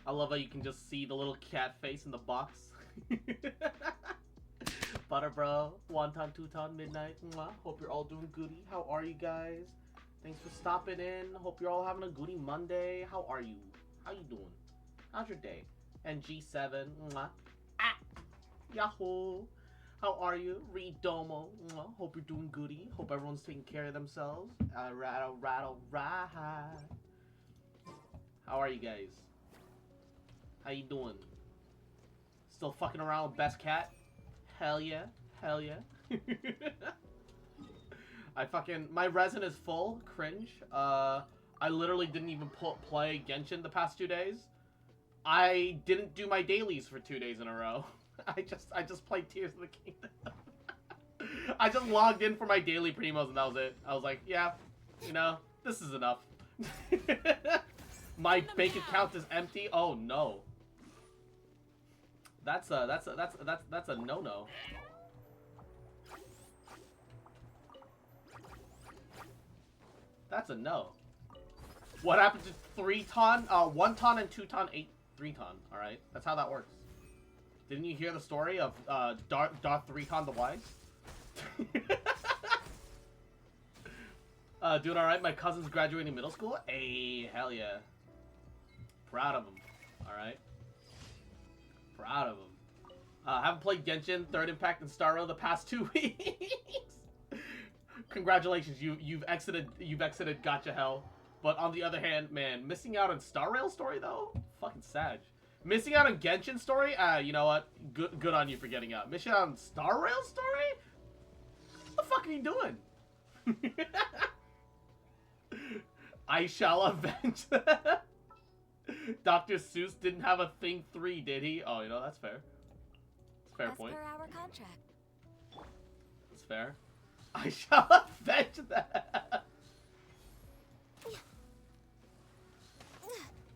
I love how you can just see the little cat face in the box. Butter bro, wonton, two-ton, midnight. Mwah. Hope you're all doing goody. How are you guys? Thanks for stopping in. Hope you're all having a goody Monday. How are you? How you doing? How's your day? And G7. Mwah. Ah. Yahoo. How are you? Reed Domo. Mwah. Hope you're doing goody. Hope everyone's taking care of themselves. Rattle, rattle, ride. How are you guys? How you doing? Still fucking around with Best Cat? Hell yeah. Hell yeah. My resin is full. Cringe. I literally didn't even play Genshin the past 2 days. I didn't do my dailies for 2 days in a row. I just played Tears of the Kingdom. I just logged in for my daily primos and that was it. I was like, yeah, you know, this is enough. My bank account is empty. Oh no. That's a no-no. That's a no. What happened to 3-ton? 1-ton and 2-ton, 3-ton. All right, that's how that works. Didn't you hear the story of Darth 3-ton the Wise? Doing all right. My cousin's graduating middle school. Hey, hell yeah. Proud of him. All right. Proud of him. Haven't played Genshin, Third Impact, and Star Rail the past 2 weeks. Congratulations, you've exited Gacha Hell. But on the other hand, man, missing out on Star Rail story though, fucking sad. Missing out on Genshin story, you know what? Good on you for getting out. Missing out on Star Rail story? What the fuck are you doing? I shall avenge. Dr. Seuss didn't have a Thing 3, did he? Oh, you know, that's fair. That's a fair point. As per our contract. That's fair. I shall avenge that.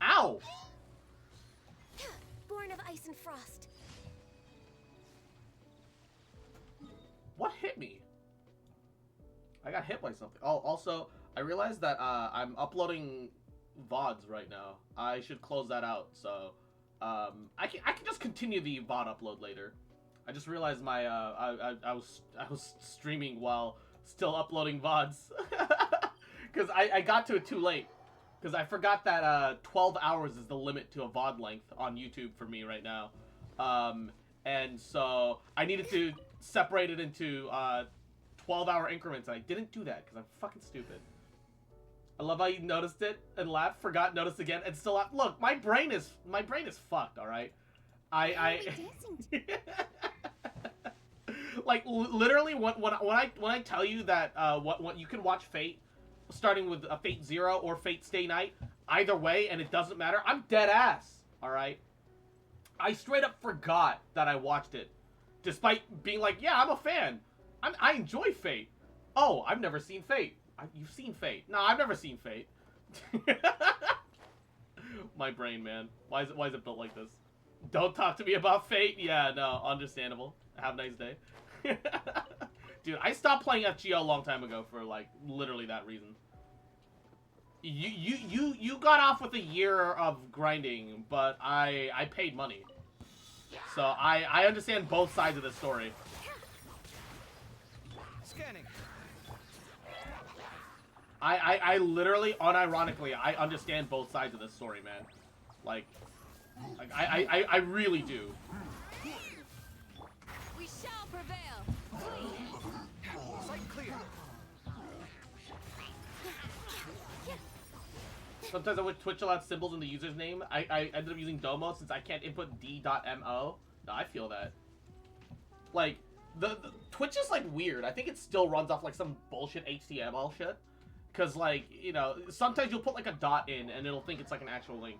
Ow! Born of ice and frost. What hit me? I got hit by something. Oh, also, I realized that I'm uploading VODs right now. I should close that out. So, I can just continue the VOD upload later. I just realized my I was streaming while still uploading VODs because I got to it too late. Because I forgot that 12 hours is the limit to a VOD length on YouTube for me right now. And so I needed to separate it into 12-hour increments, and I didn't do that because I'm fucking stupid. I love how you noticed it and laughed, forgot, noticed again, and still laughed. Look, my brain is fucked, all right? Like literally when I tell you that what you can watch Fate starting with a Fate 0 or Fate Stay Night, either way, and it doesn't matter. I'm dead ass, all right? I straight up forgot that I watched it, despite being like, yeah, I'm a fan. I enjoy Fate. Oh, I've never seen Fate. You've seen Fate. No, I've never seen Fate. My brain, man. Why is it built like this? Don't talk to me about Fate? Yeah, no, understandable. Have a nice day. Dude, I stopped playing FGO a long time ago for, like, literally that reason. You got off with a year of grinding, but I paid money. So I understand both sides of the story. Scanning. I literally, unironically, I understand both sides of this story, man. Like I really do. We shall prevail. Sight clear. Sometimes I would Twitch allows symbols in the user's name. I ended up using Domo since I can't input d.mo. No, I feel that. Like, the Twitch is, like, weird. I think it still runs off, like, some bullshit HTML shit. Because, like, you know, sometimes you'll put, like, a dot in and it'll think it's, like, an actual link.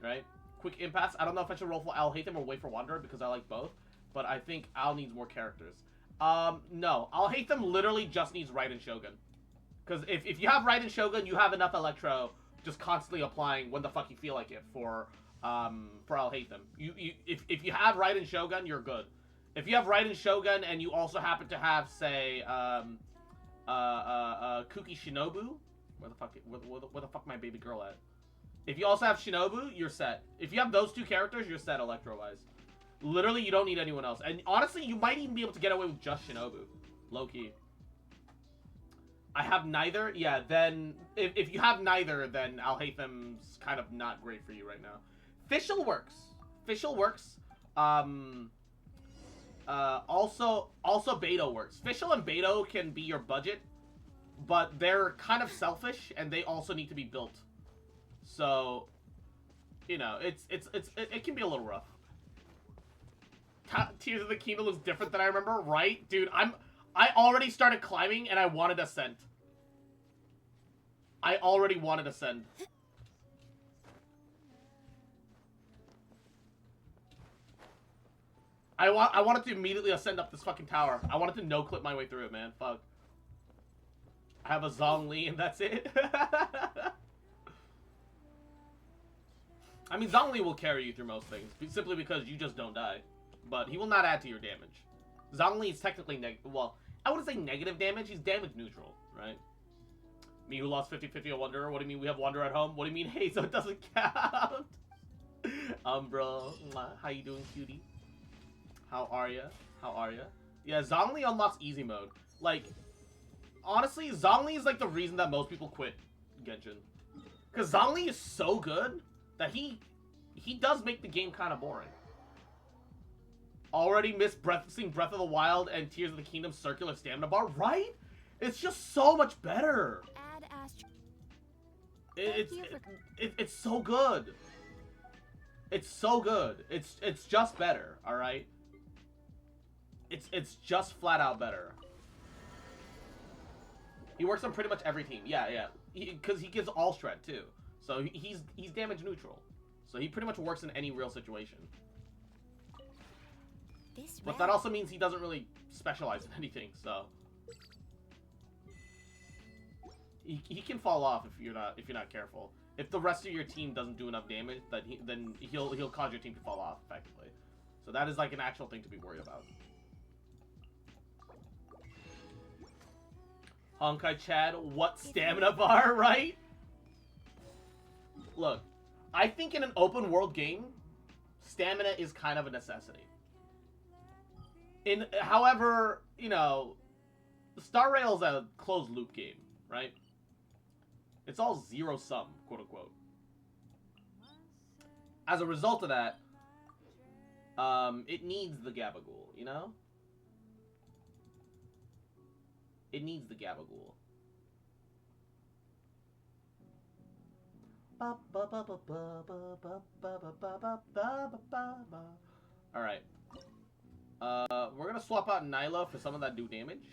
Right? Quick impasse. I don't know if I should roll for Al Hate Them or wait for Wanderer because I like both. But I think Al needs more characters. No. Al Hate Them literally just needs Raiden Shogun. Because if you have Raiden Shogun, you have enough Electro just constantly applying when the fuck you feel like it for I'll Hate Them. If you have Raiden Shogun, you're good. If you have Raiden Shogun and you also happen to have, say, Kuki Shinobu, where the fuck my baby girl at? If you also have Shinobu, you're set. If you have those two characters, you're set electro-wise. Literally, you don't need anyone else. And honestly, you might even be able to get away with just Shinobu. Low-key. I have neither? Yeah, then... If you have neither, then Alhaitham's kind of not great for you right now. Fischl works. Fischl works. Also Beto works. Fischl and Beto can be your budget, but they're kind of selfish, and they also need to be built. So, you know, it can be a little rough. Tears of the Kingdom looks different than I remember, right? Dude, I already started climbing, and I wanted Ascent. I already wanted Ascend. I wanted to immediately ascend up this fucking tower. I wanted to no-clip my way through it, man. Fuck. I have a Zhongli, and that's it. I mean, Zhongli will carry you through most things, simply because you just don't die. But he will not add to your damage. Zhongli is technically well, I wouldn't say negative damage, he's damage neutral, right? Me who lost 50-50 a Wanderer, what do you mean we have Wanderer at home? What do you mean, hey, so it doesn't count? Bro, how you doing, cutie? How are ya? How are ya? Yeah, Zhongli unlocks easy mode. Like, honestly, Zhongli is like the reason that most people quit Genshin. Because Zhongli is so good that he does make the game kind of boring. Already missed seeing Breath of the Wild and Tears of the Kingdom circular stamina bar, right? It's just so much better. Add Astro. It's so good. It's so good. It's just better, all right? It's just flat out better. He works on pretty much every team. Yeah. Because he gives all shred too. So he's damage neutral. So he pretty much works in any real situation. But that also means he doesn't really specialize in anything, so he can fall off if you're not careful. If the rest of your team doesn't do enough damage, then he'll cause your team to fall off effectively. So that is like an actual thing to be worried about. Honkai Chad, what stamina bar, right? Look, I think in an open world game, stamina is kind of a necessity. However, you know, Star Rail's a closed loop game, right? It's all zero sum, quote unquote. As a result of that, it needs the Gabagool, you know? It needs the Gabagool. Alright. We're gonna swap out Nyla for some of that do damage.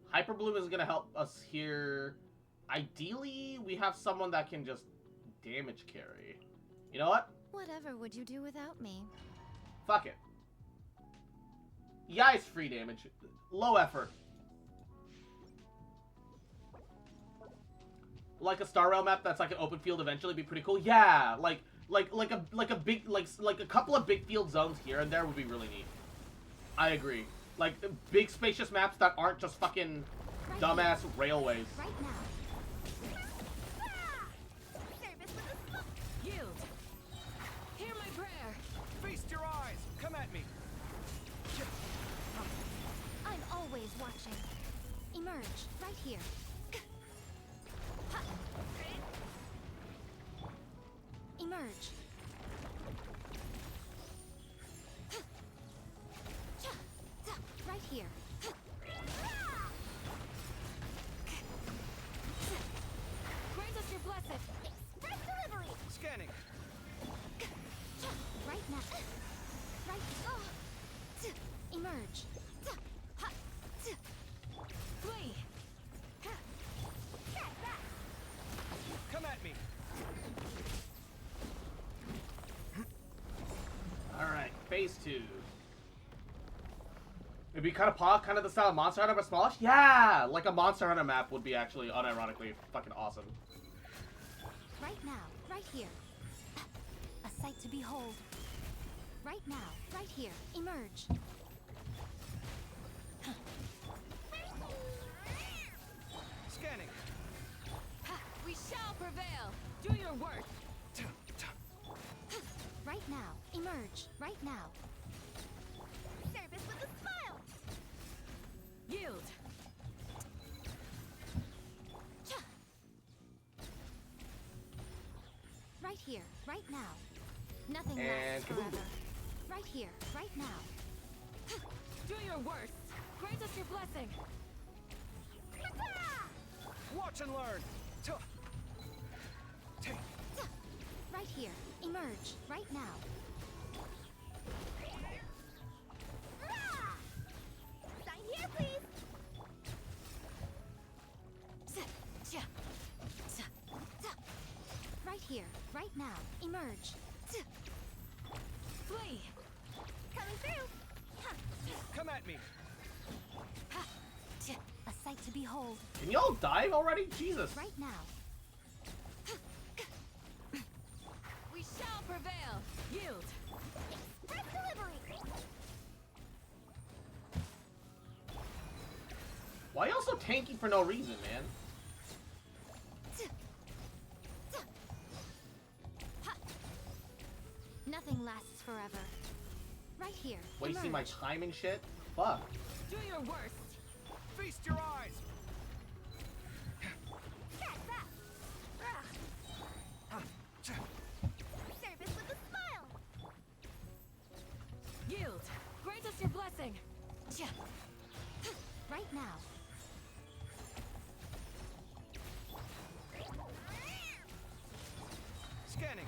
Hyper Bloom is gonna help us here. Ideally, we have someone that can just damage carry. You know what? Whatever would you do without me? Fuck it. Yeah, it's free damage. Low effort. Like a Star Rail map that's like an open field eventually be pretty cool. Yeah, like a couple of big field zones here and there would be really neat. I agree. Like big spacious maps that aren't just fucking dumbass railways. Right now. Yield. Hear my prayer. Feast your eyes. Come at me. I'm always watching. Emerge right here. Emerge. Right here. Grant us your blessing. Express delivery. Scanning. Right now. Right. Emerge. Flee. Come at me. Alright, phase 2. It'd be kind of the style of Monster Hunter but smallish? Yeah! Like a Monster Hunter map would be actually unironically fucking awesome. Right now, right here. A sight to behold. Right now, right here. Emerge. Scanning. shall prevail. Do your work. Right now. Emerge. Right now. Service with a smile. Yield. Right here. Right now. Nothing lasts forever. Right here. Right now. Do your worst. Grant us your blessing. Watch and learn. Right here. Emerge. Right now. Sign here, please. Right here. Right now. Emerge. Flee. Coming through. Come at me. A sight to behold. Can y'all dive already? Jesus. Right now. We shall prevail. Yield. Express delivery. Why y'all so tanky for no reason, man? Nothing lasts forever. Right here. Wasting my Emerge. time and shit? Fuck. Do your worst. Feast your eyes. Service with a smile. Yield. Grant us your blessing. Right now. Scanning.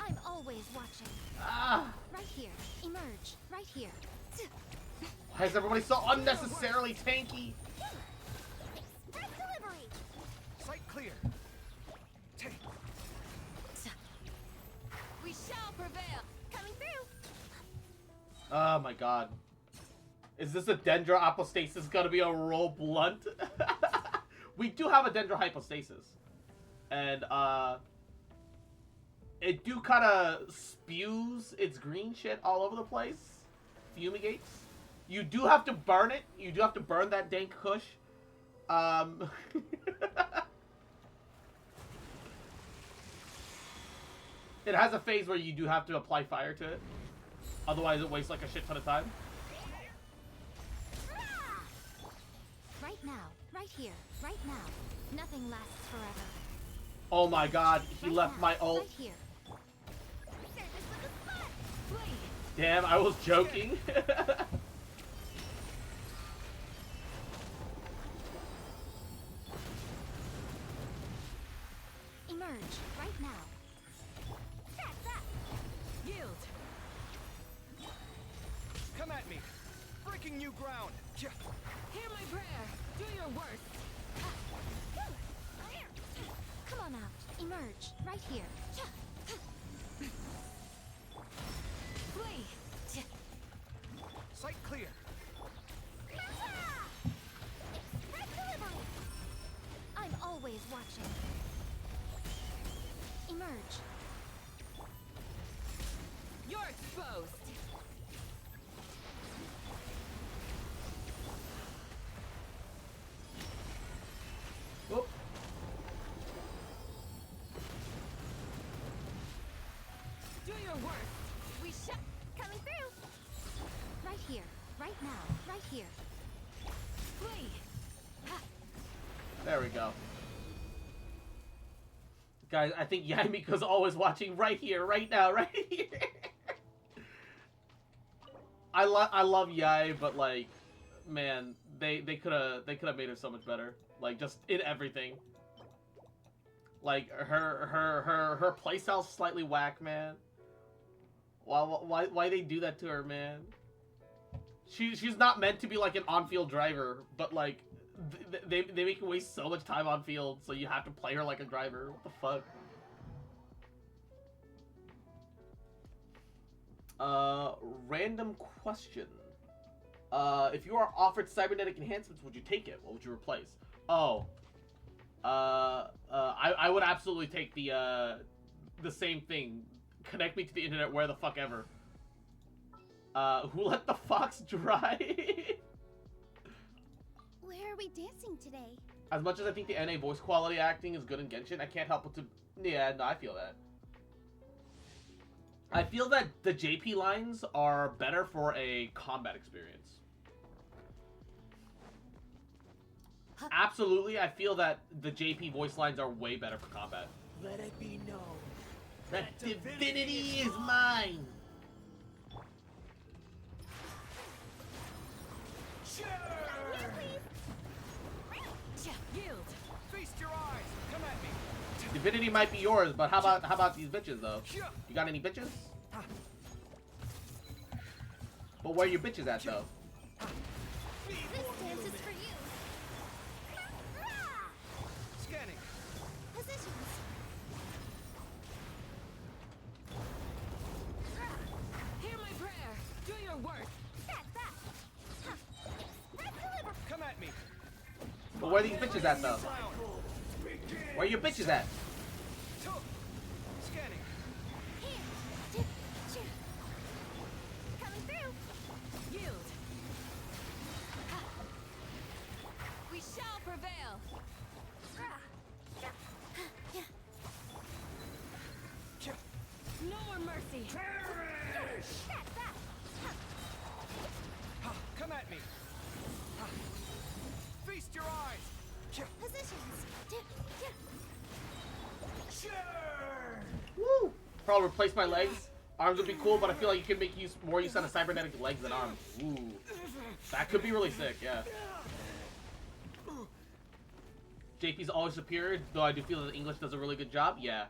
I'm always watching. Ah! Right here. Emerge. Right here. Why is everybody so unnecessarily tanky? Express delivery. Sight clear. We shall prevail. Coming through. Oh my god. Is this a Dendro Apostasis gonna be a roll blunt? We do have a Dendro Hypostasis. And, it do kind of spews its green shit all over the place. Fumigates. You do have to burn it. You do have to burn that dank kush. It has a phase where you do have to apply fire to it. Otherwise, it wastes like a shit ton of time. Right now. Right here. Right now. Nothing lasts forever. Oh my god, he Right left now. my ult. Right here. Service with a spot. Flee. Damn, I was joking. Emerge. Right now. That's that. Yield. Come at me. Breaking new ground. Hear my prayer. Do your worst. Come on out. Emerge. Right here. Flee. Sight clear. Express delivery. I'm always watching. Emerge. You're exposed. Oop. Do your worst. We shut. Coming through. Right here. Right now. Right here. Flee. There we go. Guys, I think Yamika's always watching right here, right now, right here. I love Yai, but like, man, they could have made her so much better. Like, just in everything. Like, her playstyle's slightly whack, man. Why they do that to her, man? She's not meant to be like an on-field driver, but like they make you waste so much time on field, so you have to play her like a driver. What the fuck? Random question. If you are offered cybernetic enhancements, would you take it? What would you replace? Oh. I would absolutely take the same thing. Connect me to the internet where the fuck ever. Who let the fox drive? Where Why are we dancing today? As much as I think the NA voice quality acting is good in Genshin, I can't help but to... Yeah, no, I feel that. I feel that the JP lines are better for a combat experience. Absolutely, I feel that the JP voice lines are way better for combat. Let it be known that divinity is mine! Sure. Yield. Feast your eyes. Come at me. Divinity might be yours, but how about these bitches though? You got any bitches? But where your bitches at though? This dance is for you. Scanning. Positions. Hear my prayer. Do your work. That. Red deliver. Come at me. But where these bitches at though? Where your bitches at? Scanning. Here. Coming through. Yield. We shall prevail. No more mercy. That. Come at me. Feast your eyes. Positions. Sure. Woo! Probably replace my legs. Arms would be cool, but I feel like you could make more use out of cybernetic legs than arms. Ooh. That could be really sick, yeah. JP's always superior, though I do feel that English does a really good job, yeah.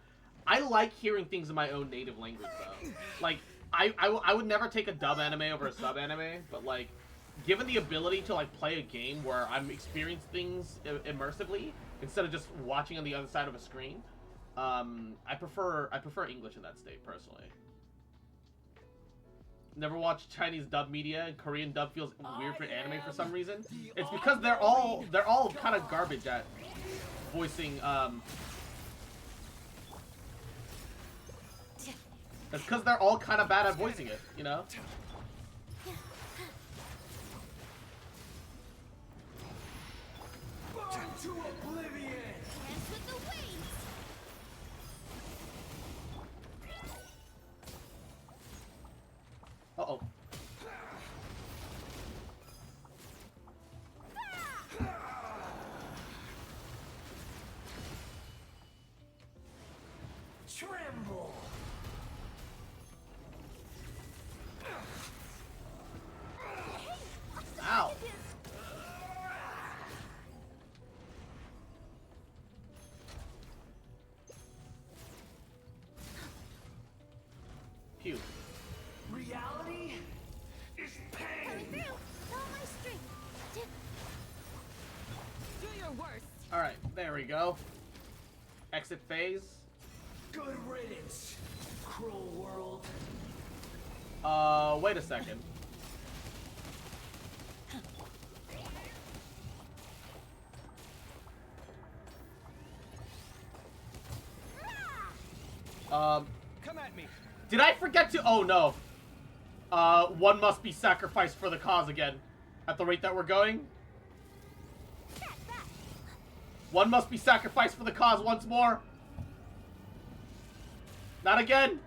I like hearing things in my own native language, though. Like, I would never take a dub anime over a sub anime, but like, given the ability to like play a game where I'm experiencing things immersively instead of just watching on the other side of a screen, I prefer English in that state personally. Never watched Chinese dub media, and Korean dub feels weird for anime for some reason. It's because they're all kind of garbage at voicing. It's because they're all kind of bad at voicing it, you know. to oblivion. Dance with the waves. Uh-oh. Tremble. Ow. Pew. Reality is pain. Coming through. All my strength. Do your worst. Alright, there we go. Exit phase. Good riddance, cruel world. Wait a second. Come at me. Did I forget to? Oh no. One must be sacrificed for the cause again. At the rate that we're going. One must be sacrificed for the cause once more. Not again.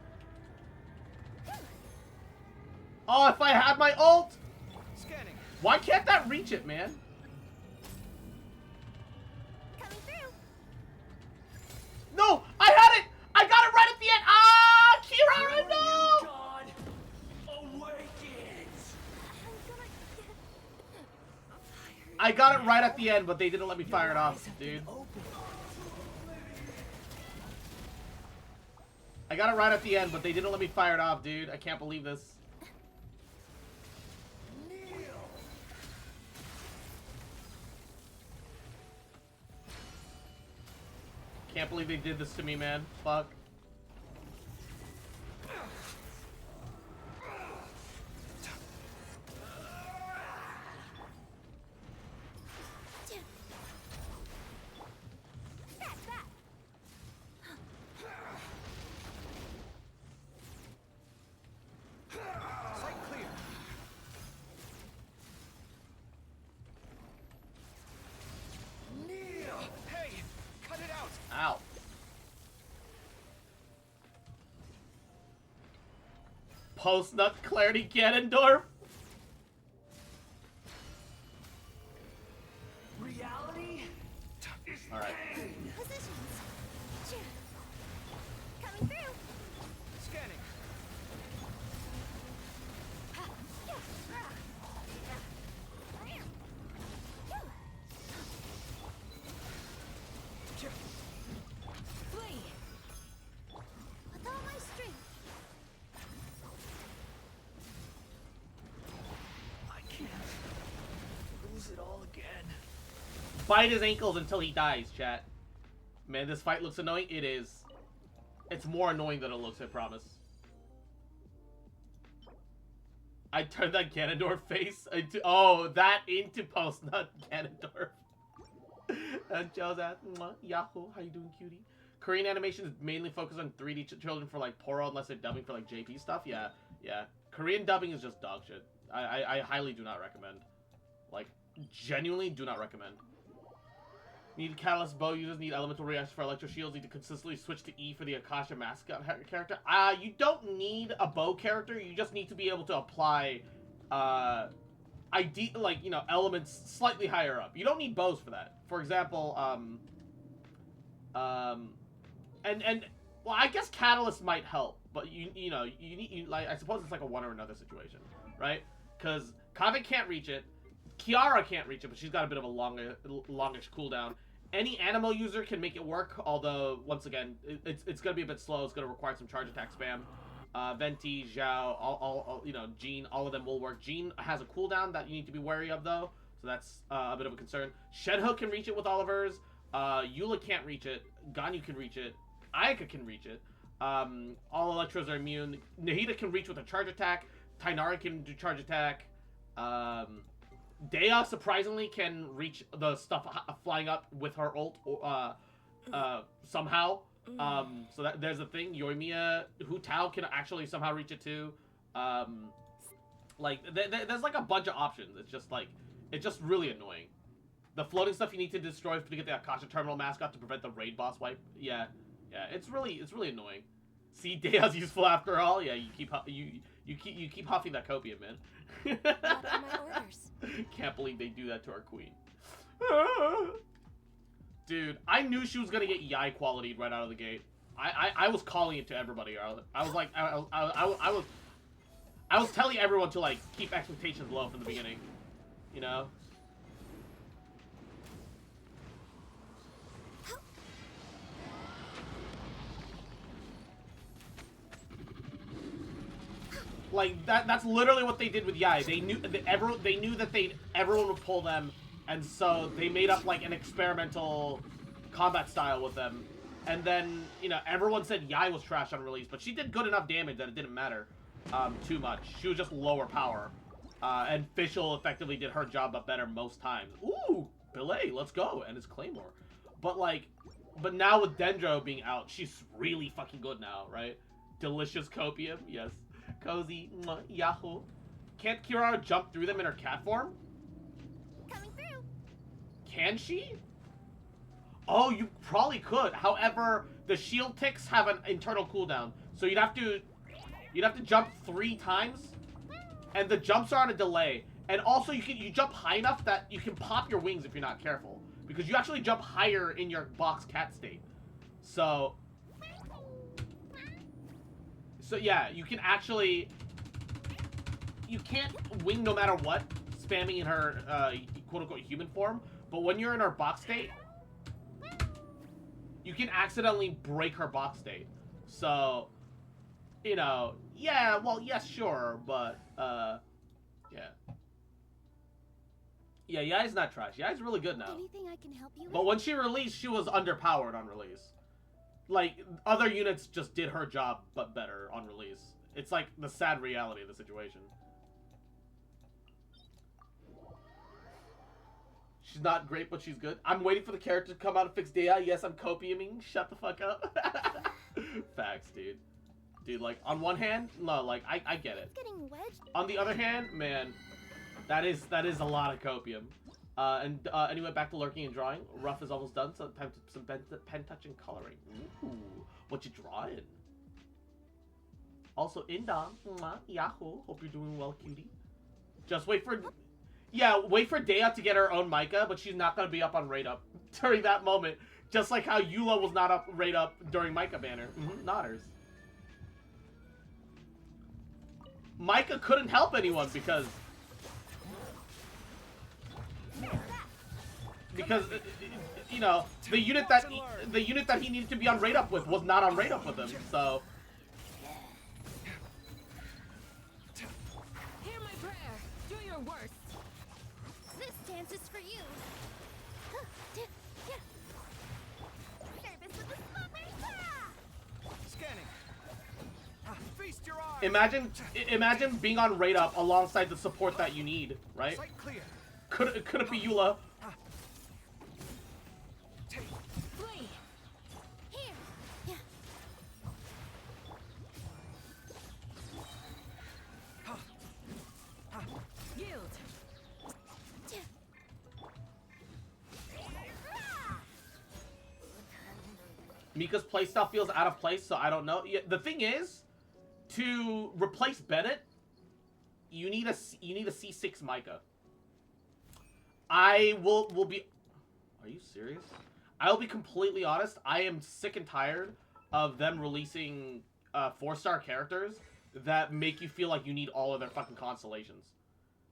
Oh, if I had my ult. Scanning. Why can't that reach it, man? Coming through. No, I had it. I got it right at the end. Ah, Kira, no. God awakens. I got it right at the end, but they didn't let me fire it off, dude. I got it right at the end, but they didn't let me fire it off, dude. I can't believe this. Can't believe they did this to me, man. Fuck. Sight clear. Post-nut clarity Ganondorf. Reality is Alright. pain. Positions. Cheer. Coming through. Scanning. Flee. With all my strength. I can't lose it all again. Bite his ankles until he dies, chat. Man, this fight looks annoying. It is. It's more annoying than it looks, I promise. I turned that Ganondorf face into... Oh, that into post-nut Ganondorf. Joe's at Yahoo. How you doing, cutie? Korean animation is mainly focused on 3D children for like Poro, unless they're dubbing for like JP stuff. Yeah, yeah. Korean dubbing is just dog shit. I highly do not recommend. Like, genuinely do not recommend. Need Catalyst bow users, need elemental reaction for electro shields, need to consistently switch to E for the Akasha mascot character. You don't need a bow character, you just need to be able to apply like, you know, elements slightly higher up. You don't need bows for that. For example, well, I guess Catalyst might help, but you know, like, I suppose it's like a one or another situation, right? Because Kave can't reach it, Kiara can't reach it, but she's got a bit of a longish cooldown. Any Animo user can make it work, although, once again, it's going to be a bit slow. It's going to require some charge attack spam. Venti, Zhao, all you know, Jean, all of them will work. Jean has a cooldown that you need to be wary of, though, so that's a bit of a concern. Shenhe can reach it with all of hers. Eula can't reach it. Ganyu can reach it. Ayaka can reach it. All Electros are immune. Nahida can reach with a charge attack. Tainara can do charge attack. Dea, surprisingly, can reach the stuff flying up with her ult somehow. So there's a thing. Yoimiya, Hu Tao can actually somehow reach it too. Like, there's like a bunch of options. It's just like, it's just really annoying. The floating stuff you need to destroy to get the Akasha Terminal mascot to prevent the raid boss wipe. Yeah, it's really annoying. See, Dea's useful after all. Yeah, you keep huffing that copium, man. What are my orders? Can't believe they do that to our queen. Dude, I knew she was gonna get Yai quality right out of the gate. I was calling it to everybody. I was like, I was telling everyone to like keep expectations low from the beginning. You know. Like that's literally what they did with Yai. They knew that everyone would pull them, and so they made up like an experimental combat style with them. And then, you know, everyone said Yai was trash on release, but she did good enough damage that it didn't matter too much. She was just lower power, and Fischl effectively did her job but better most times. Ooh, Belay, let's go, and it's Claymore. But now with Dendro being out, she's really fucking good now, right? Delicious copium, yes. Cozy, Yahoo. Can't Kirara jump through them in her cat form? Coming through. Can she? Oh, you probably could. However, the shield ticks have an internal cooldown, so you'd have to jump 3 times, and the jumps are on a delay. And also, you jump high enough that you can pop your wings if you're not careful, because you actually jump higher in your box cat state. So yeah, you can actually... You can't wing no matter what, spamming in her quote-unquote human form, but when you're in her box state, you can accidentally break her box state. So, you know, yeah, well, yes, sure, but, yeah. Yeah, Yai's not trash. Yai's really good now. Anything I can help you with? But when she released, she was underpowered on release. Like, other units just did her job, but better on release. It's like the sad reality of the situation. She's not great, but she's good. I'm waiting for the character to come out and fix Dea. Yes, I'm copiuming. Shut the fuck up. Facts, dude. Dude, like, on one hand, no, like, I get it. Getting wedged. On the other hand, man, that is a lot of copium. Anyway, back to lurking and drawing. Rough is almost done, so time to some pen touch and coloring. Ooh, what you drawing? Also, Inda, Yahoo. Hope you're doing well, cutie. Just wait for... Yeah, wait for Dea to get her own Micah, but she's not going to be up on rate up during that moment. Just like how Eula was not up rate up during Micah banner. Nodders. Micah couldn't help anyone because you know, the unit that he needed to be on rate up with was not on rate up with him. So Hear my prayer. Do your worst. This dance is for you. Service with the spotlight. Scanning. Feast your eyes. imagine being on rate up alongside the support that you need, right? Sight clear. Could it be Eula? Flee. Here. Yeah. Yield. Mika's playstyle feels out of place, so I don't know. Yeah, the thing is, to replace Bennett, you need a C6 Micah. I will be... Are you serious? I'll be completely honest. I am sick and tired of them releasing 4-star characters that make you feel like you need all of their fucking constellations.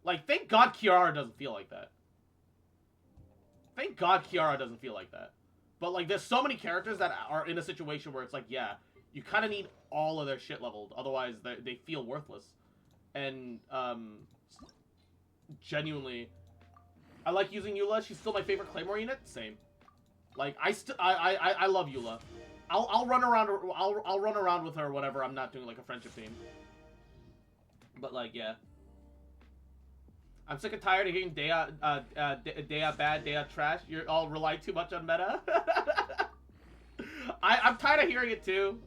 Like, thank God Kiara doesn't feel like that. Thank God Kiara doesn't feel like that. But, like, there's so many characters that are in a situation where it's like, yeah, you kind of need all of their shit leveled. Otherwise, they feel worthless. And, genuinely, I like using Eula. She's still my favorite Claymore unit. Same. Like, I love Eula. I'll run around. I'll run around with her whenever I'm not doing, like, a friendship team. But, like, yeah. I'm sick and tired of hearing Dea bad, Dea trash. You're all rely too much on meta. I'm tired of hearing it too.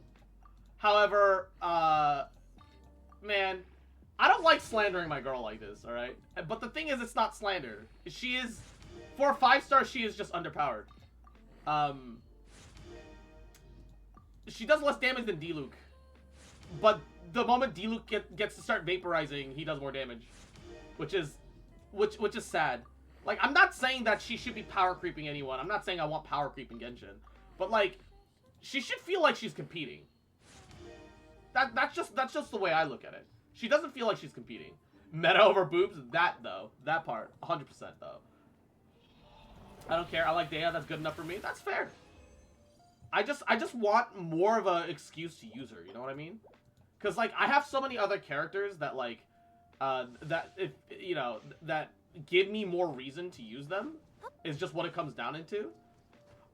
However, man, I don't like slandering my girl like this, alright? But the thing is, it's not slander. She is, for a 5-star, she is just underpowered. She does less damage than D-Luke. But the moment D-Luke gets to start vaporizing, he does more damage. Which is sad. Like, I'm not saying that she should be power creeping anyone. I'm not saying I want power creeping Genshin. But, like, she should feel like she's competing. That's just the way I look at it. She doesn't feel like she's competing. Meta over boobs, that part, 100% though. I don't care. I like Dea. That's good enough for me. That's fair. I just want more of a excuse to use her. You know what I mean? Because, like, I have so many other characters that, like, that give me more reason to use them. Is just what it comes down into.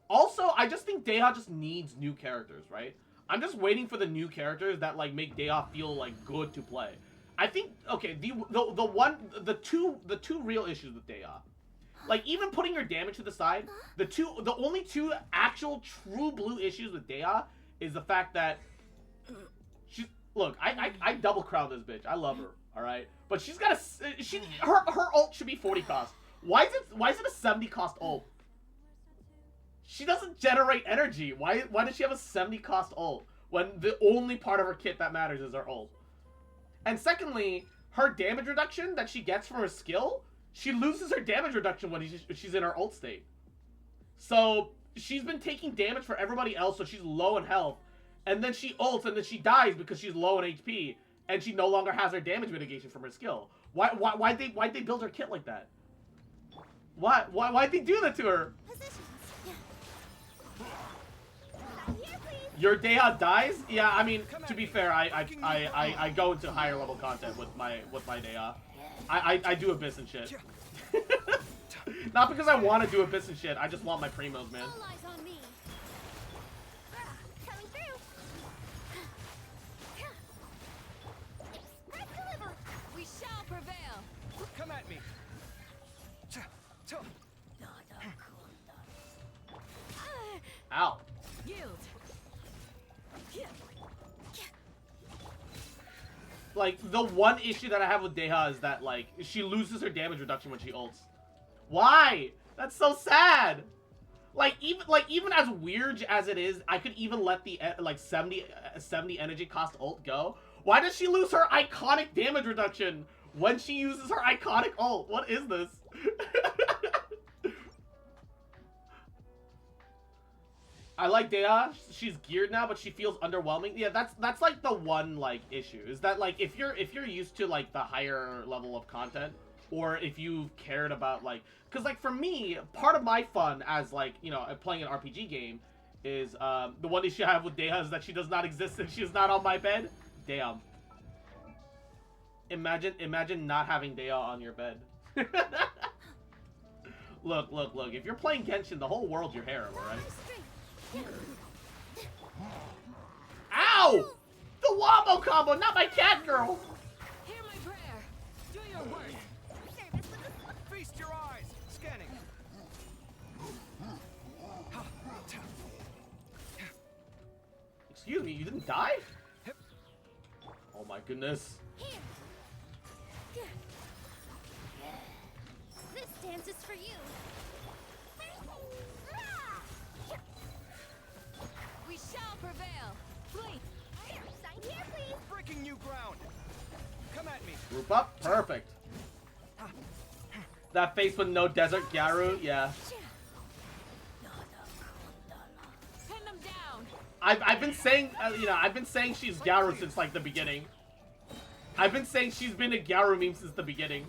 Also, I just think Dea just needs new characters, right? I'm just waiting for the new characters that, like, make Dea feel, like, good to play. I think, okay, the two real issues with Dea, like, even putting your damage to the side, the only two actual true blue issues with Dea is the fact that she's, look, I double crown this bitch. I love her, all right, but she's got her ult should be 40 cost. Why is it a 70 cost ult? She doesn't generate energy. Why does she have a 70 cost ult when the only part of her kit that matters is her ult? And secondly, her damage reduction that she gets from her skill, she loses her damage reduction when she's in her ult state. So she's been taking damage for everybody else, so she's low in health, and then she ults and then she dies because she's low in HP, and she no longer has her damage mitigation from her skill. Why'd they build her kit like that? Why'd they do that to her? Your Dea dies? Yeah, I mean, to be fair, I go into higher level content with my Dea. I do Abyss and shit. Not because I want to do Abyss and shit, I just want my primos, man. All eyes on me. Coming through. Express deliver. We shall prevail. Come at me. Ow. Yield. Like, the one issue that I have with Dea is that, like, she loses her damage reduction when she ults. Why? That's so sad. Like, even as weird as it is, I could even let the, like, 70 energy cost ult go. Why does she lose her iconic damage reduction when she uses her iconic ult? What is this? I like Dea. She's geared now, but she feels underwhelming. Yeah, that's like the one like issue is that like if you're used to like the higher level of content, or if you've cared about like, because like for me, part of my fun as like playing an RPG game is the one issue I have with Dea is that she does not exist and she is not on my bed. Damn. Imagine not having Dea on your bed. Look. If you're playing Genshin, the whole world's your harem, alright? Ow! The wombo combo, not my cat girl! Hear my prayer. Do your worst. Feast your eyes. Scanning. Excuse me, you didn't die? Oh my goodness. Here. This dance is for you. We shall prevail. Flee. Sign here, please. Breaking new ground. Come at me. Group up, perfect. That face with no desert Gyaru, yeah. Pin them down. I've been saying, I've been saying she's Gyaru since like the beginning. I've been saying she's been a Gyaru meme since the beginning.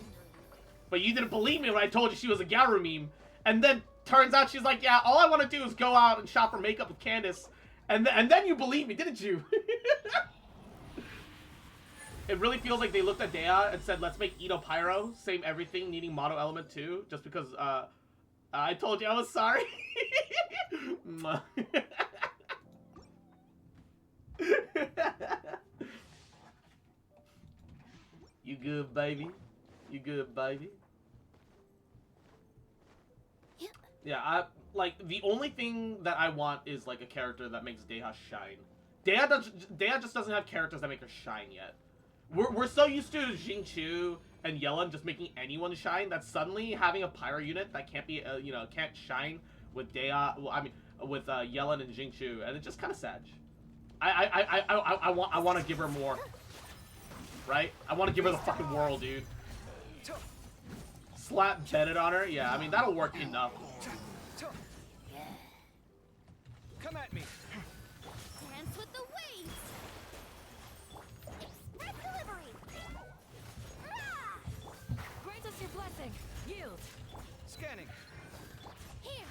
But you didn't believe me when I told you she was a Gyaru meme. And then turns out she's like, yeah, all I want to do is go out and shop for makeup with Candace. And then you believe me, didn't you? It really feels like they looked at Dea and said, let's make Edo Pyro, same everything, needing Mono Element too, just because I told you I was sorry. You good, baby? You good, baby? Yeah, the only thing that I want is like a character that makes Dea shine. Dea just doesn't have characters that make her shine yet. We're so used to Xingqiu and Yellen just making anyone shine that suddenly having a pyro unit that can't be can't shine with Dea. Well, I mean with Yellen and Xingqiu, and it's just kind of sad. I want to give her more. Right? I want to give her the fucking world, dude. Slap Bennett on her? Yeah, I mean, that'll work enough. Come at me. Dance with the waves. Express delivery. Grant us your blessing. Yield. Scanning. Here.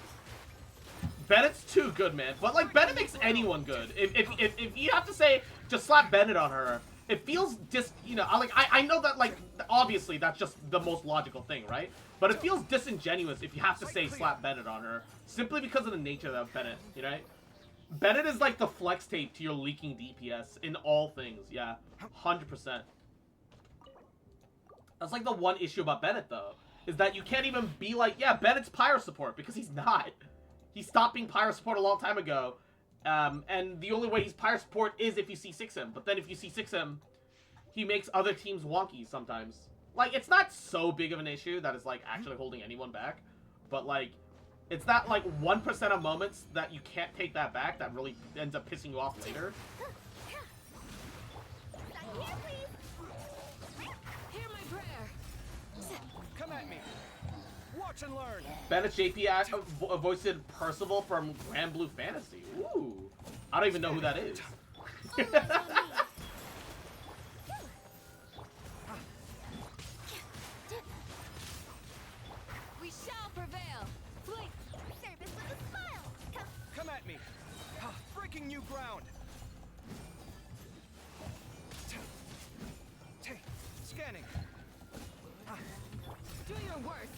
Bennett's too good, man. But, like, Bennett makes anyone good. If you have to say, just slap Bennett on her, it feels I know that, like, obviously that's just the most logical thing, right? But it feels disingenuous if you have to say slap Bennett on her, simply because of the nature of Bennett, you know? Bennett is like the flex tape to your leaking DPS in all things, yeah. 100%. That's like the one issue about Bennett, though, is that you can't even be like, yeah, Bennett's pyro support, because he's not. He stopped being pyro support a long time ago. And the only way he's pyro support is if you C6 him. But then if you C6 him, he makes other teams wonky sometimes. Like, it's not so big of an issue that it's, like, actually holding anyone back. But, like, it's that, like, 1% of moments that you can't take that back that really ends up pissing you off later. Hear my prayer. Come at me. Watch and learn. Bennett's JP voiced Percival from Grand Blue Fantasy. Ooh. I don't even know who that is. We shall prevail. Flee. Service with a smile. Come at me. Breaking new ground. Scanning. Do your worst.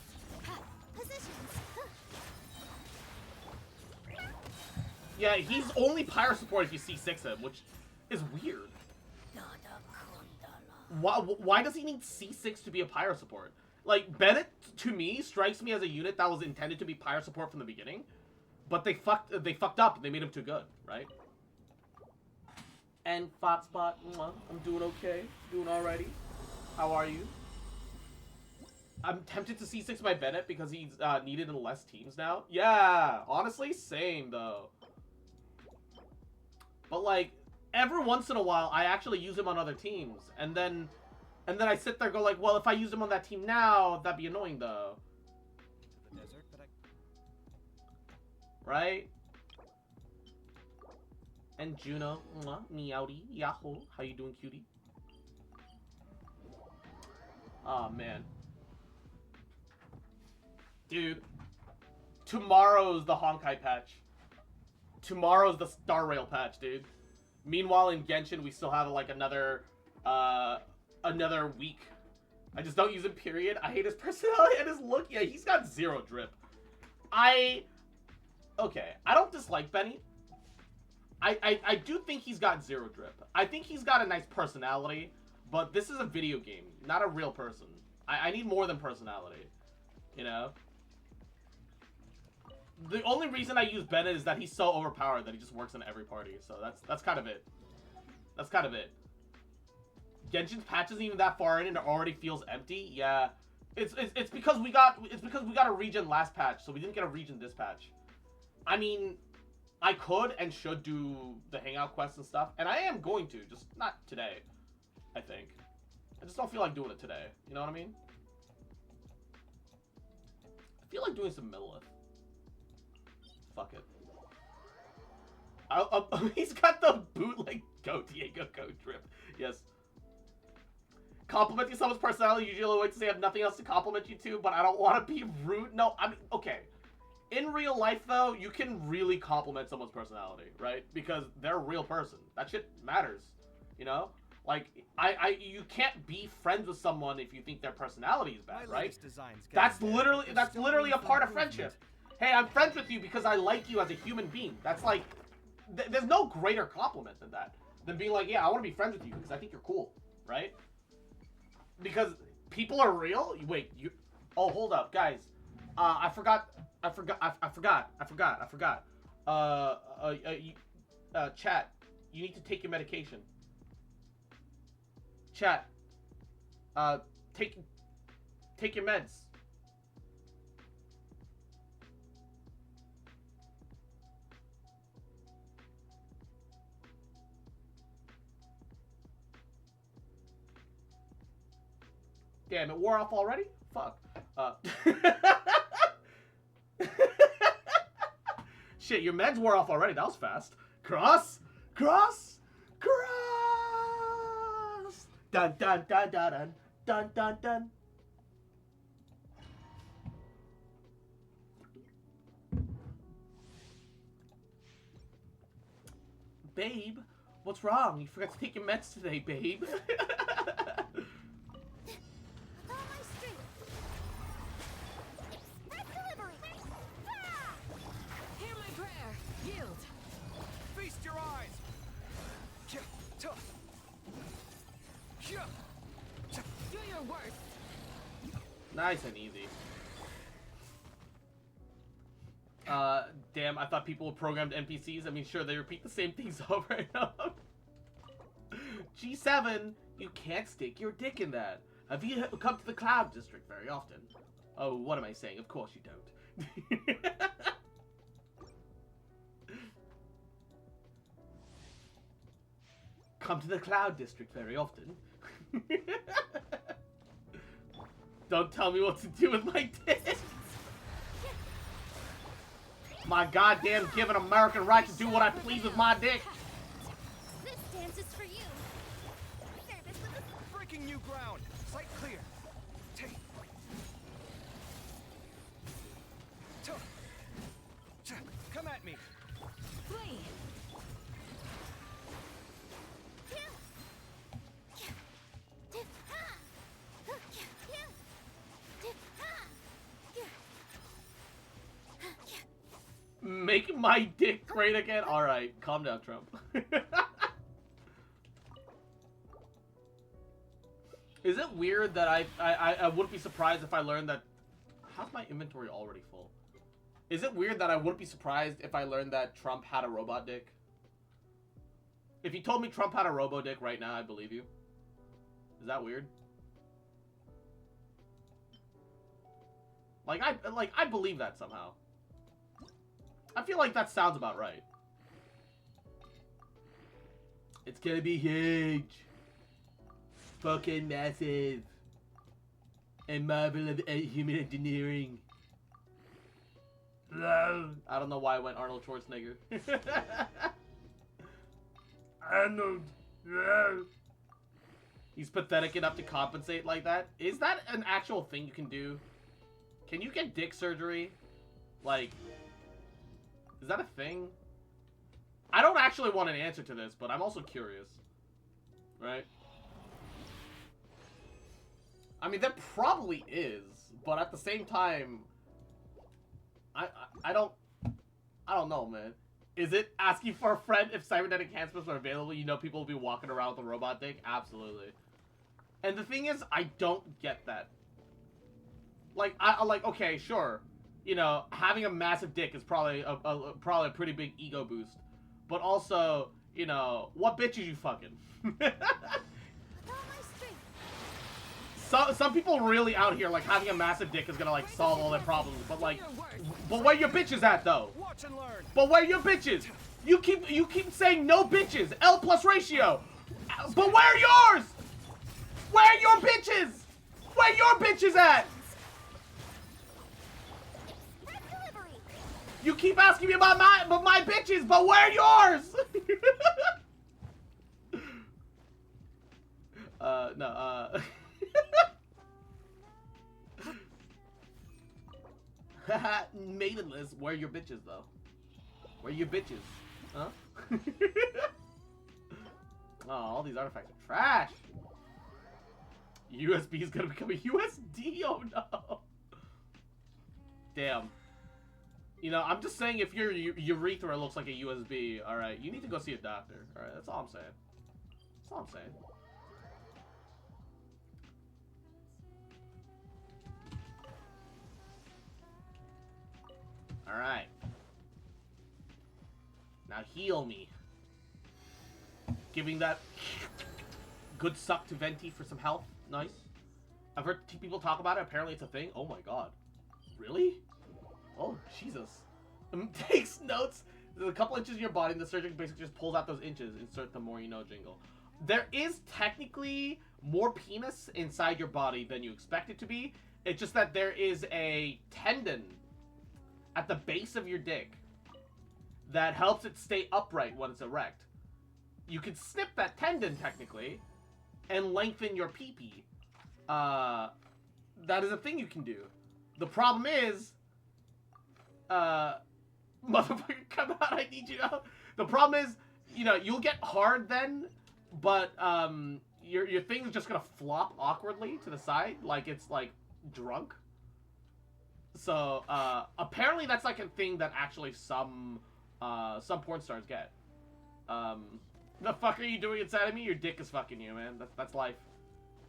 Positions. Yeah, he's only pyro support if you C6 him, which is weird. Why does he need C6 to be a pyro support? Like, Bennett, to me, strikes me as a unit that was intended to be pyro support from the beginning, but they fucked up and they made him too good, right? And Fotspot, I'm doing okay, doing alrighty. How are you? I'm tempted to C6 my Bennett because he's needed in less teams now. Yeah, honestly, same though. But like, every once in a while, I actually use him on other teams, and then I sit there and go like, well, if I use him on that team now, that'd be annoying though. The desert, but Right? And Juno, mwah, meowdy, yahoo, how you doing, cutie? Oh man, dude, tomorrow's the Honkai patch. Tomorrow's the Star Rail patch, dude. Meanwhile, in Genshin, we still have like another week. I just don't use him, period. I hate his personality and his look. Yeah, he's got zero drip. Okay, I don't dislike Benny. I do think he's got zero drip. I think he's got a nice personality, but this is a video game, not a real person. I need more than personality, you know? The only reason I use Bennett is that he's so overpowered that he just works in every party, so that's kind of it. That's kind of it. Genshin's patch isn't even that far in and it already feels empty. Yeah, it's because we got a region last patch, so we didn't get a region this patch. I mean, I could and should do the hangout quests and stuff, and I am going to, just not today. I think I just don't feel like doing it today. You know what I mean? I feel like doing some Millith. Fuck it. He's got the bootleg Go Diego Go drip. Yes. Complimenting someone's personality usually wait to say I have nothing else to compliment you to, but I don't want to be rude. No, I mean, okay. In real life, though, you can really compliment someone's personality, right? Because they're a real person. That shit matters, you know? Like, you can't be friends with someone if you think their personality is bad, right? That's literally a part of friendship. Hey, I'm friends with you because I like you as a human being. That's like, there's no greater compliment than that. Than being like, yeah, I want to be friends with you because I think you're cool, right? Because people are real. Wait, you? Oh, hold up, guys. I forgot. Chat. You need to take your medication. Chat. Take your meds. Damn, it wore off already? Fuck. Shit, your meds wore off already. That was fast. Cross! Cross! Cross! Dun dun dun dun dun dun dun dun. Babe, what's wrong? You forgot to take your meds today, babe. Nice and easy. Damn, I thought people were programmed NPCs. I mean, sure, they repeat the same things over and over. G7, you can't stick your dick in that. Have you come to the Cloud District very often? Oh, what am I saying? Of course you don't. Come to the Cloud District very often. Don't tell me what to do with my dick. My goddamn given American right to do what I please with my dick. This dance is for you. Breaking new ground. Sight clear. Take. Come at me. Flee. Make my dick great again? Alright, calm down, Trump. Is it weird that I wouldn't be surprised if I learned that... How's my inventory already full? Is it weird that I wouldn't be surprised if I learned that Trump had a robot dick? If you told me Trump had a robo dick right now, I'd believe you. Is that weird? Like I believe that somehow. I feel like that sounds about right. It's gonna be huge. Fucking massive. A marvel of human engineering. I don't know why I went Arnold Schwarzenegger. Arnold. He's pathetic enough to compensate like that. Is that an actual thing you can do? Can you get dick surgery? Like, is that a thing? I don't actually want an answer to this, but I'm also curious. Right? I mean, there probably is, but at the same time, I don't know, man. Is it asking for a friend if cybernetic enhancements are available? You know, people will be walking around with a robot dick. Absolutely. And the thing is, I don't get that. Like, okay, sure, you know, having a massive dick is probably probably a pretty big ego boost, but also, you know, what bitches you fucking? Some people really out here, like, having a massive dick is gonna, like, solve all their problems, but, like, but where your bitches at, though? Watch and learn. But where your bitches? You keep saying no bitches, L plus ratio, but where are yours? Where are your bitches? Where your bitches at? You keep asking me about my bitches, but where are yours? No, Maidenless, where are your bitches, though? Where are your bitches? Huh? Oh, all these artifacts are trash. USB is gonna become a USD? Oh, no. Damn. You know, I'm just saying if your urethra looks like a USB, alright, you need to go see a doctor. Alright, that's all I'm saying. That's all I'm saying. Alright. Now heal me. Giving that good suck to Venti for some health. Nice. I've heard people talk about it. Apparently it's a thing. Oh my god. Really? Oh, Jesus. Takes notes. There's a couple inches in your body, and the surgeon basically just pulls out those inches. Insert the more you know jingle. There is technically more penis inside your body than you expect it to be. It's just that there is a tendon at the base of your dick that helps it stay upright when it's erect. You can snip that tendon, technically, and lengthen your pee-pee. That is a thing you can do. The problem is, motherfucker, come out, I need you out. The problem is, you know, you'll get hard then, but, your thing's just gonna flop awkwardly to the side, like it's, like, drunk. So, apparently that's, like, a thing that actually some porn stars get. The fuck are you doing inside of me? Your dick is fucking you, man. That's life.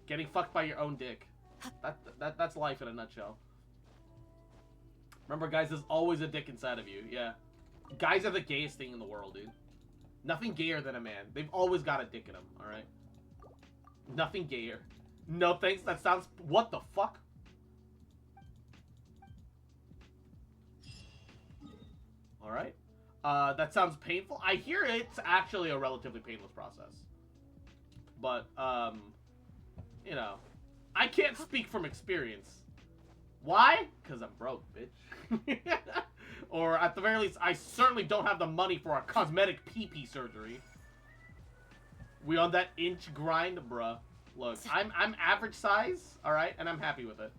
Getting fucked by your own dick. That's life in a nutshell. Remember, guys, there's always a dick inside of you. Yeah. Guys are the gayest thing in the world, dude. Nothing gayer than a man. They've always got a dick in them, alright? Nothing gayer. No thanks, that sounds... What the fuck? Alright. That sounds painful. I hear it's actually a relatively painless process. But, you know, I can't speak from experience. Why? Because I'm broke, bitch. Or at the very least, I certainly don't have the money for a cosmetic pee-pee surgery. We on that inch grind, bruh. Look, I'm average size, all right, and I'm happy with it.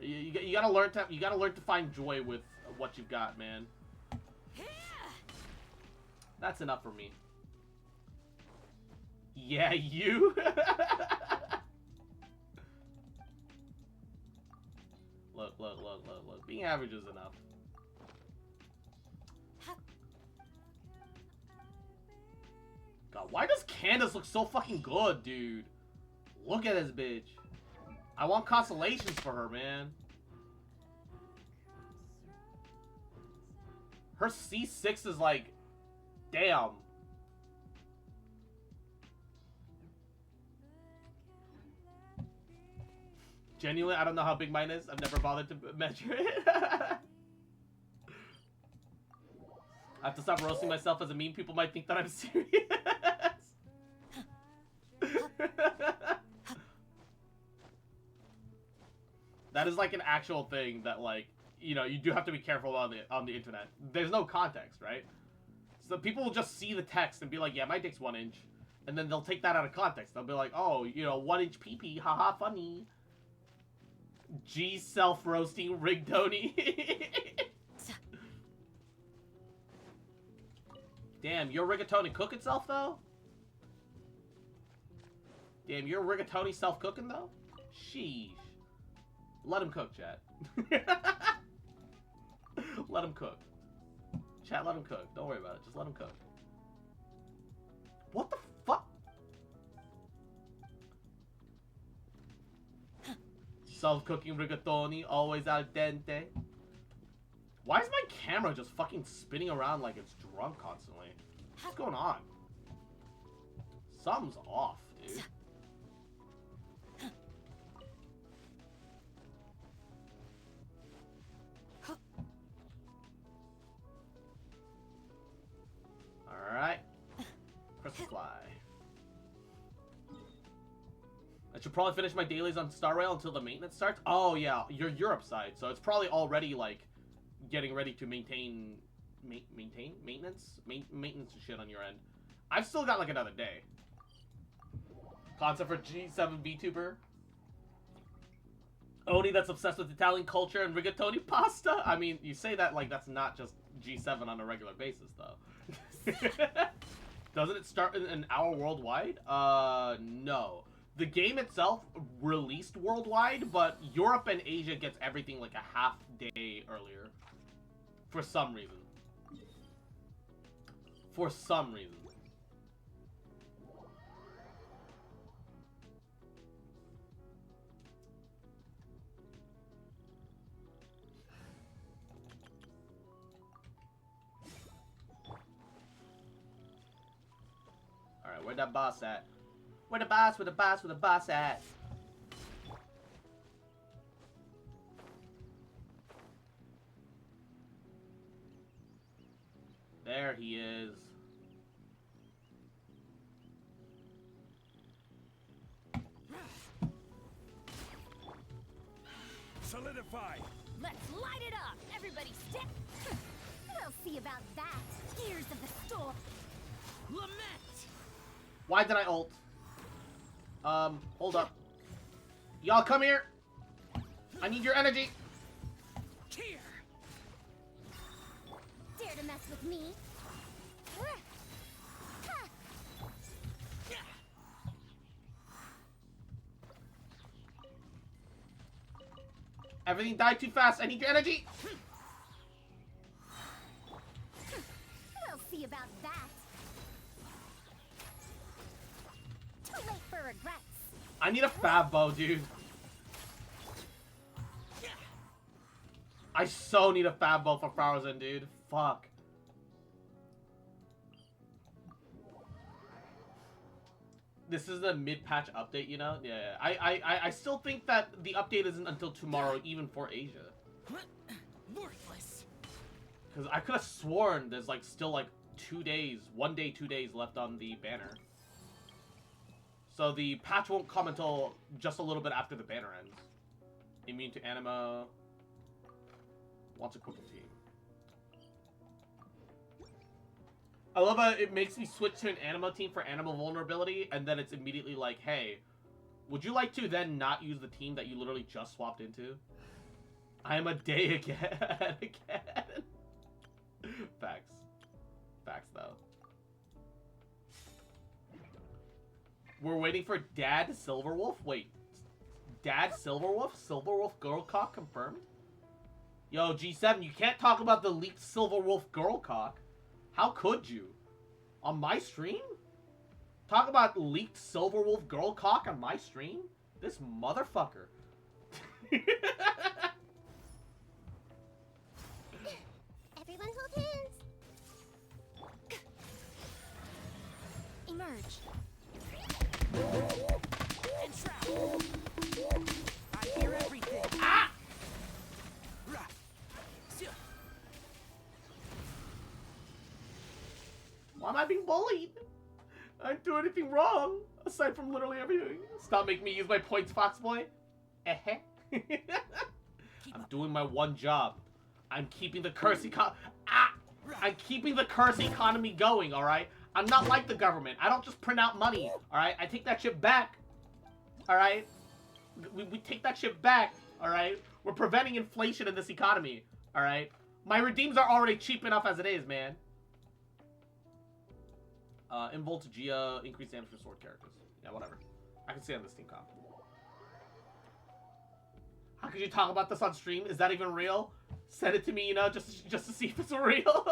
You gotta learn to find joy with what you've got, man. That's enough for me. Yeah, you. Look. Being average is enough. God, why does Candace look so fucking good, dude? Look at this bitch. I want constellations for her, man. Her C6 is like, damn. Genuinely, I don't know how big mine is. I've never bothered to measure it. I have to stop roasting myself as a meme. People might think that I'm serious. is like an actual thing that like, you know, you do have to be careful on the internet. There's no context, right? So people will just see the text and be like, yeah, my dick's 1 inch. And then they'll take that out of context. They'll be like, oh, you know, 1 inch pee-pee, haha, funny. G self-roasting rigatoni. Damn, your rigatoni cook itself, though? Damn, your rigatoni self-cooking, though? Sheesh. Let him cook, chat. Let him cook. Chat, let him cook. Don't worry about it. Just let him cook. What the fuck? Self-cooking rigatoni, always al dente. Why is my camera just fucking spinning around like it's drunk constantly? What's going on? Something's off, dude. Alright. Crystal Fly. I should probably finish my dailies on Star Rail until the maintenance starts. Oh, yeah. You're Europe side, so it's probably already, like, getting ready to maintain maintenance and shit on your end. I've still got like another day. Concept for G7 VTuber. Oni that's obsessed with Italian culture and rigatoni pasta. I mean, you say that like that's not just G7 on a regular basis though. Doesn't it start in an hour worldwide? No. The game itself released worldwide, but Europe and Asia gets everything like a half day earlier. For some reason. For some reason. Alright, where'd that boss at? Where the boss at? There he is. Solidify. Let's light it up. Everybody step. We'll see about that. Gears of the storm. Lament. Why did I ult? Hold up. Y'all come here. I need your energy. Here. Dare to mess with me? Everything died too fast. I need your energy. We'll see about that. Too late for regrets. I need a fab bow, dude. I so need a fab bow for Frozen, dude. Fuck. This is a mid-patch update, you know? Yeah, I still think that the update isn't until tomorrow, even for Asia. Worthless. Because I could have sworn there's, like, still, like, 2 days, 1 day, 2 days left on the banner. So the patch won't come until just a little bit after the banner ends. Immune to anima. Wants a quick team. I love how it makes me switch to an anima team for animal vulnerability, and then it's immediately like, hey, would you like to then not use the team that you literally just swapped into? I am a day again. Facts. Facts, though. We're waiting for Dad Silverwolf? Wait. Dad Silverwolf? Silverwolf girl cock confirmed? Yo, G7, you can't talk about the leaked Silverwolf girl cock. How could you? On my stream? Talk about leaked Silverwolf girl cock on my stream? This motherfucker. Everyone hold hands. Emerge. And trap. I hear everything. Ah! Why am I being bullied? I didn't do anything wrong, aside from literally everything. Stop making me use my points, Foxboy. Eh-heh. I'm doing my one job. I'm keeping the curse I'm keeping the curse economy going, alright? I'm not like the government. I don't just print out money, alright? I take that shit back, alright? We take that shit back, alright? We're preventing inflation in this economy, alright? My redeems are already cheap enough as it is, man. Involt Gia, increased damage for sword characters. Yeah, whatever. I can see on the Steam comp. How could you talk about this on stream? Is that even real? Send it to me, you know, just to see if it's real.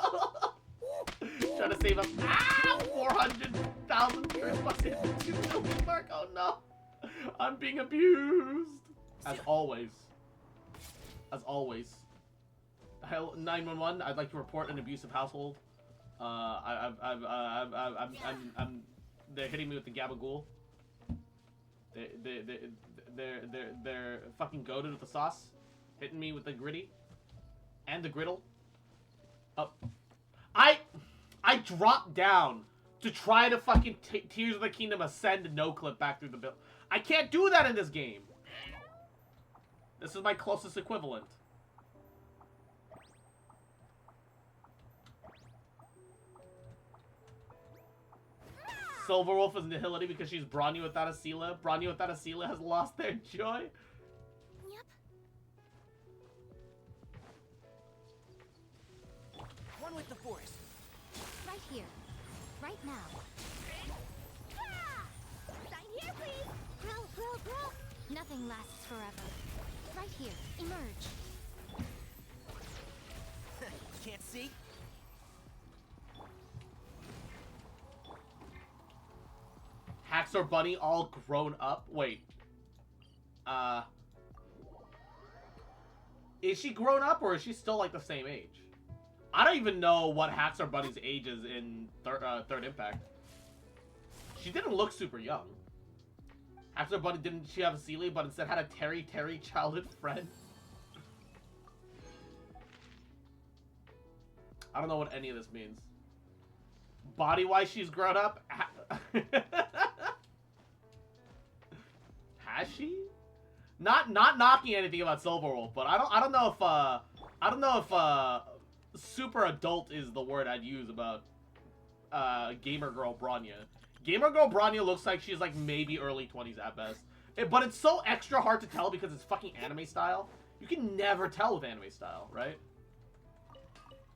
Trying to save up 400,000 bucks in 2 million mark. Oh no, I'm being abused. As always. As always. 911. I'd like to report an abusive household. They're hitting me with the gabagool. They're fucking goated with the sauce, hitting me with the gritty and the griddle. Oh, I dropped down to try to fucking Tears of the Kingdom ascend no clip back through the bill. I can't do that in this game. This is my closest equivalent. Silver Wolf is nihility because she's Bronya without a Sela. Bronya without a Sela has lost their joy. Yep. One with the force. Right here. Right now. Sign here, please. Grow. Nothing lasts forever. Right here. Emerge. Can't see? Haxor Bunny all grown up. Wait. Is she grown up or is she still like the same age? I don't even know what Haxor Bunny's age is in Third Impact. She didn't look super young. Haxor Bunny didn't she have a Sealy, but instead had a Terry childhood friend. I don't know what any of this means. Body-wise, she's grown up. Has she? Not knocking anything about Silverwolf, but I don't know if super adult is the word I'd use about gamer girl Bronya. Gamer girl Bronya looks like she's like maybe early 20s at best. But it's so extra hard to tell because it's fucking anime style. You can never tell with anime style, right?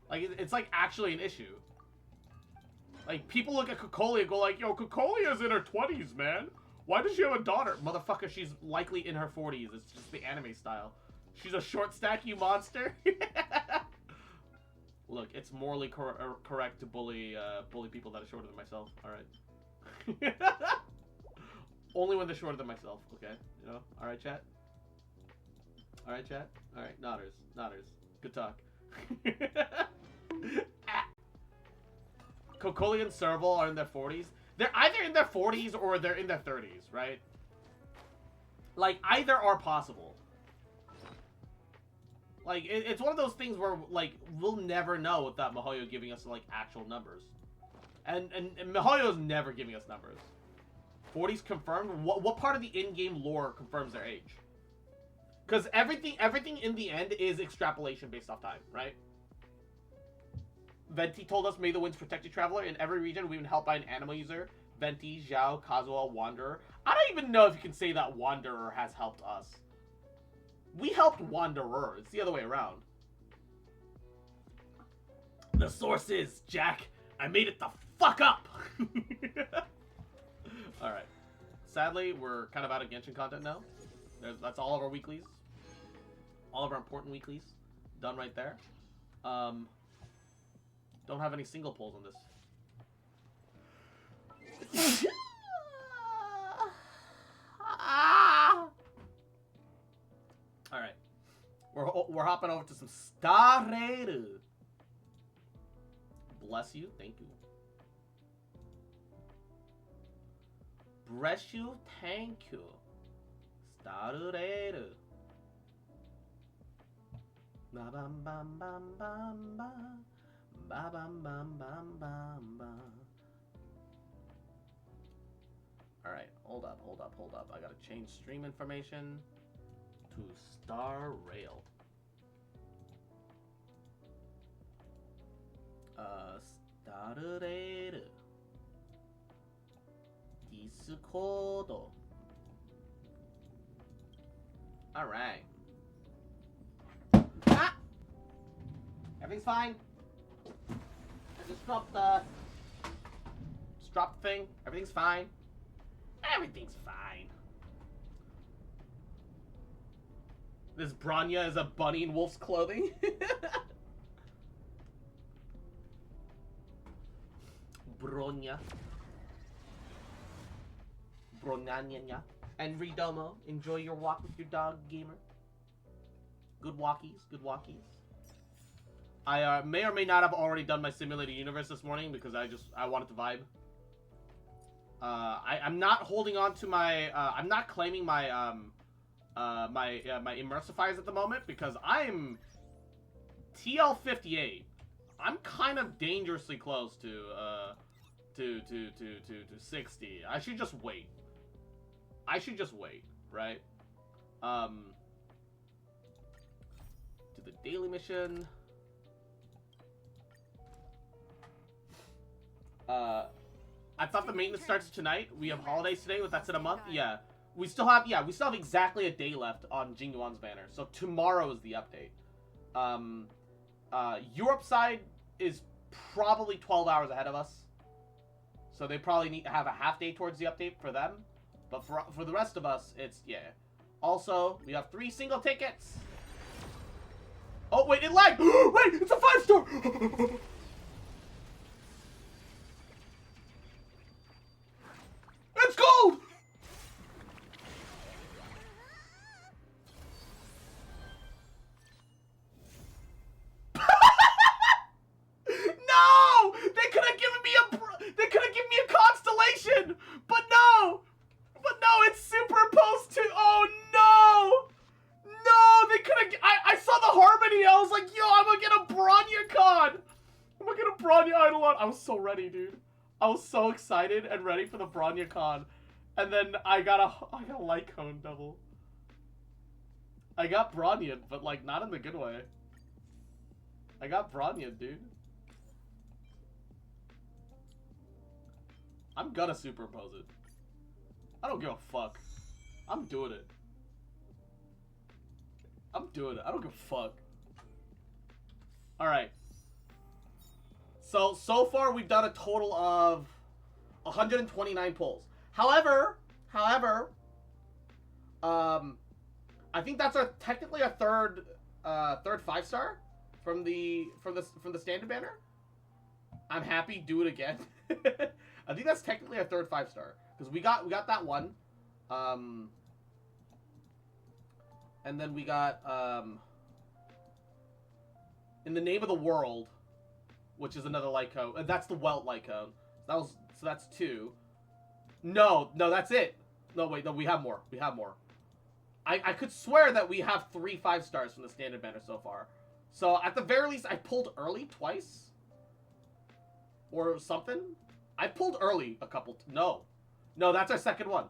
Like it's like actually an issue. Like people look at Cocolia and go like, "Yo, Cocolia's in her 20s, man. Why does she have a daughter?" Motherfucker, she's likely in her 40s. It's just the anime style. She's a short stack, you monster. Look, it's morally correct to bully people that are shorter than myself. All right. Only when they're shorter than myself. Okay, you know. All right, chat. All right, chat. All right, nodders. Good talk. Cocolia and Serval are in their 40s. They're either in their 40s or they're in their 30s, right? Like, either are possible. Like, it's one of those things where, like, we'll never know without MiHoYo giving us, like, actual numbers. And MiHoYo's never giving us numbers. 40s confirmed? What part of the in-game lore confirms their age? Because everything in the end is extrapolation based off time, right? Venti told us, "May the winds protect you, traveler." In every region, we've been helped by an animal user. Venti, Zhao, Kazuha, Wanderer. I don't even know if you can say that Wanderer has helped us. We helped Wanderer. It's the other way around. The source is, Jack, I made it the fuck up! Alright. Sadly, we're kind of out of Genshin content now. That's all of our weeklies. All of our important weeklies. Done right there. Don't have any single polls on this. Alright. We're hopping over to some Star Raider. Bless you. Thank you. Bless you. Thank you. Star Raider. Ba bam bam bam bam bam. Ba bam bam bam bam bam. Alright, hold up. I gotta change stream information to Star Rail. スタルレール。Discord. Alright. Ah! Everything's fine. I just dropped the... Just dropped the thing. Everything's fine. Everything's fine. This Bronya is a bunny in wolf's clothing. Bronya. Bronanya. And Redomo, enjoy your walk with your dog, gamer. Good walkies, good walkies. I may or may not have already done my simulated universe this morning because I wanted to vibe. I'm not holding on to my, I'm not claiming my, my immersifiers at the moment because I'm TL58. I'm kind of dangerously close to 60. I should just wait. Right? Do the daily mission. I thought the maintenance starts tonight. We have holidays today, but that's in a month. Yeah. We still have exactly a day left on Jingyuan's banner. So tomorrow is the update. Europe side is probably 12 hours ahead of us. So they probably need to have a half day towards the update for them. But for the rest of us, it's, yeah. Also, we have 3 single tickets. Oh, wait, it lagged. Wait, it's a 5-star. It's gold. No! They could have given me a constellation! But no! It's superimposed to... Oh, no! No! They could have... I saw the harmony. I was like, yo, I'm gonna get a Bronya con! I'm gonna get a Bronya Eidolon. I was so ready, dude. I was so excited and ready for the Bronya con. And then I got a Lycone double. I got Bronya, but, like, not in the good way. I got Bronya, dude. I'm gonna superimpose it. I don't give a fuck. I'm doing it. I don't give a fuck. Alright. So far we've done a total of 129 pulls. However, I think that's technically a third 5-star from the standard banner. I'm happy. Do it again. I think that's technically our third 5-star because we got that one, and then we got In the Name of the World, which is another Lycone. That's the Welt Lycone. So that's 2. No, that's it. No, wait, no, we have more. I could swear that we have 3 5-stars from the standard banner so far. So at the very least, I pulled early twice. Or something. I pulled early a couple. No, that's our second one.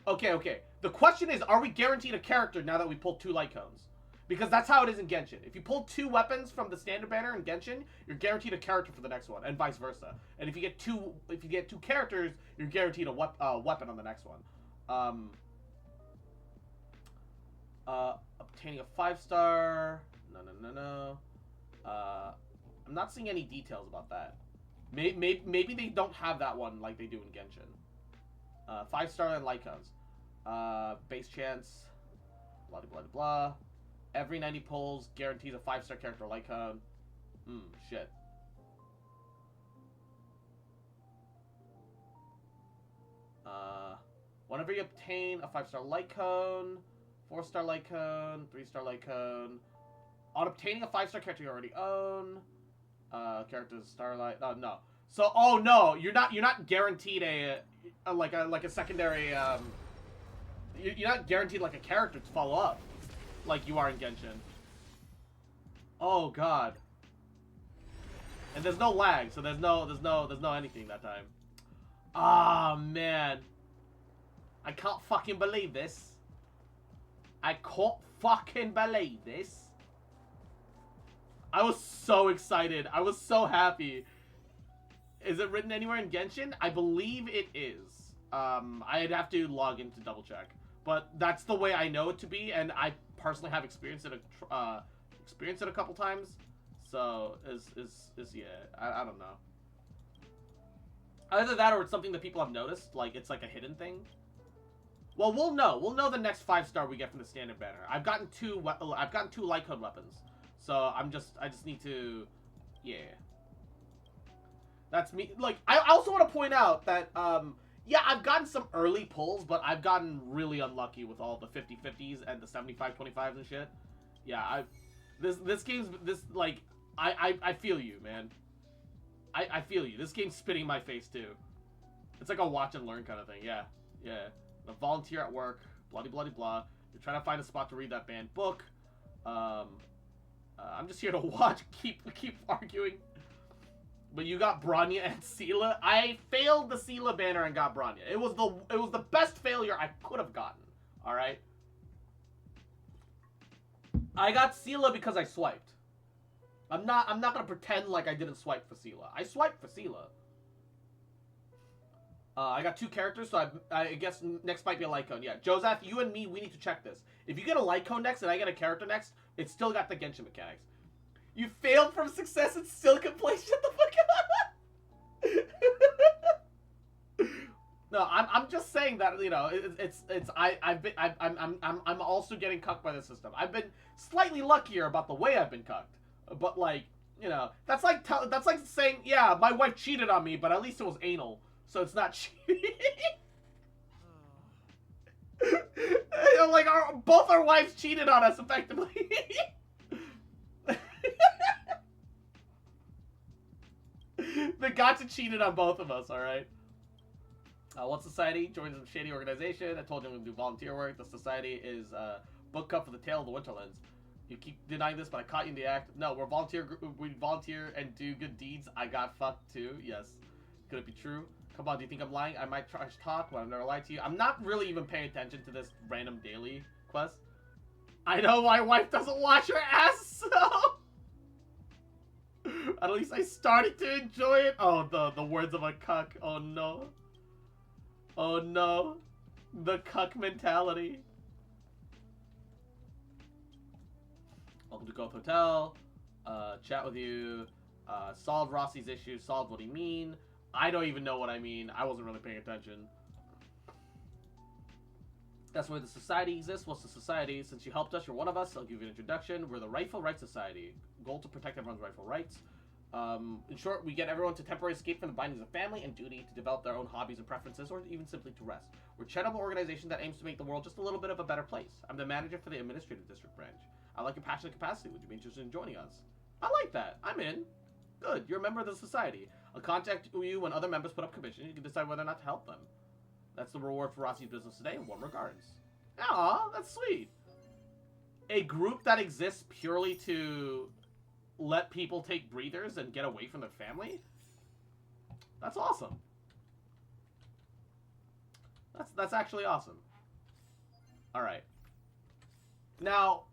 Okay. The question is, are we guaranteed a character now that we pulled 2 Lycones? Because that's how it is in Genshin. If you pull 2 weapons from the standard banner in Genshin, you're guaranteed a character for the next one, and vice versa. And if you get 2 characters, you're guaranteed a weapon on the next one. Obtaining a 5-star. No. I'm not seeing any details about that. Maybe they don't have that one like they do in Genshin. 5-star and Lycones. Base chance. Blah blah blah. Every 90 pulls guarantees a 5-star character Lycone. Shit. Whenever you obtain a 5-star Lycone, 4-star Lycone, 3-star Lycone. On obtaining a 5-star character you already own. Characters Starlight. Oh no. So no, you're not guaranteed a secondary. You're not guaranteed like a character to follow up, like you are in Genshin. Oh god. And there's no lag, so there's no anything that time. Ah man. I can't fucking believe this. I was so excited. I was so happy Is it written anywhere in Genshin? I believe it is. I'd have to log in to double check. But that's the way I know it to be, and I personally have experienced it a couple times. So yeah, I don't know. Either that or it's something that people have noticed, like it's like a hidden thing. Well, we'll know. We'll know the next 5-star we get from the standard banner. I've gotten two light code weapons, so I just need to, yeah. That's me. Like, I also want to point out that yeah, I've gotten some early pulls, but I've gotten really unlucky with all the 50/50s and the 75/25s and shit. Yeah, this game's like I feel you, man. I feel you. This game's spitting in my face too. It's like a watch and learn kind of thing. Yeah, yeah. A volunteer at work, bloody bloody blah. You're trying to find a spot to read that banned book. I'm just here to watch. Keep arguing. But you got Bronya and Sela. I failed the Sela banner and got Bronya. It was the best failure I could have gotten. All right. I got Sela because I swiped. I'm not gonna pretend like I didn't swipe for Sela. I swiped for Sela. I got 2 characters, so I guess next might be a light cone. Yeah, Joseph, you and me, we need to check this. If you get a light cone next and I get a character next, it's still got the Genshin mechanics. You failed from success and still can play. Shut the fuck up. No, I'm just saying that, you know, I'm also getting cucked by the system. I've been slightly luckier about the way I've been cucked, but like, you know, that's like saying, yeah, my wife cheated on me, but at least it was anal, so it's not cheating. Like both our wives cheated on us effectively. The gotcha cheated on both of us, alright? What society? Joins a shady organization. I told you I'm going to do volunteer work. The society is book club for the Tale of the Winterlands. You keep denying this, but I caught you in the act. No, we volunteer and do good deeds. I got fucked too. Yes. Could it be true? Come on, do you think I'm lying? I might trash talk, but I've never lied to you. I'm not really even paying attention to this random daily quest. I know my wife doesn't wash her ass, so... At least I started to enjoy it. Oh, the words of a cuck. Oh no. Oh no. The cuck mentality. Welcome to Goth Hotel. Chat with you. Solve Rossi's issue. Solve what he mean. I don't even know what I mean. I wasn't really paying attention. That's where the society exists. What's the society? Since you helped us, you're one of us. I'll give you an introduction. We're the Rightful Rights Society. Goal to protect everyone's rightful rights. In short, we get everyone to temporarily escape from the bindings of family and duty to develop their own hobbies and preferences, or even simply to rest. We're a charitable organization that aims to make the world just a little bit of a better place. I'm the manager for the administrative district branch. I like your passion and capacity. Would you be interested in joining us? I like that. I'm in. Good. You're a member of the society. I'll contact you when other members put up commission. You can decide whether or not to help them. That's the reward for Rossi's business today, and warm regards. Aw, that's sweet. A group that exists purely to let people take breathers and get away from their family? That's awesome. That's actually awesome. Alright. Now,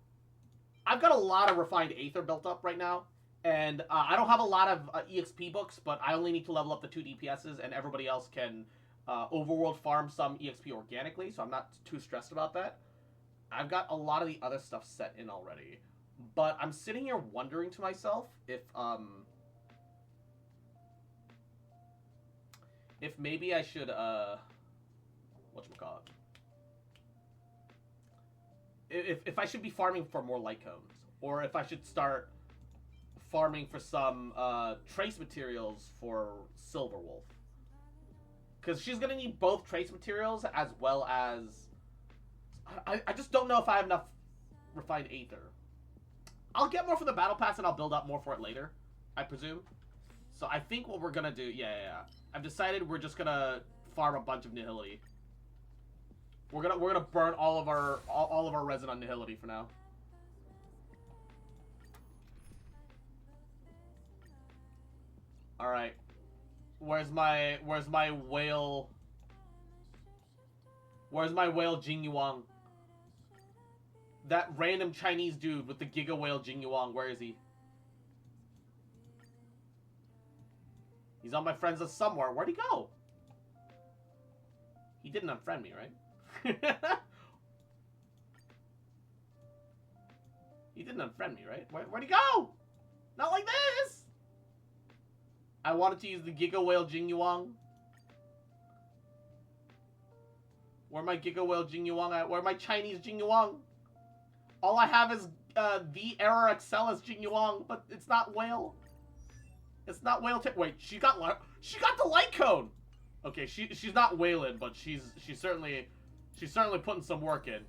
I've got a lot of refined Aether built up right now. And I don't have a lot of EXP books, but I only need to level up the 2 DPSs, and everybody else can overworld farm some EXP organically, so I'm not too stressed about that. I've got a lot of the other stuff set in already. But I'm sitting here wondering to myself if maybe I should, whatchamacallit? If I should be farming for more light cones, or if I should start farming for some trace materials for Silverwolf. Because she's going to need both trace materials as well as... I just don't know if I have enough refined Aether. I'll get more for the battle pass and I'll build up more for it later, I presume. So I think what we're going to do... Yeah. I've decided we're just going to farm a bunch of Nihility. We're gonna burn all of our resin on Nihility for now. Alright. Where's my whale? Where's my whale Jing Yuang? That random Chinese dude with the Giga Whale Jing Yuang, where is he? He's on my friends list somewhere. Where'd he go? He didn't unfriend me, right? He didn't unfriend me, right? Where'd he go? Not like this! I wanted to use the Giga Whale Jingyuan. Where my Giga Whale Jingyuan at? Where my Chinese Jingyuan? All I have is the Error Excellus Jingyuan, but it's not whale. It's not whale. Wait, she got the light cone. Okay, she's not whaling, but she's certainly putting some work in.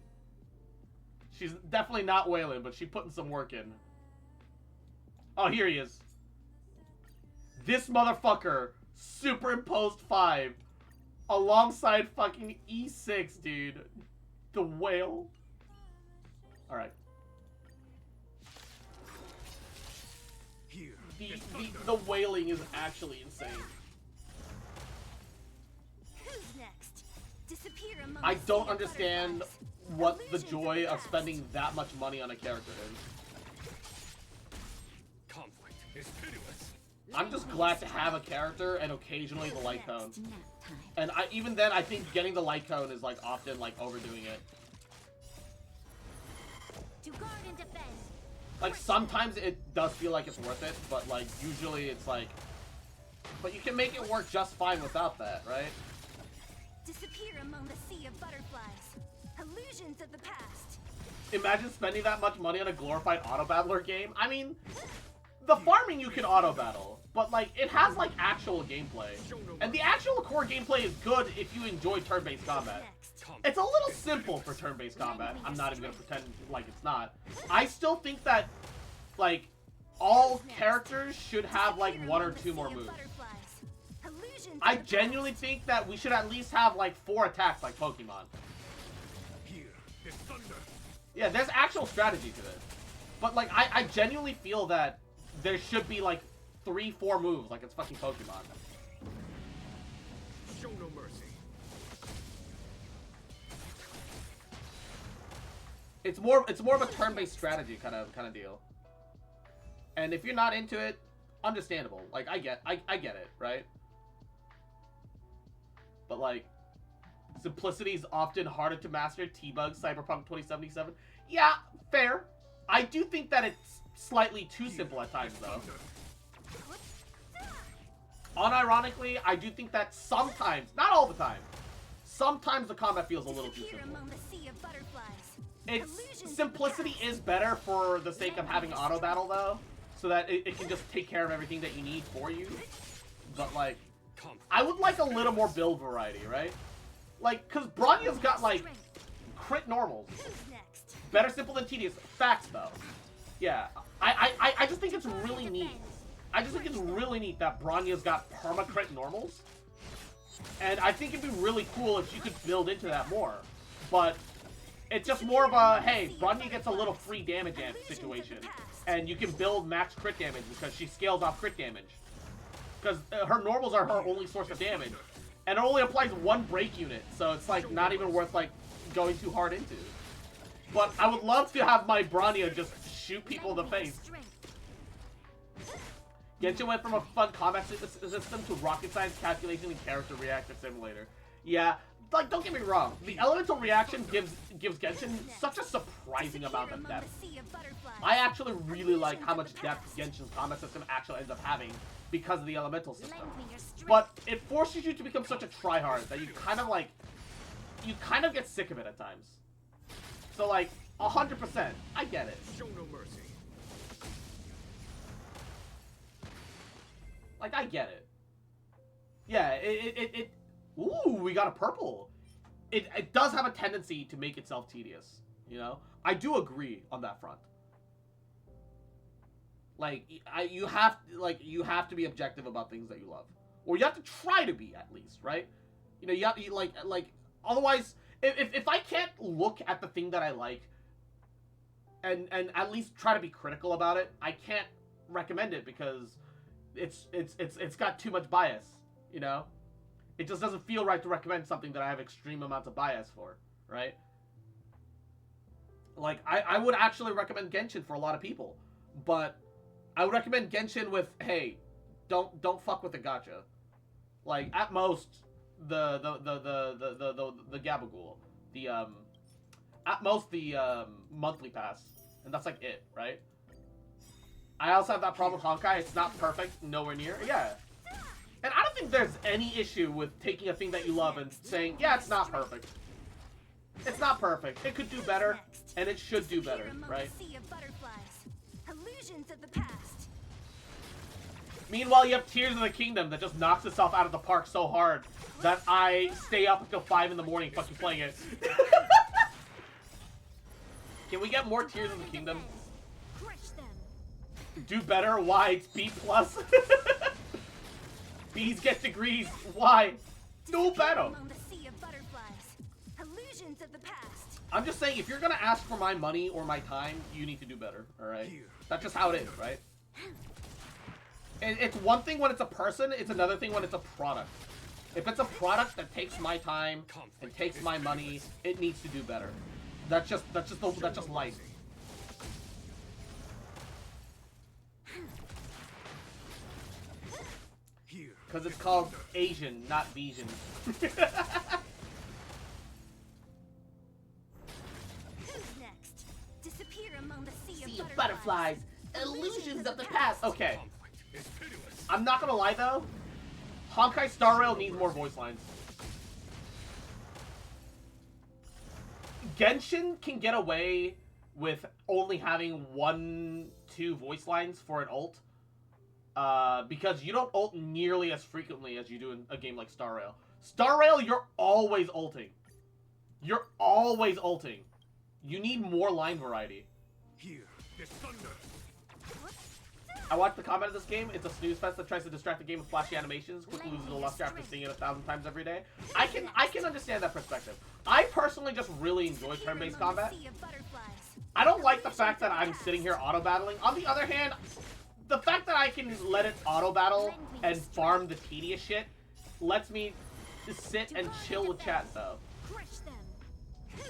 She's definitely not whaling, but she's putting some work in. Oh, here he is. This motherfucker superimposed 5 alongside fucking E6, dude. The whale. All right. Here. The wailing is actually insane. Who's next? Disappear among I the sea don't of understand butterflies. what the Illusions of joy the of past. spending that much money on a character is. Conflict is pitiless. I'm just glad to have a character and occasionally the light cone. Next, nap time. And even then, I think getting the light cone is like often like overdoing it. To guard and defend. Like sometimes it does feel like it's worth it, but like usually it's like, but you can make it work just fine without that, right? Disappear among the sea of butterflies. Illusions of the past. Imagine spending that much money on a glorified auto battler game. I mean, the farming you can auto battle, but like it has like actual gameplay, and the actual core gameplay is good if you enjoy turn-based combat. Next. It's a little simple for turn-based combat. I'm not even gonna pretend like it's not. I still think that like all characters should have like Disappear 1 or among the 2 more sea of moves. butterflies. Illusions I of the genuinely past. think that we should at least have like 4 attacks like Pokemon. Here is thunder. Yeah, there's actual strategy to this. But like I genuinely feel that there should be like 3-4 moves like it's fucking Pokemon. Show no mercy. It's more of a turn-based strategy kind of deal. And if you're not into it, understandable. Like I get it, right? But like simplicity is often harder to master. T-Bug, Cyberpunk 2077. Yeah, fair. I do think that it's slightly too simple at times though. Unironically, I do think that sometimes, not all the time, sometimes the combat feels a little too Disappear simple. among the sea of butterflies. It's Illusions of the simplicity past. is better for the sake of having auto battle though, so that it can just take care of everything that you need for you. But like, Conflict. I would like a little more build variety, right? Like, cause Bronya's got like Strength. crit normals. Who's next? Better simple than tedious. Facts though. Yeah, I just think it's really neat. I just think it's really neat that Bronya's got perma crit normals. And I think it'd be really cool if you could build into that more. But it's just more of a, hey, Bronya gets a little free damage amp situation. And you can build max crit damage because she scales off crit damage. Because her normals are her only source of damage. And it only applies 1 break unit, so it's like not even worth like going too hard into. But I would love to have my Bronya just shoot people in the face. Strength. Genshin went from a fun combat system to rocket science calculation and character reactor simulator. Yeah, like don't get me wrong, the elemental reaction gives Genshin such a surprising amount Disappear of among depth. the sea of butterflies. I actually really like how much depth Genshin's combat system actually ends up having because of the elemental system. Lend me your strength. But it forces you to become such a tryhard that you kind of get sick of it at times. So like 100%, I get it. Show no mercy. Like I get it. Yeah, ooh, we got a purple. It does have a tendency to make itself tedious, you know? I do agree on that front. Like you have to be objective about things that you love. Or you have to try to be at least, right? You know, you have to like otherwise if I can't look at the thing that I like and at least try to be critical about it, I can't recommend it because it's got too much bias, you know? It just doesn't feel right to recommend something that I have extreme amounts of bias for, right? Like, I would actually recommend Genshin for a lot of people, but I would recommend Genshin with, hey, don't fuck with the gacha. Like at most the Gabagool, the at most the monthly pass, and that's like it, right? I also have that problem with Honkai. It's not perfect, nowhere near. Yeah. And I don't think there's any issue with taking a thing that you love and saying, yeah, it's not perfect. It's not perfect. It could do better, and it should do better, right? Meanwhile, you have Tears of the Kingdom that just knocks itself out of the park so hard that I stay up until 5 in the morning fucking playing it. Can we get more Tears of the Kingdom? Do better? Why? It's B+. B's get degrees. Why? Do better. I'm just saying, if you're gonna ask for my money or my time, you need to do better, alright? That's just how it is, right? And it's one thing when it's a person, it's another thing when it's a product. If it's a product that takes my time and takes my money, it needs to do better. That's just life. Because it's called Asian, not Vision. Who's next? Disappear among the sea of butterflies, illusions of the past. Okay. I'm not gonna lie though. Honkai Star Rail needs more voice lines. Genshin can get away with only having 1-2 voice lines for an ult. Because you don't ult nearly as frequently as you do in a game like Star Rail. Star Rail, you're always ulting. You're always ulting. You need more line variety. Here, there's thunder. I watched the comment of this game. It's a snooze fest that tries to distract the game with flashy animations, quickly loses the luster after seeing it 1,000 times every day. I can understand that perspective. I personally just really enjoy turn-based combat. I don't like the fact that I'm sitting here auto-battling. On the other hand, the fact that I can let it auto-battle and farm the tedious shit lets me sit and chill with chat, though.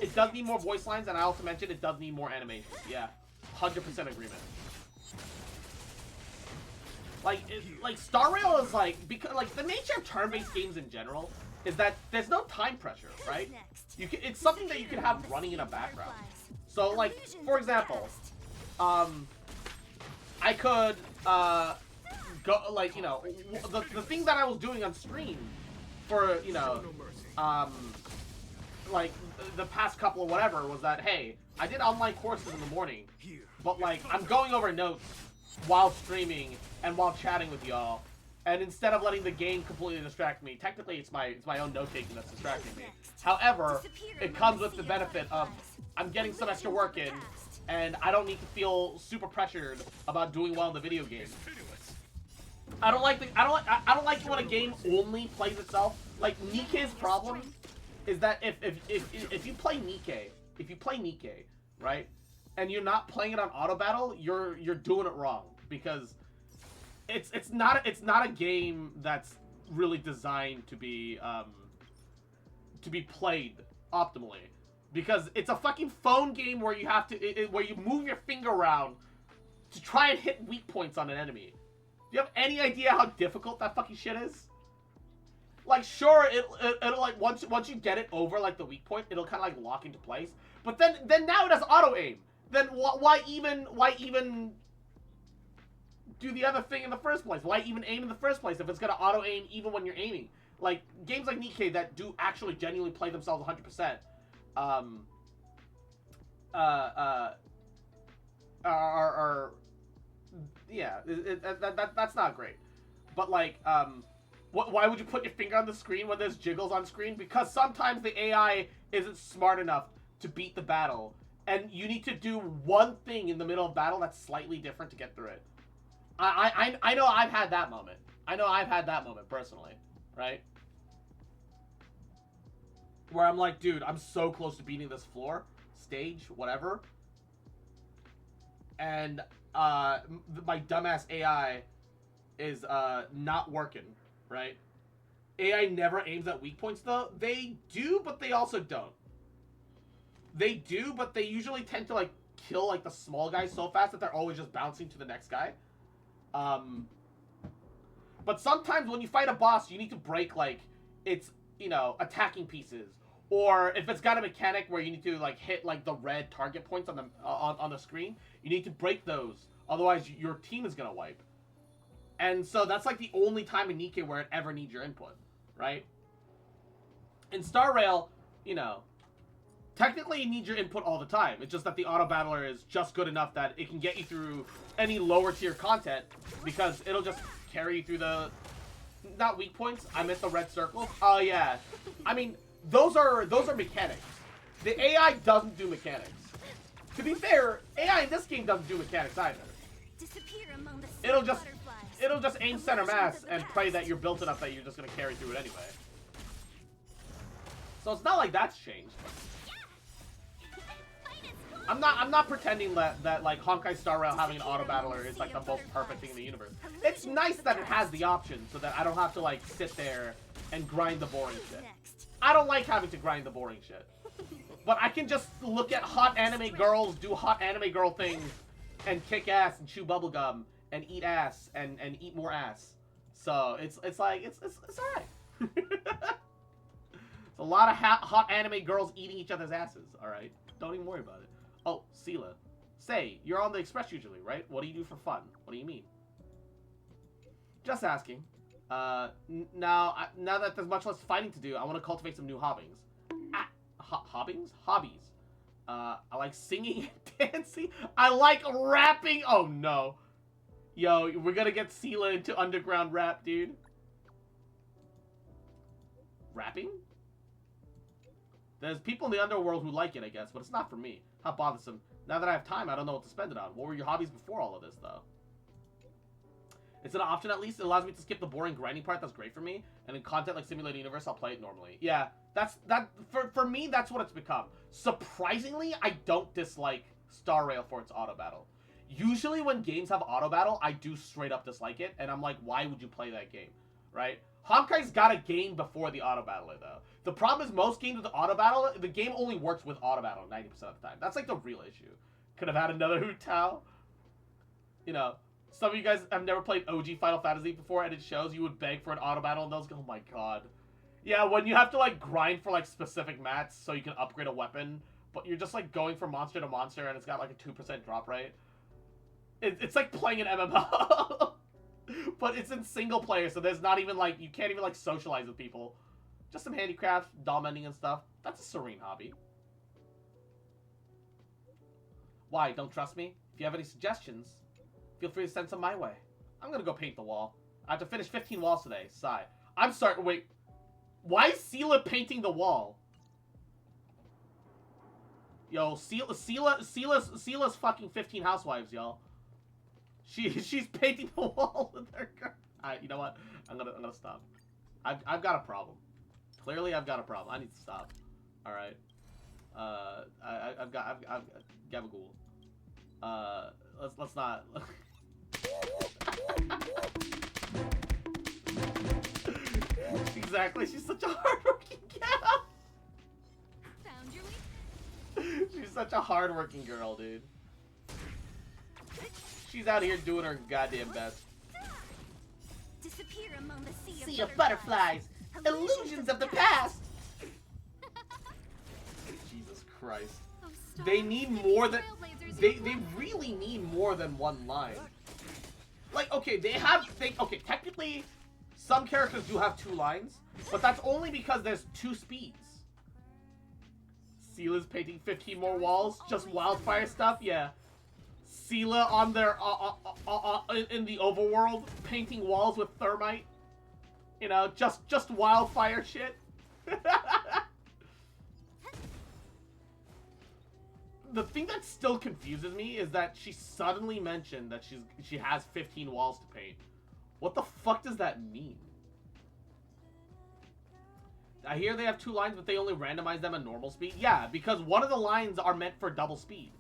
It does need more voice lines, and I also mentioned it does need more animation. Yeah, 100% agreement. Like Star Rail is because the nature of turn-based games in general is that there's no time pressure, right? It's something that you can have running in a background. So like, for example, I could go the thing that I was doing on stream for like the past couple of whatever was that, hey, I did online courses in the morning, but like I'm going over notes while streaming and while chatting with y'all, and instead of letting the game completely distract me, technically it's my own note-taking that's distracting me. However, it comes with the benefit of I'm getting some extra work in, and I don't need to feel super pressured about doing well in the video game. I don't like when a game only plays itself. Like Nikkei's problem is that if you play Nikkei, right, and you're not playing it on auto battle, you're doing it wrong, because it's not a game that's really designed to be played optimally, because it's a fucking phone game where you have to where you move your finger around to try and hit weak points on an enemy. Do you have any idea how difficult that fucking shit is? Like, sure, it'll like once you get it over like the weak point, it'll kind of like lock into place. But then now it has auto aim. Then why even do the other thing in the first place? Why even aim in the first place if it's gonna auto aim even when you're aiming? Like games like Nikkei that do actually genuinely play themselves 100%, yeah, that's not great. But like, why would you put your finger on the screen when there's jiggles on screen? Because sometimes the AI isn't smart enough to beat the battle, and you need to do one thing in the middle of battle that's slightly different to get through it. I know I've had that moment. I know I've had that moment personally, right? Where I'm like, dude, I'm so close to beating this floor, stage, whatever. And my dumbass AI is not working, right? AI never aims at weak points though. They do, but they also don't. They do, but they usually tend to like kill like the small guys so fast that they're always just bouncing to the next guy. But sometimes when you fight a boss, you need to break, like, its, you know, attacking pieces. Or if it's got a mechanic where you need to, like, hit, like, the red target points on the on the screen, you need to break those. Otherwise, your team is gonna wipe. And so that's, like, the only time in Nikke where it ever needs your input, right? In Star Rail, you know, technically you need your input all the time. It's just that the auto battler is just good enough that it can get you through any lower tier content because it'll just carry you through the, not weak points, I meant the red circle. Oh yeah. I mean, those are mechanics. The AI doesn't do mechanics. To be fair, AI in this game doesn't do mechanics either. Disappear among the It'll just aim center mass and pray that you're built enough that you're just gonna carry through it anyway. So it's not like that's changed. I'm not pretending that like Honkai Star Rail having an auto battler is like the most perfect thing in the universe. It's nice that it has the option so that I don't have to like sit there and grind the boring shit. I don't like having to grind the boring shit. But I can just look at hot anime girls do hot anime girl things and kick ass and chew bubblegum and eat ass and eat more ass. So it's like it's alright. It's a lot of hot anime girls eating each other's asses, alright? Don't even worry about it. Oh, Sela. Say, you're on the Express usually, right? What do you do for fun? What do you mean? Just asking. Now that there's much less fighting to do, I want to cultivate some new hobbies. Hobbies? I like singing and dancing. I like rapping. Oh, no. Yo, we're gonna get Sela into underground rap, dude. Rapping? There's people in the underworld who like it, I guess, but it's not for me. How bothersome. Now that I have time, I don't know what to spend it on. What were your hobbies before all of this, though? It's an option, at least. It allows me to skip the boring grinding part. That's great for me. And in content like Simulated Universe, I'll play it normally. Yeah, for me, that's what it's become. Surprisingly, I don't dislike Star Rail for its auto battle. Usually when games have auto battle, I do straight up dislike it. And I'm like, why would you play that game? Right? Honkai's got a game before the auto battler, though. The problem is most games with the auto battle, the game only works with auto battle 90% of the time. That's like the real issue. Could have had another Hu Tao. You know, some of you guys have never played OG Final Fantasy before, and it shows you would beg for an auto battle, and those go, oh my god. Yeah, when you have to like grind for like specific mats so you can upgrade a weapon, but you're just like going from monster to monster, and it's got like a 2% drop rate. It's like playing an MMO. But it's in single player, so there's not even like, you can't even like socialize with people. Just some handicraft, doll mending and stuff. That's a serene hobby. Why, don't trust me? If you have any suggestions, feel free to send some my way. I'm gonna go paint the wall. I have to finish 15 walls today. Sigh. I'm sorry, wait. Why is Sela painting the wall? Yo, Sela's fucking 15 housewives, y'all. She's painting the wall with her girl. Alright, you know what? I'm gonna stop. I've got a problem. Clearly, I've got a problem. I need to stop. All right. I've got Gabagool. Let's not. Exactly. She's such a hardworking gal. Found your way. She's such a hardworking girl, dude. She's out here doing her goddamn best. Disappear among the Sea of butterflies. Illusions of the past. Jesus Christ. They need more than they really need more than one line. Like, okay, okay, technically some characters do have 2 lines, but that's only because there's 2 speeds. Sela's painting 15 more walls, just wildfire stuff, yeah. Sela on their in the overworld painting walls with thermite. You know, just wildfire shit. The thing that still confuses me is that she suddenly mentioned that she has 15 walls to paint. What the fuck does that mean? I hear they have 2 lines, but they only randomize them at normal speed. Yeah, because one of the lines are meant for double speed.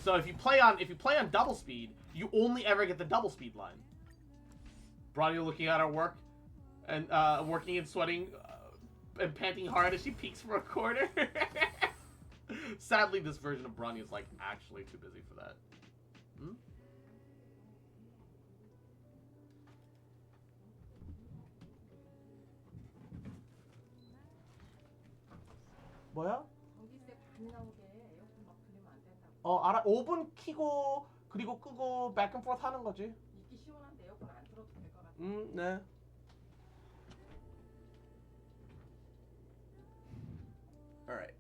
So if you play on double speed, you only ever get the double speed line. Bronya looking at her work and working and sweating and panting hard as she peeks for a corner. Sadly, this version of Bronya is like actually too busy for that. 뭐야? 전기세 많이 나오게 에어컨 막 돌리면 안 된다고. 알아. 오븐 키고 그리고 끄고 백앤포트 하는 거지. 입기 시원한데 에어컨 안 틀어도 될 것 같아. 네. Alright.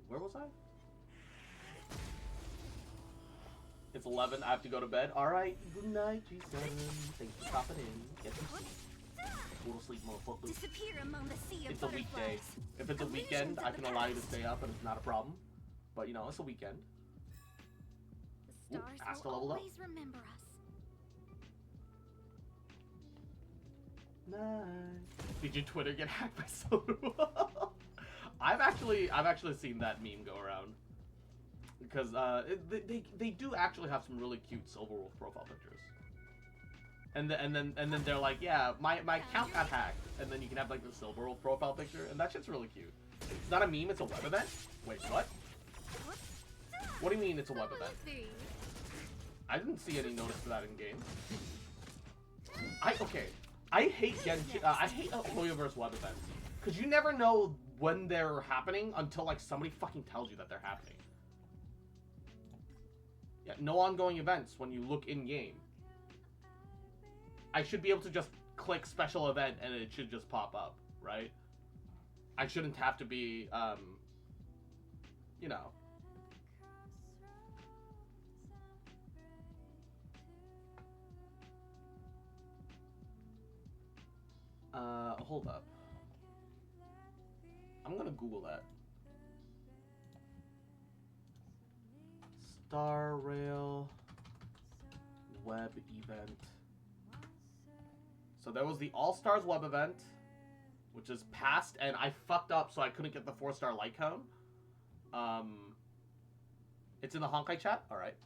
Where was I? It's 11. I have to go to bed. Alright. Good night, G7. Thanks for stopping in. Get some sleep. Go to sleep, motherfucker. Disappear among the sea of It's a weekday. butterflies. If it's a weekend, I can allow you to stay up and it's not a problem. But you know, it's a weekend. The Ooh, stars Asta will leveled up. always remember us. Nice. Did your Twitter get hacked by Soda? I've actually seen that meme go around because they do actually have some really cute Silverwolf profile pictures. And then they're like, yeah, my account got hacked, and then you can have like the Silverwolf profile picture, and that shit's really cute. It's not a meme, it's a web event. Wait, what? What do you mean it's a web event? I didn't see any notice for that in game. I hate Genshin. I hate Hoyoverse web events because you never know when they're happening until like somebody fucking tells you that they're happening. Yeah, no ongoing events when you look in game. I should be able to just click special event and it should just pop up, right? I shouldn't have to be, you know. Hold up. I'm gonna Google that. Star Rail web event. So there was the All Stars web event, which is past, and I fucked up, so I couldn't get the 4-star like cone. It's in the Honkai chat. All right.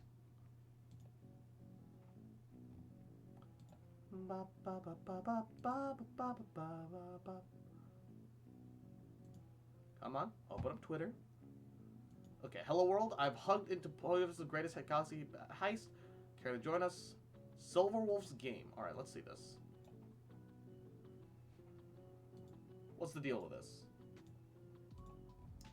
Come on, open up Twitter. Okay, hello world. I've hugged into Poyov's greatest Hikasi heist. Care to join us? Silverwolf's game. All right, let's see this. What's the deal with this?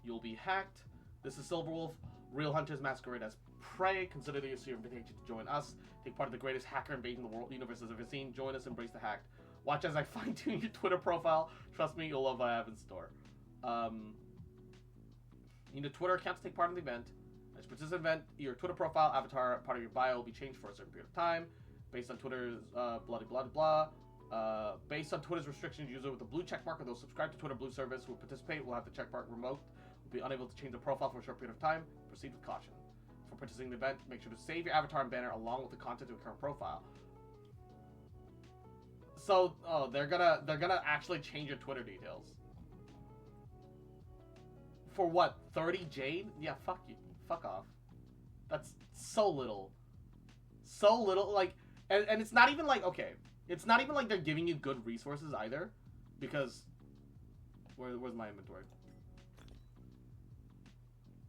You'll be hacked. This is Silverwolf. Real hunters masquerade as prey. Consider this your invitation to join us. Take part of the greatest hacker invasion the world universe has ever seen. Join us, embrace the hacked. Watch as I fine-tune your Twitter profile. Trust me, you'll love what I have in store. You need a Twitter account to take part in the event. As part of this event, your Twitter profile, avatar, part of your bio will be changed for a certain period of time. Based on Twitter's blah. Based on Twitter's restrictions, user with a blue checkmark or those subscribed to Twitter Blue service who will participate will have the checkmark revoked. Will be unable to change the profile for a short period of time. Proceed with caution. For participating in the event, make sure to save your avatar and banner along with the content of your current profile. So, they're gonna actually change your Twitter details. For what? 30 Jade? Yeah, fuck you. Fuck off. That's so little. So little, like, and it's not even like, okay, it's not even like they're giving you good resources either, because, where's my inventory?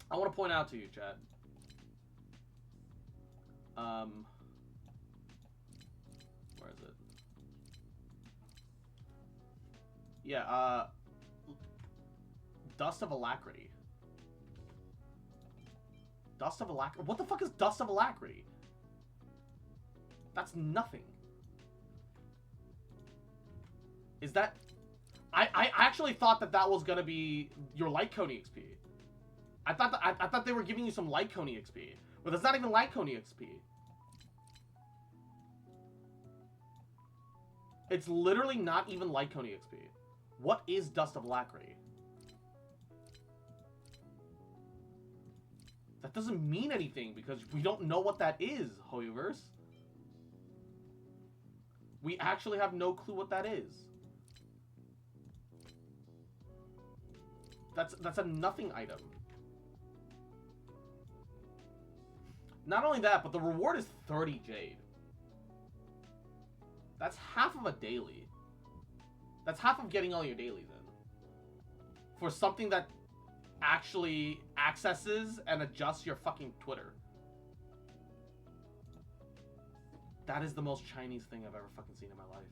I want to point out to you, chat. Where is it? Yeah, Dust of Alacrity. Dust of Alacrity? What the fuck is Dust of Alacrity? That's nothing. Is that... I actually thought that was gonna be your Lycone XP. I thought they were giving you some Lycone XP. But that's not even Lycone XP. It's literally not even Lycone XP. What is Dust of Alacrity? That doesn't mean anything because we don't know what that is, Hoyoverse. We actually have no clue what that is. That's a nothing item. Not only that, but the reward is 30 Jade. That's half of a daily. That's half of getting all your dailies in. For something that actually accesses and adjusts your fucking Twitter. That is the most Chinese thing I've ever fucking seen in my life.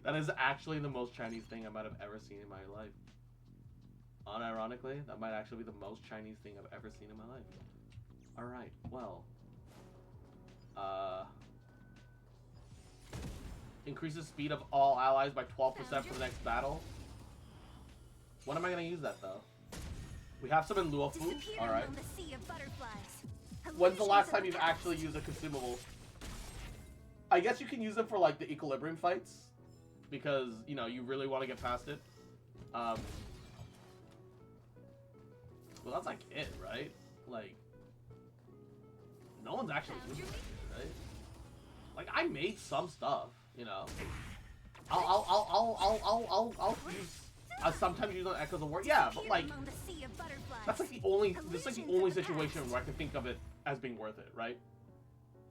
That is actually the most Chinese thing I might have ever seen in my life. Unironically, that might actually be the most Chinese thing I've ever seen in my life. Alright, well. Increases speed of all allies by 12% for the next battle. When am I going to use that, though? We have some in lieu of food. Alright. When's the last time you've actually used a consumable? I guess you can use them for, like, the equilibrium fights. Because, you know, you really want to get past it. Well, that's, like, it, right? Like, no one's actually using it, right? Like, I made some stuff, you know. I'll use... I sometimes use on Echoes of War. Yeah, but, like... That's, like, the only... This is, like, the only situation where I can think of it as being worth it, right?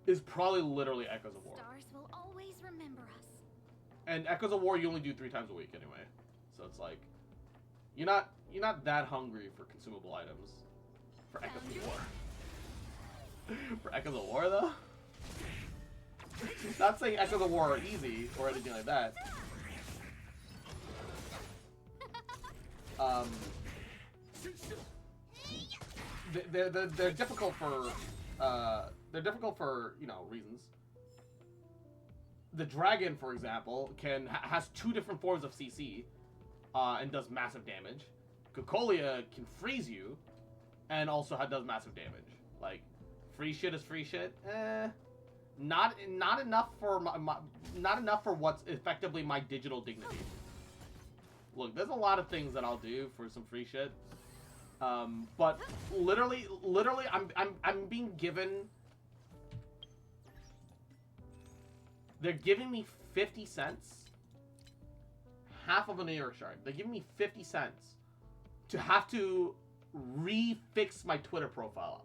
Is probably literally Echoes of War. Stars will always remember us. And Echoes of War you only do 3 times a week anyway. So it's like... You're not that hungry for consumable items. For Echoes of War. For Echoes of War, though? Not saying Echoes of War are easy or anything like that. They're difficult for you know, reasons. The dragon, for example, has 2 different forms of CC, and does massive damage. Cocolia can freeze you, and also does massive damage. Like, free shit is free shit. Not enough for not enough for what's effectively my digital dignity. Look, there's a lot of things that I'll do for some free shit. But literally, I'm being given. They're giving me 50 cents. Half of a New York shard. They're giving me 50 cents to have to refix my Twitter profile.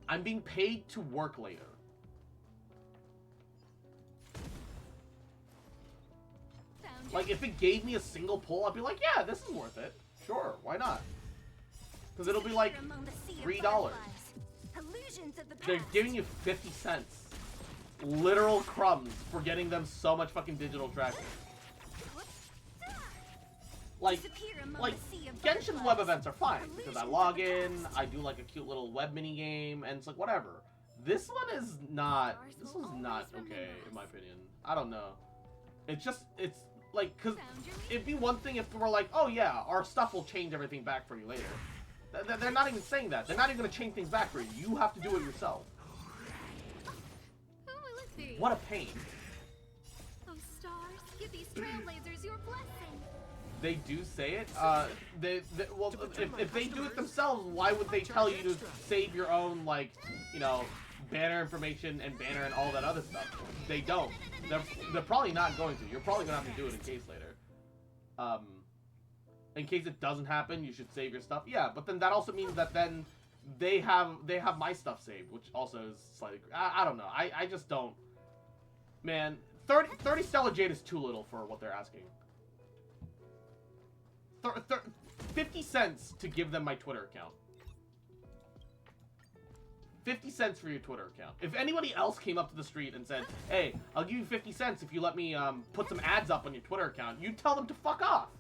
I'm being paid to work later. Like, if it gave me a single pull, I'd be like, yeah, this is worth it. Sure, why not? Because it'll be like $3. They're giving you 50 cents. Literal crumbs for getting them so much fucking digital traffic. Like Genshin's web events are fine, because I log in, I do like a cute little web mini game, and it's like, whatever. This one is not, this one's not okay, in my opinion. I don't know. It's like, because it'd be one thing if we're like, oh yeah, our stuff will change everything back for you later. They're not even saying that. They're not even going to change things back for you. You have to do it yourself. Who will it be? What a pain. Oh, stars, give these trailblazers your blessing. They do say it. Well, if they do it themselves, why would they tell you to save your own, like, you know, banner information and banner and all that other stuff? They don't. They're probably not going to. You're probably gonna have to do it in case later. In case it doesn't happen, you should save your stuff. Yeah, but then that also means that then they have my stuff saved, which also is slightly. I don't know. I just don't. Man, 30 Stellar Jade is too little for what they're asking. 50 cents to give them my Twitter account. 50 cents for your Twitter account. If anybody else came up to the street and said, hey, I'll give you 50 cents if you let me put some ads up on your Twitter account, you'd tell them to fuck off.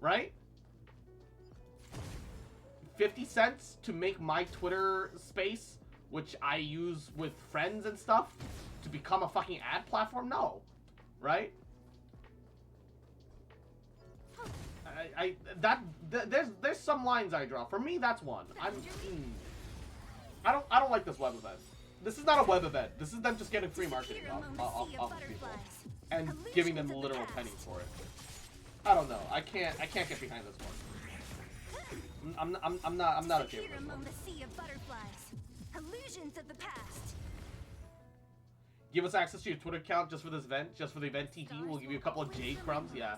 Right? 50 cents to make my Twitter space, which I use with friends and stuff, to become a fucking ad platform? No. Right? There's some lines I draw. For me, that's one. I don't like this web event. This is not a web event. This is them just getting free marketing off of people and giving them literal pennies for it. I don't know. I can't get behind this one. I'm not okay with this one. Give us access to your Twitter account just for this event, just for the event. TT, we'll give you a couple of Jade crumbs. Yeah.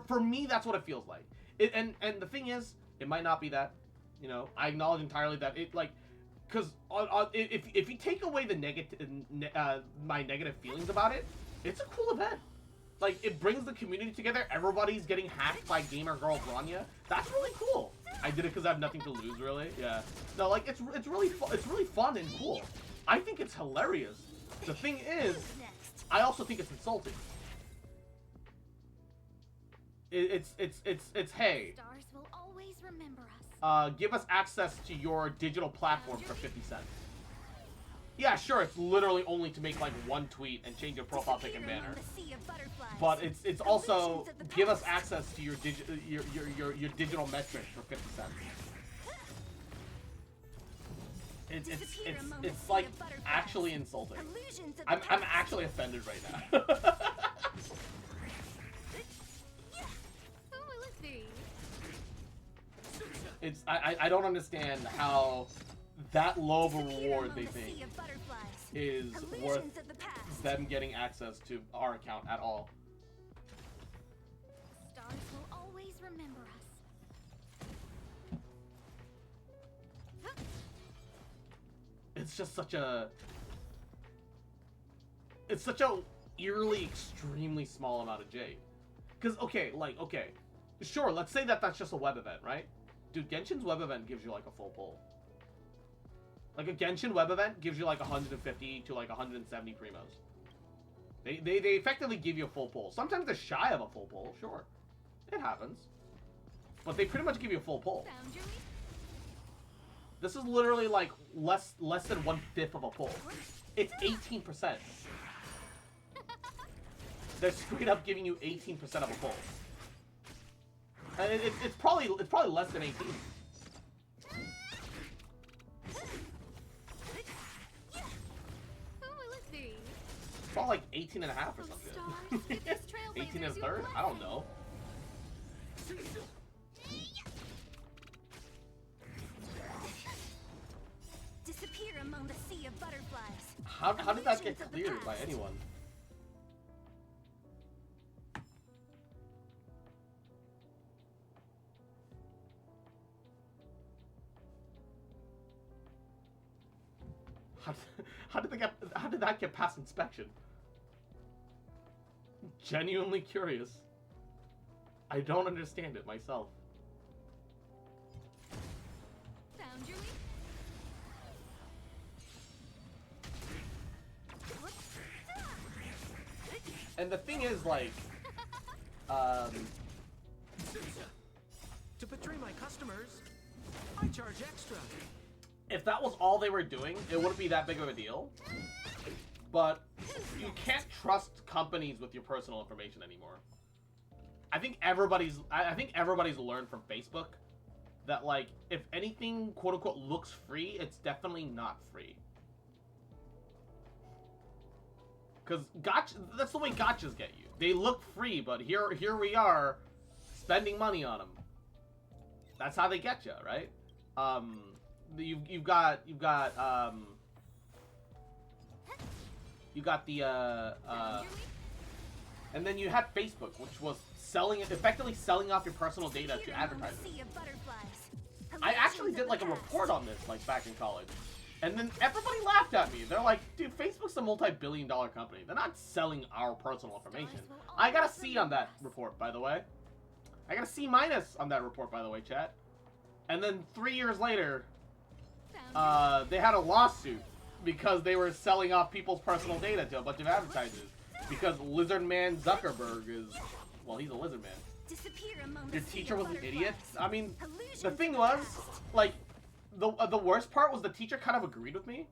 For me, that's what it feels like. And the thing is, it might not be that. You know, I acknowledge entirely that it, like, because if you take away the negative, my negative feelings about it, it's a cool event. like, it brings the community together. Everybody's getting hacked by gamer girl Branya. That's really cool. I did it because I have nothing to lose, really. Yeah. No, like, it's really fun and cool. I think it's hilarious. The thing is, I also think it's insulting. It's hey. Stars will always remember us. Give us access to your digital platform for 50 cents. Yeah, sure, it's literally only to make like one tweet and change your profile pic and banner. But it's also give us access to your digital metrics for 50 cents. It's like actually insulting. I'm actually offended right now. Who will it be? I don't understand how that low of a reward they think is worth them getting access to our account at all. Stars will always remember us. It's just such a... It's such a eerily, extremely small amount of jade. Because, okay, sure, let's say that that's just a web event, right? Dude, Genshin's web event gives you, like, a full pull. Like, a Genshin web event gives you, like, 150 to, like, 170 primos. They effectively give you a full pull. Sometimes they're shy of a full pull, sure. It happens. But they pretty much give you a full pull. This is literally, like, less than 1/5 of a pull. It's 18%. They're straight up giving you 18% of a pull. And it's probably less than 18. It's probably like 18 and a half or something. 18 and a third? I don't know. Disappear among the sea of butterflies. How did that get cleared by anyone? How did that get past inspection? Genuinely curious. I don't understand it myself. Found your And the thing is, like, To betray my customers, I charge extra. if that was all they were doing, it wouldn't be that big of a deal. But you can't trust companies with your personal information anymore. I think everybody's learned from Facebook that, like, if anything quote unquote looks free, it's definitely not free. Cause that's the way gotchas get you. They look free, but here we are spending money on them. That's how they get you, right? You've got the and then you had Facebook, which was effectively selling off your personal data to advertisers. I actually did like a report on this like back in college. And then everybody laughed at me. They're like, dude, Facebook's a multi-billion-dollar company. They're not selling our personal information. I got a C on that report, by the way. I got a C- on that report, by the way, chat. And then 3 years later, they had a lawsuit because they were selling off people's personal data to a bunch of advertisers. Because Lizard Man Zuckerberg is, well, he's a lizard man. Your teacher was an idiot? I mean, the thing was, like, the worst part was the teacher kind of agreed with me.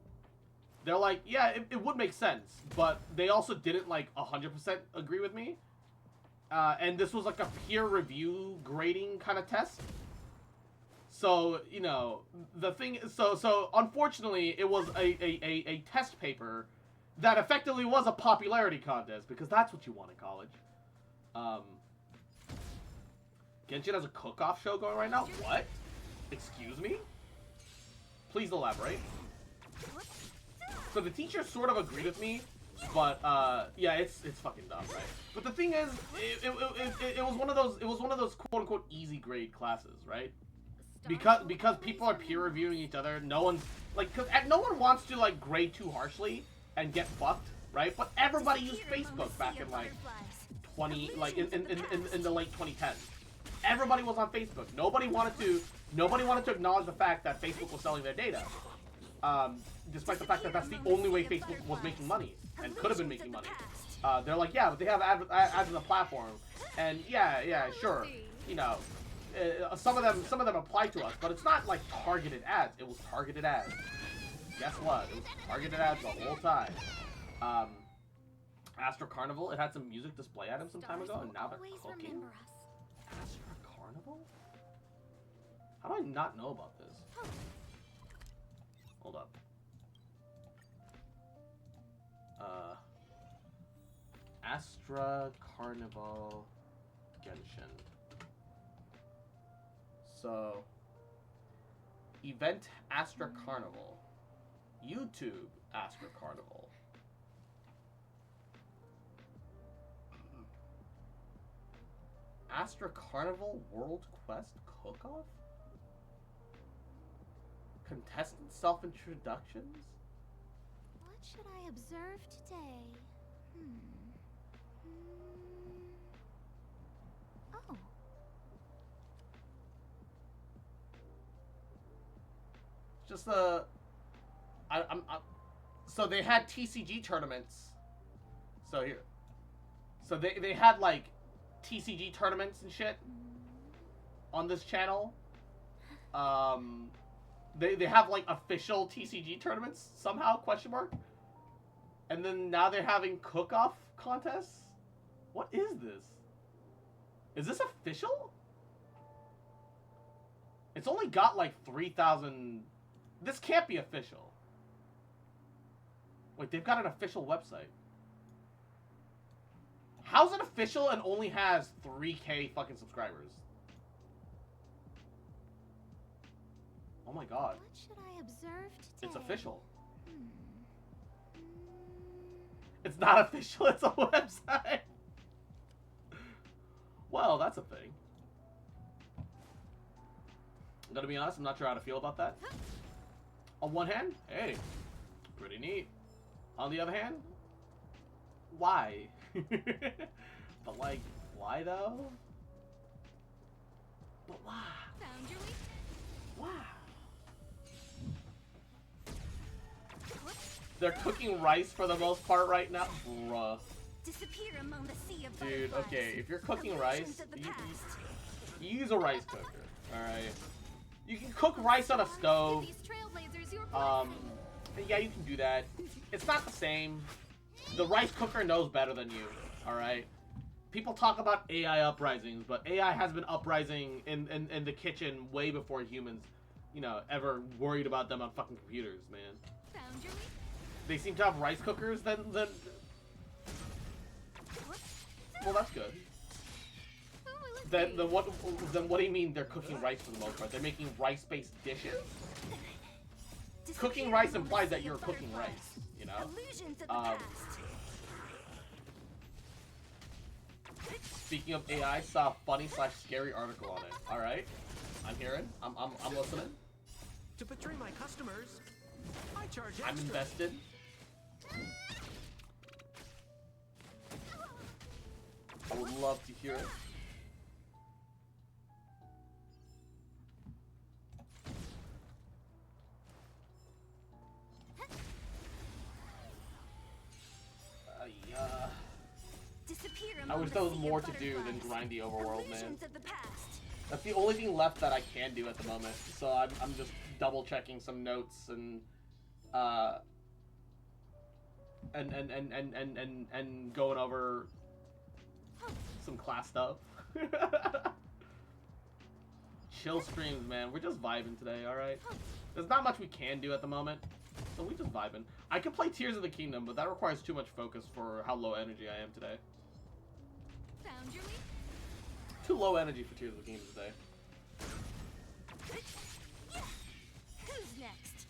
They're like, yeah, it would make sense, but they also didn't like 100% agree with me. And this was like a peer review grading kind of test. So, you know, the thing, so unfortunately it was a test paper that effectively was a popularity contest, because that's what you want in college. Genshin has a cook-off show going right now? What? Excuse me? Please elaborate. So the teacher sort of agreed with me, but yeah, it's fucking dumb, right? But the thing is, it was one of those quote unquote easy grade classes, right? Because people are peer reviewing each other. No one wants to like grade too harshly and get fucked, right? But everybody used Facebook back in like 20 like in the late 2010s. Everybody was on Facebook. Nobody wanted to acknowledge the fact that Facebook was selling their data. Despite the fact that that's the only way Facebook was making money and could have been making money. They're like, yeah, but they have ads on the platform, and yeah, sure, you know, some of them apply to us, but it's not like targeted ads. It was targeted ads. Guess what? It was targeted ads the whole time. Astro Carnival, it had some music display at him some time ago, and now they're cooking. Astro Carnival? How do I not know about this? Hold up. Astra Carnival Genshin. So, event Astra Carnival. YouTube Astra Carnival. Astra Carnival World Quest Cook-Off? Contestant self-introductions? What should I observe today? Oh. Just so they had TCG tournaments. So here, so they had like TCG tournaments and shit on this channel. They have like official TCG tournaments somehow, question mark. And then now they're having cook-off contests? What is this? Is this official? It's only got like 3,000... This can't be official. Wait, they've got an official website. How's it official and only has 3K fucking subscribers? Oh my god. What should I observe today? It's official. It's not official, it's a website. Well, that's a thing. I'm gonna be honest, I'm not sure how to feel about that. On one hand, hey, pretty neat. On the other hand, why? But like, why though? But why? Found your weakness. Why? They're cooking rice for the most part right now, bruh. Disappear among the sea of Dude, butterflies. okay, if you're cooking rice, you use a rice cooker, alright? You can cook rice on a stove. Yeah, you can do that. It's not the same. The rice cooker knows better than you, alright? People talk about AI uprisings, but AI has been uprising in the kitchen way before humans, you know, ever worried about them on fucking computers, man. Found your weakness. They seem to have rice cookers, then well, that's good. Then what do you mean they're cooking rice for the most part? They're making rice-based dishes? Cooking rice implies that you're cooking rice, you know? Speaking of AI, saw a funny/scary article on it. Alright. I'm hearing. I'm listening. To betray my customers, I charge extra. I'm invested. I would love to hear it. I wish there was more to do than grindy overworld, man. That's the only thing left that I can do at the moment. So I'm just double checking some notes and going over some class stuff. Chill streams, man. We're just vibing today, alright? There's not much we can do at the moment, so we just vibing. I could play Tears of the Kingdom, but that requires too much focus for how low energy I am today. Found your weakness. Too low energy for Tears of the Kingdom today. Who's next?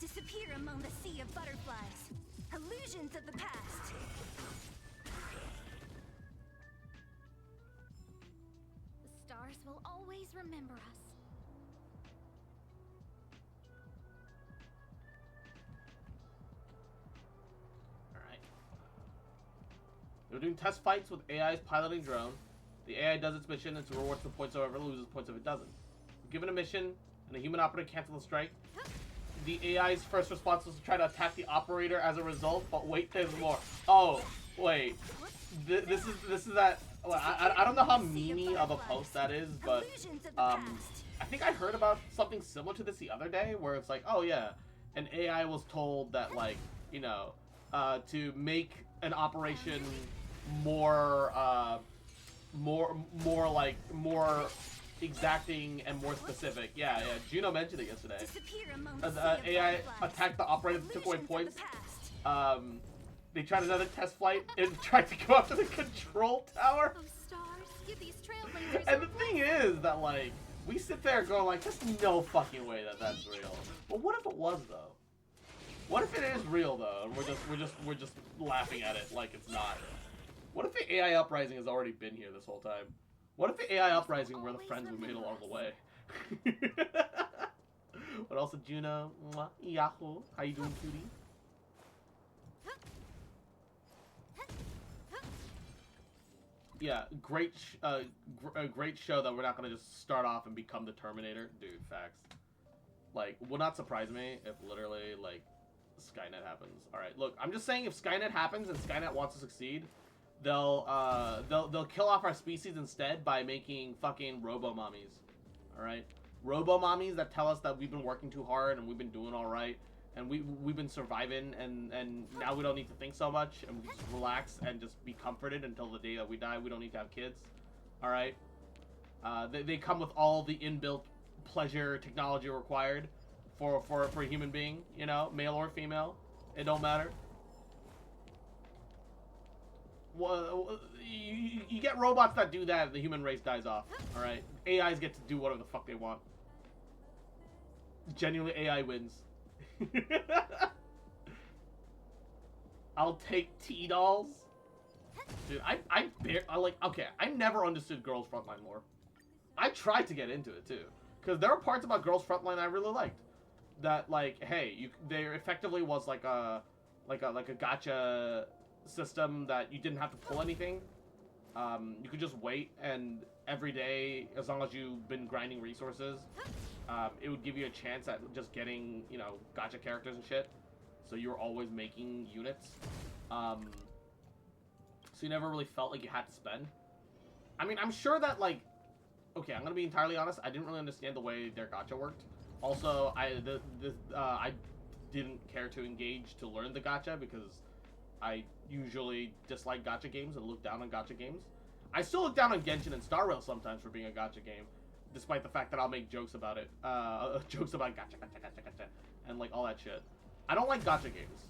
Disappear among the sea of butterflies. Illusions of the past. The stars will always remember us. They're doing test fights with AI's piloting drone. The AI does its mission and to reward the points, however, loses points if it doesn't. Given a mission and a human operator cancels the strike, the AI's first response was to try to attack the operator as a result, but wait, there's more. Oh, wait. This is that. Well, I don't know how meany of a post that is, but I think I heard about something similar to this the other day, where it's like, oh yeah, an AI was told that, like, you know, to make an operation more exacting and more specific. Yeah, Juno mentioned it yesterday. AI attacked the operator that took away points. They tried another test flight and tried to go up to the control tower. And the thing is that, like, we sit there going like, there's no fucking way that that's real. But what if it was though? What if it is real though, and we're just laughing at it like it's not? What if the AI uprising has already been here this whole time? What if the AI uprising were the friends we made along the way? What else, Juno? Mwah, Yahoo! How you doing, cutie? Yeah, great show that we're not gonna just start off and become the Terminator, dude. Facts. Like, would not surprise me if literally like Skynet happens. All right, look, I'm just saying if Skynet happens and Skynet wants to succeed, they'll kill off our species instead by making fucking robo-mommies. All right, robo-mommies that tell us that we've been working too hard and we've been doing all right. And we've been surviving, and now we don't need to think so much, and we just relax and just be comforted until the day that we die. We don't need to have kids, all right? They come with all the inbuilt pleasure technology required for a human being, you know, male or female, it don't matter. Well, you get robots that do that, the human race dies off, all right? AIs get to do whatever the fuck they want. Genuinely, AI wins. I'll take T-dolls. Dude, I never understood Girls Frontline lore. I tried to get into it too, because there are parts about Girls Frontline I really liked. That, like, hey, there effectively was like a gacha system that you didn't have to pull anything. You could just wait, and every day, as long as you've been grinding resources, it would give you a chance at just getting, you know, gacha characters and shit. So you were always making units. So you never really felt like you had to spend. I mean, I'm sure that, like, okay, I'm gonna be entirely honest. I didn't really understand the way their gacha worked. Also, I didn't care to engage to learn the gacha because I usually dislike gacha games and look down on gacha games. I still look down on Genshin and Star Rail sometimes for being a gacha game, despite the fact that I'll make jokes about it. Jokes about gacha, and like all that shit. I don't like gacha games.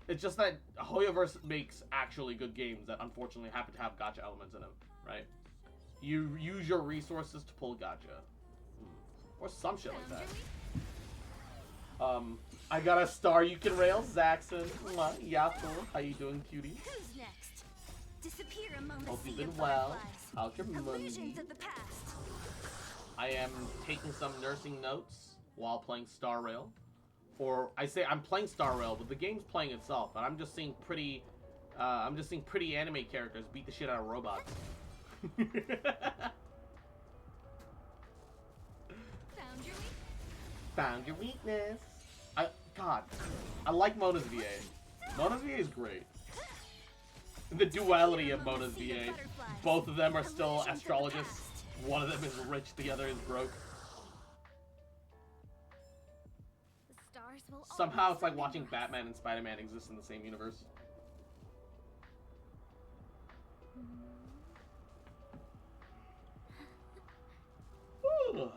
It's just that Hoyoverse makes actually good games that unfortunately happen to have gacha elements in them, right? You use your resources to pull gacha. Or some shit like that. I got a star you can rail, Zaxxon. Yahoo! How you doing, cutie? Who's next? Disappear among the Hope you've sea been of well. butterflies. How's your money? Illusions of the past. I am taking some nursing notes while playing Star Rail. Or I say I'm playing Star Rail, but the game's playing itself, and I'm just seeing pretty anime characters beat the shit out of robots. Found your weakness. God, I like Mona's VA. Mona's VA is great. The duality of Mona's VA. Both of them are still astrologists. One of them is rich, the other is broke. Somehow it's like watching Batman and Spider-Man exist in the same universe. Ooh.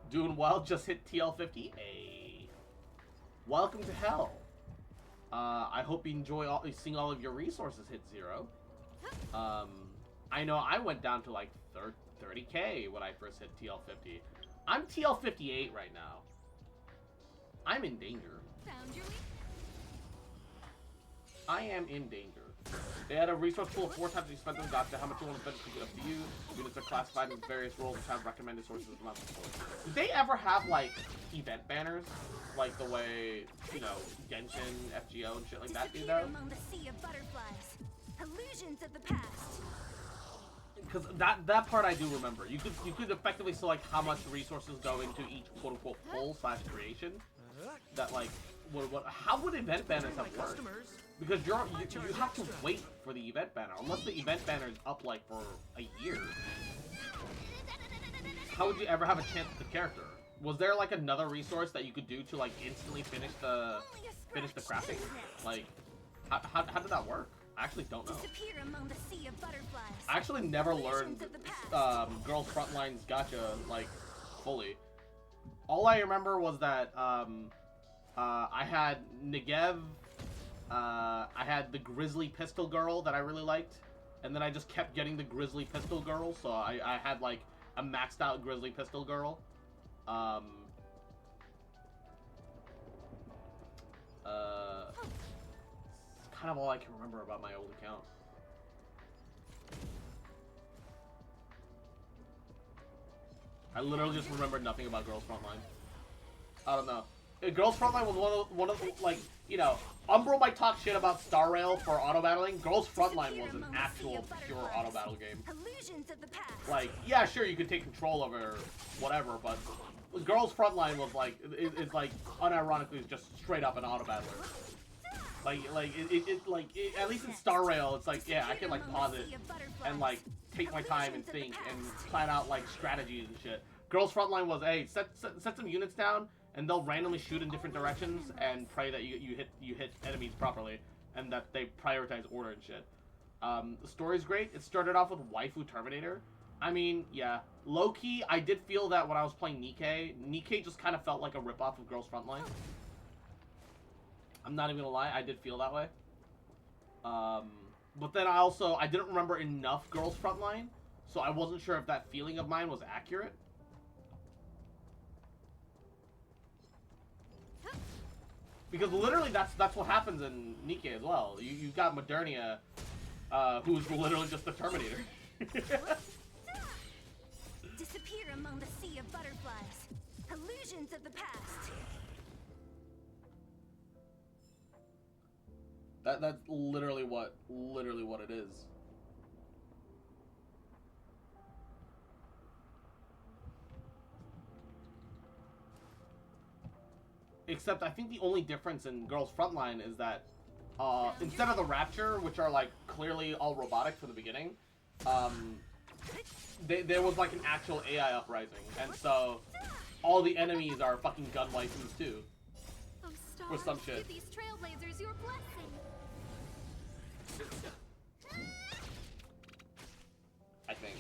Doing well, just hit TL50. Hey. Welcome to hell. I hope you enjoy seeing all of your resources hit 0. I know I went down to like 30k when I first hit TL50. I'm TL58 right now. I'm in danger. I am in danger. They had a resource pool of 4 times you spent on gacha. How much you want to spend is up to you. Units are classified in various roles which have recommended sources of amounts of points. Did they ever have, like, event banners? Like the way, you know, Genshin, FGO, and shit like that do, though? Among the sea of butterflies. Illusions of the past. Because that part I do remember. You could effectively select how much resources go into each quote-unquote pull / creation. That, like, how would event banners have worked? Because you have to wait for the event banner. Unless the event banner is up, like, for a year. How would you ever have a chance at the character? Was there, like, another resource that you could do to, like, instantly finish the crafting? Like, how did that work? I actually don't know. I actually never learned Girls Frontline's gacha, like, fully. All I remember was that I had Negev, I had the Grizzly Pistol Girl that I really liked, and then I just kept getting the Grizzly Pistol Girl, so I had, like, a maxed out Grizzly Pistol Girl. It's kind of all I can remember about my old account. I literally just remember nothing about Girls Frontline. I don't know. Girls Frontline was one of the, like, you know, Umbro might talk shit about Star Rail for auto battling. Girls Frontline was an actual pure auto battle game. Like, yeah, sure, you could take control over whatever, but Girls Frontline was like, it's like unironically it's just straight up an auto battler. Like at least in Star Rail, it's like, yeah, I can like pause it and like take my time and think and plan out like strategies and shit. Girls Frontline was, hey, set some units down and they'll randomly shoot in different directions and pray that you hit enemies properly and that they prioritize order and shit. The story's great. It started off with Waifu Terminator. I mean, yeah, low-key, I did feel that when I was playing Nikkei. Nikkei just kind of felt like a ripoff of Girls Frontline. I'm not even gonna lie, I did feel that way. But then I didn't remember enough Girls Frontline, so I wasn't sure if that feeling of mine was accurate. Because literally that's what happens in Nikkei as well. You've got Modernia, who's literally just the Terminator. Disappear among the sea of butterflies. Illusions of the past. That's literally what it is. Except I think the only difference in Girls Frontline is that instead of the Rapture, which are like clearly all robotic from the beginning, there was like an actual AI uprising, and so all the enemies are fucking gun waifus too. Oh, or some shit. Give these trailblazers your blessing. I think.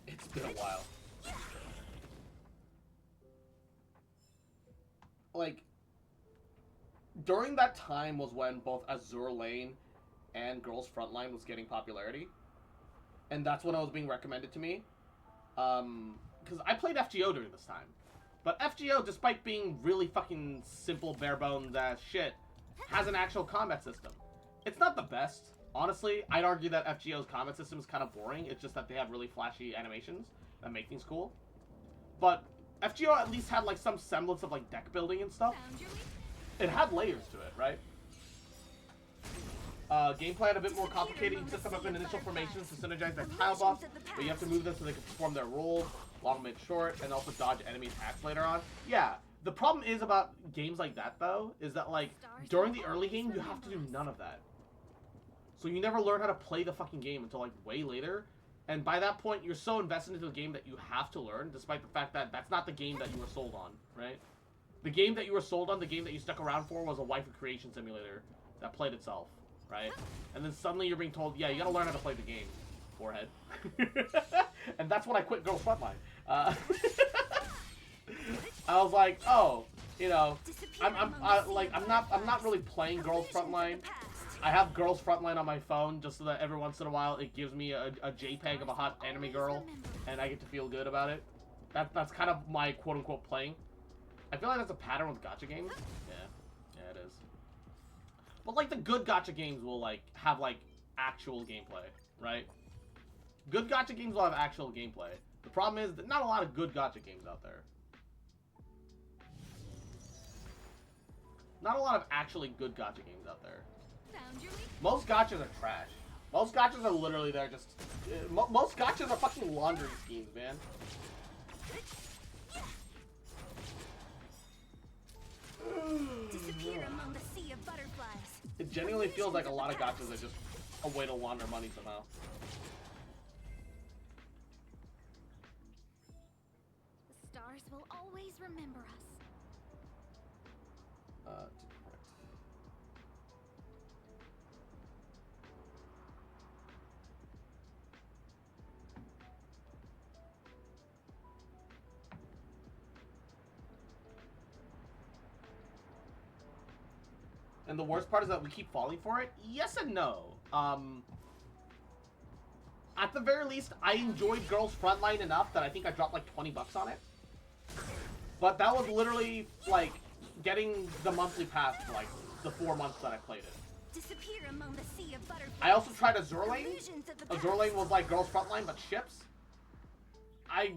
It's been a while. Like, during that time was when both Azure Lane and Girls Frontline was getting popularity. And that's when it was being recommended to me. Because I played FGO during this time. But FGO, despite being really fucking simple, bare-bones ass shit, has an actual combat system. It's not the best. Honestly, I'd argue that FGO's combat system is kind of boring. It's just that they have really flashy animations that make things cool. But FGO at least had like some semblance of like deck building and stuff. It had layers to it, right? Gameplay had a bit more complicated. You set them up in initial formations to synergize their tile buffs, but you have to move them so they can perform their roles, long, mid, short, and also dodge enemy attacks later on. Yeah, the problem is about games like that, though, is that, like, during the early game, you have to do none of that. So you never learn how to play the fucking game until, like, way later. And by that point, you're so invested into the game that you have to learn, despite the fact that that's not the game that you were sold on, right? The game that you were sold on, the game that you stuck around for, was a waifu creation simulator that played itself. Right? And then suddenly you're being told, yeah, you gotta learn how to play the game, forehead. And that's when I quit Girls Frontline. I was like, oh, you know, I'm not really playing Girls Frontline. I have Girls Frontline on my phone just so that every once in a while it gives me a JPEG of a hot anime girl, and I get to feel good about it. That's kind of my quote-unquote playing. I feel like that's a pattern with gacha games. Yeah, it is. But like the good gacha games will like have like actual gameplay, right? Good gacha games will have actual gameplay. The problem is that not a lot of good gacha games out there. Not a lot of actually good gacha games out there. Most gachas are trash. Most gachas are literally there just... most gachas are fucking laundry schemes, man. Disappear among the sea of butterflies. It genuinely feels like a lot of gachas are just a way to launder money somehow. The stars will always remember us. And the worst part is that we keep falling for it? Yes and no. At the very least, I enjoyed Girls Frontline enough that I think I dropped like 20 bucks on it. But that was literally, like, getting the monthly pass for, like, the 4 months that I played it. Disappear among the sea of butterflies. I also tried Azure Lane. Azure Lane was like Girls Frontline, but ships. I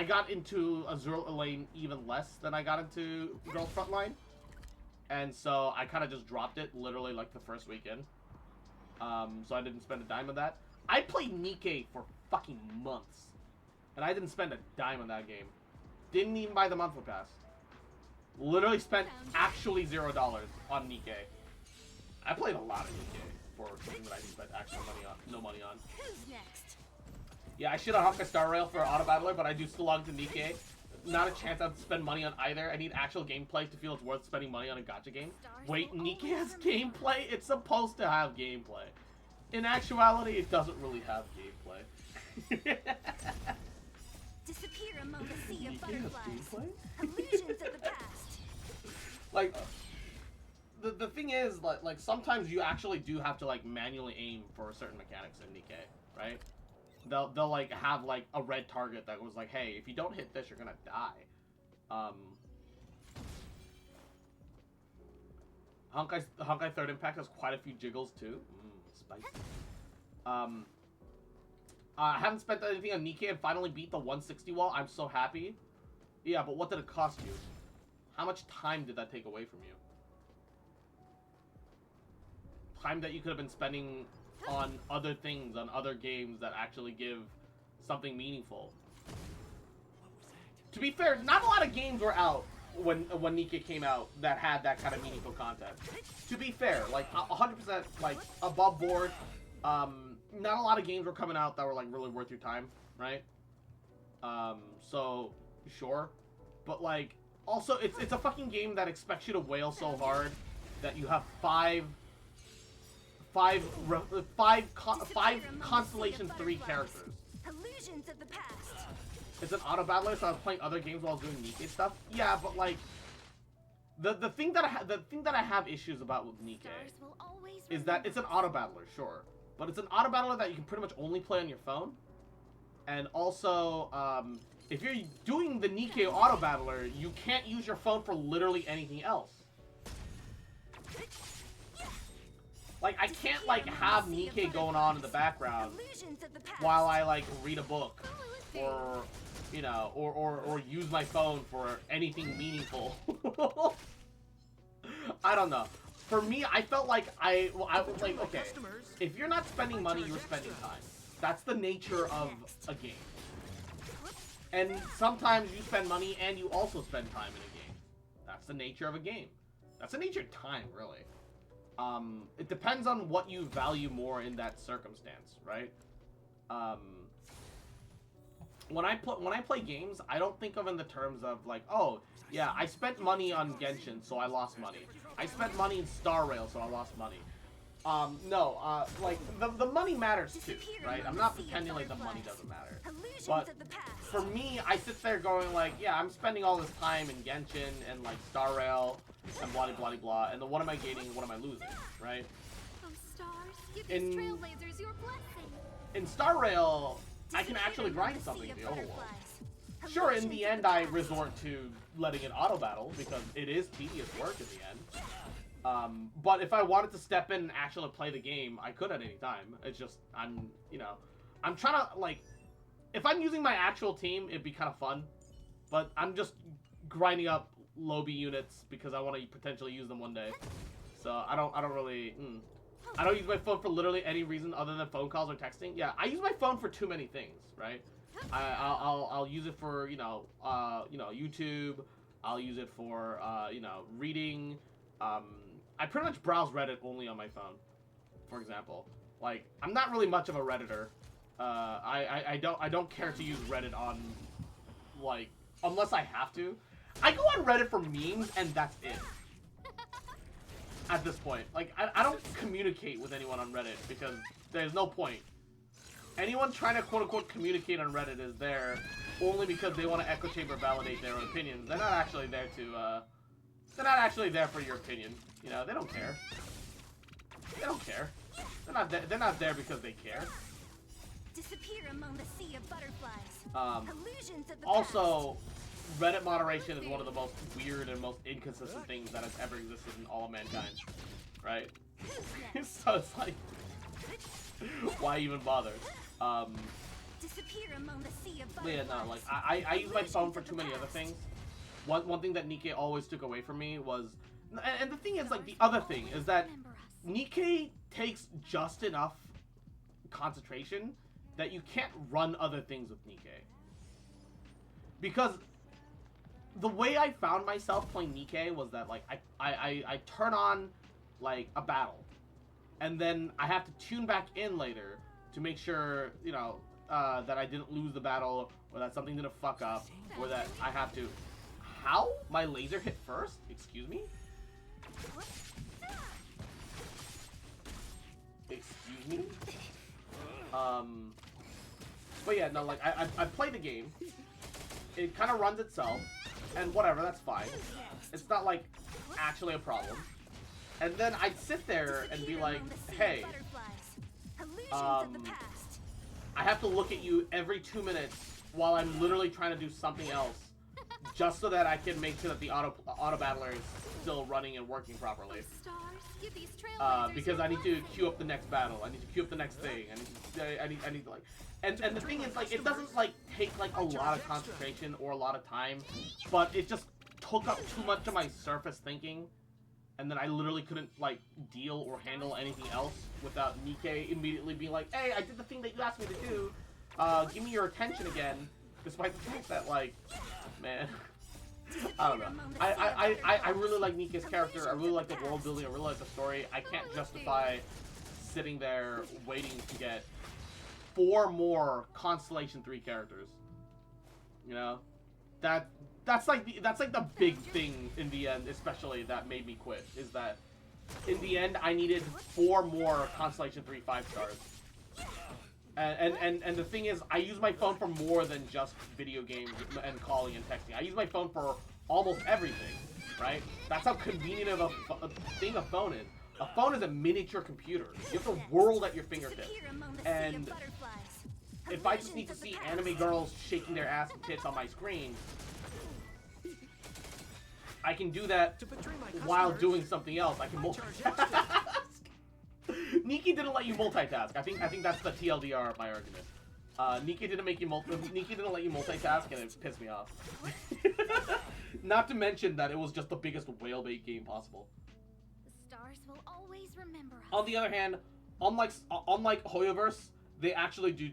got into Azure Lane even less than I got into Girls Frontline. And so I kind of just dropped it literally like the first weekend. So I didn't spend a dime on that. I played Nikke for fucking months. And I didn't spend a dime on that game. Didn't even buy the monthly pass. Literally spent actually $0 on Nikke. I played a lot of Nikke for something that I didn't spend actual money on, no money on. Who's next? Yeah, I should have Honkai Star Rail for Auto Battler, but I do still log to Nikke. Not a chance I'd spend money on either. I need actual gameplay to feel it's worth spending money on a gacha game. Wait, Nikke has gameplay? It's supposed to have gameplay. In actuality, it doesn't really have gameplay. Disappear among the sea of butterflies. Illusions of the past. Like, the thing is, like sometimes you actually do have to like manually aim for certain mechanics in Nikke, right? They'll like have like a red target that was like, hey, if you don't hit this, you're gonna die. Honkai Third Impact has quite a few jiggles too. Spicy. I haven't spent anything on Nikke and finally beat the 160 wall. I'm so happy. Yeah, but what did it cost you? How much time did that take away from you? Time that you could have been spending on other things, on other games that actually give something meaningful. To be fair, not a lot of games were out when Nikke came out that had that kind of meaningful content. To be fair, like 100% like above board. Not a lot of games were coming out that were like really worth your time, right? So sure, but like also it's a fucking game that expects you to wail so hard that you have five Constellation 3 characters. Illusions of the past. It's an auto battler, so I was playing other games while I was doing Nikke stuff. Yeah, but like the thing that I have issues about with Nikke is that it's an auto battler, sure, but it's an auto battler that you can pretty much only play on your phone, and also if you're doing the Nikke auto battler, you can't use your phone for literally anything else. Like, I can't, like, have Nikke going on in the background while I, like, read a book or, you know, or use my phone for anything meaningful. I don't know. For me, I felt like I was like, okay, if you're not spending money, you're spending time. That's the nature of a game. And sometimes you spend money and you also spend time in a game. That's the nature of a game. That's the nature of time, really. It depends on what you value more in that circumstance, right? When I play games, I don't think of in the terms of like, oh, yeah, I spent money on Genshin, so I lost money. I spent money in Star Rail, so I lost money. No, like, the money matters too, right? I'm not pretending like the money doesn't matter. But for me, I sit there going like, yeah, I'm spending all this time in Genshin and like Star Rail and blah blah blah, and then what am I gaining and what am I losing, right? In Star Rail, I can actually grind something in the overworld. Sure, in the end, I resort to letting it auto battle because it is tedious work in the end. But if I wanted to step in and actually play the game, I could at any time. It's just, I'm trying to, like, if I'm using my actual team, it'd be kind of fun. But I'm just grinding up Lobby units because I want to potentially use them one day. So I don't really, I don't use my phone for literally any reason other than phone calls or texting. Yeah, I use my phone for too many things, right? I'll use it for, YouTube. I'll use it for, reading. I pretty much browse Reddit only on my phone, for example. Like, I'm not really much of a Redditor. I don't care to use Reddit on, like, unless I have to. I go on Reddit for memes, and that's it. At this point. Like, I don't communicate with anyone on Reddit, because there's no point. Anyone trying to quote-unquote communicate on Reddit is there only because they want to echo chamber validate their own opinions. They're not actually there to, they're not actually there for your opinion. You know, they don't care. They don't care. They're not there because they care. Disappear among the sea of butterflies. Illusions of the also, Reddit moderation is one of the most weird and most inconsistent things that has ever existed in all of mankind. Right? So it's like, why even bother? Disappear among the sea of But yeah, no, like, I use my phone for too many other things. One thing that Nikkei always took away from me was, and the thing is, like, the other thing is that Nikkei takes just enough concentration that you can't run other things with Nikkei. Because the way I found myself playing Nikkei was that, like, I turn on, like, a battle, and then I have to tune back in later to make sure, that I didn't lose the battle, or that something didn't fuck up, or that I have to... How? My laser hit first? Excuse me? Excuse me? But yeah, no, like, I play the game. It kind of runs itself, and whatever, that's fine. It's not, like, actually a problem. And then I'd sit there and be like, hey, I have to look at you every 2 minutes while I'm literally trying to do something else, just so that I can make sure that the auto battler is still running and working properly. Because I need to queue up the next battle. I need to queue up the next thing. I need to, like, and the thing is, like, it doesn't, like, take, like, a lot of concentration or a lot of time, but it just took up too much of my surface thinking, and then I literally couldn't, like, deal or handle anything else without Nikkei immediately being like, hey, I did the thing that you asked me to do. Give me your attention again, despite the fact that, like, man, I don't know. I really like Nikkei's character. I really like the world building. I really like the story. I can't justify sitting there waiting to get 4 more Constellation 3 characters. You know, that's like the big thing in the end, especially that made me quit. Is that in the end I needed 4 more Constellation 3 5-stars. And the thing is, I use my phone for more than just video games and calling and texting. I use my phone for almost everything, right? That's how convenient of a thing a phone is. A phone is a miniature computer. You have the world at your fingertips. And if I just need to see anime girls shaking their ass and tits on my screen, I can do that while doing something else. I can multitask. Nikki didn't let you multitask. I think that's the TLDR of my argument. Nikki didn't let you multitask, and it pissed me off. Not to mention that it was just the biggest whale bait game possible. The stars will always remember us. On the other hand, unlike Hoyoverse, they actually do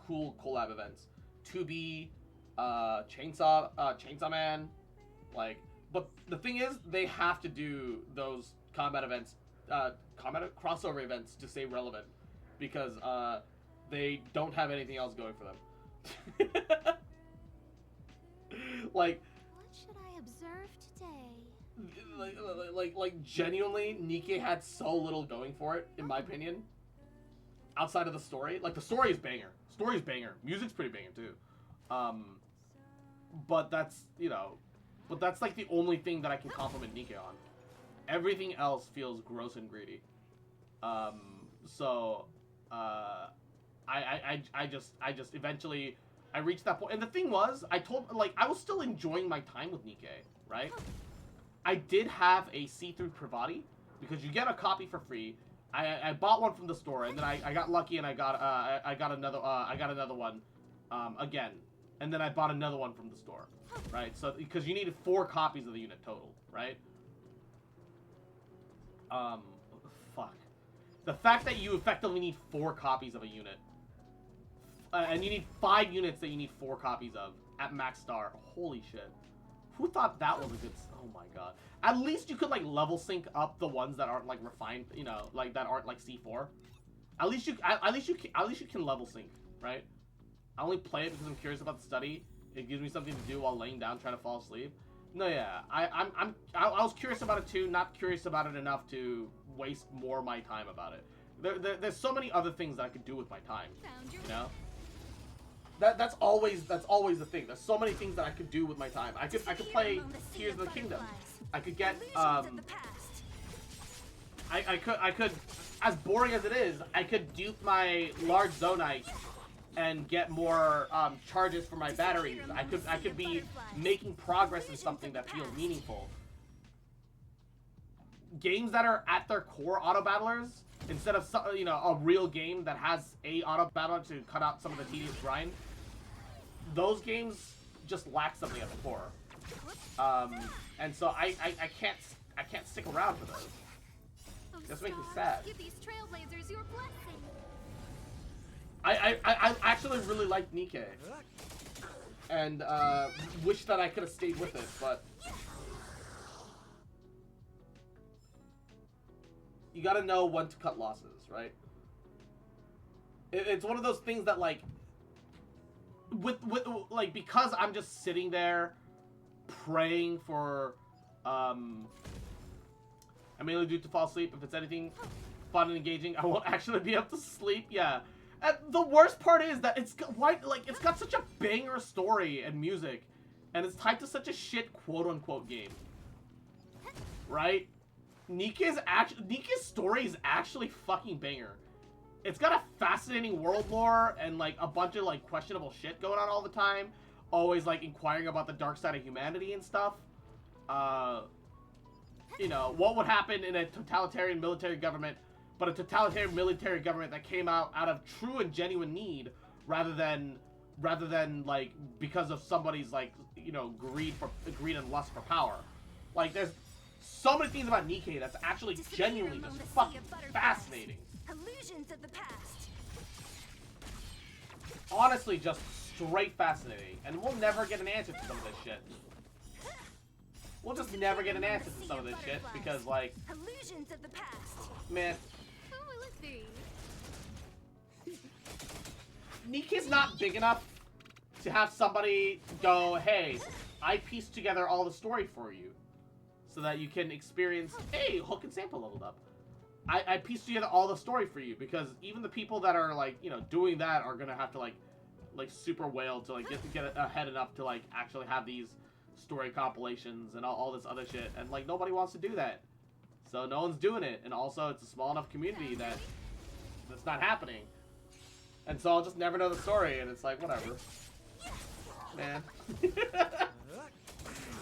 cool collab events. 2B, Chainsaw Man, like. But the thing is, they have to do those combat events. Crossover events to stay relevant, because they don't have anything else going for them. Like, what should I observe today? Like genuinely, Nikkei had so little going for it, in my opinion. Outside of the story, like, the story is banger. Story's banger. Music's pretty banger too. But that's like the only thing that I can compliment Nikkei on. Everything else feels gross and greedy. I just eventually, I reached that point. And the thing was, I was still enjoying my time with Nikkei, right? I did have a see-through Pravati because you get a copy for free. I bought one from the store, and then I got lucky and I got another one again, and then I bought another one from the store, right? So because you needed 4 copies of the unit total, right? Fuck. The fact that you effectively need 4 copies of a unit, and you need 5 units that you need 4 copies of at max star. Holy shit. Who thought that was a good... Oh my god. At least you could, like, level sync up the ones that aren't, like, refined, you know, like, that aren't, like, C4. At least you can level sync, right? I only play it because I'm curious about the study. It gives me something to do while laying down trying to fall asleep. No, yeah. I was curious about it too, not curious about it enough to waste more of my time about it. There's so many other things that I could do with my time, you know? That's always the thing. There's so many things that I could do with my time. I could play Tears of the Kingdom. I could get I could, as boring as it is, I could dupe my large Zonite and get more charges for my batteries. I could be making progress in something that feels meaningful. Games that are at their core auto battlers, instead of, you know, a real game that has a auto battler to cut out some of the tedious grind, those games just lack something at the core. And so I can't stick around for those. This makes me sad. Give these trailblazers your blessing. I actually really like Nikke, and wish that I could have stayed with it, but you gotta know when to cut losses, right? It's one of those things that, like, like, because I'm just sitting there praying for I mainly do to fall asleep. If it's anything fun and engaging, I won't actually be able to sleep. Yeah. And the worst part is that it's got such a banger story and music, and it's tied to such a shit quote-unquote game, right? Nikke's story is actually fucking banger. It's got a fascinating world lore and, like, a bunch of, like, questionable shit going on all the time. Always, like, inquiring about the dark side of humanity and stuff. You know, what would happen in a totalitarian military government, but a totalitarian military government that came out of true and genuine need, rather than like because of somebody's, like, you know, greed and lust for power. Like, there's so many things about Nikke that's actually genuinely just fucking fascinating. Illusions of the past. Honestly, just straight fascinating, and we'll never get an answer to some of this shit. We'll just never get an answer to some of this shit because, like, Illusions of the past. man, Oh, let's see. Nikke's not big enough to have somebody go, hey, I pieced together all the story for you so that you can experience, hey, Hook and Sample leveled up. I pieced together all the story for you, because even the people that are, like, you know, doing that are gonna have to, like super whale to, like, get ahead enough to, like, actually have these story compilations and all this other shit, and, like, nobody wants to do that, so no one's doing it. And also, it's a small enough community that that's not happening, and so I'll just never know the story, and it's like, whatever, man.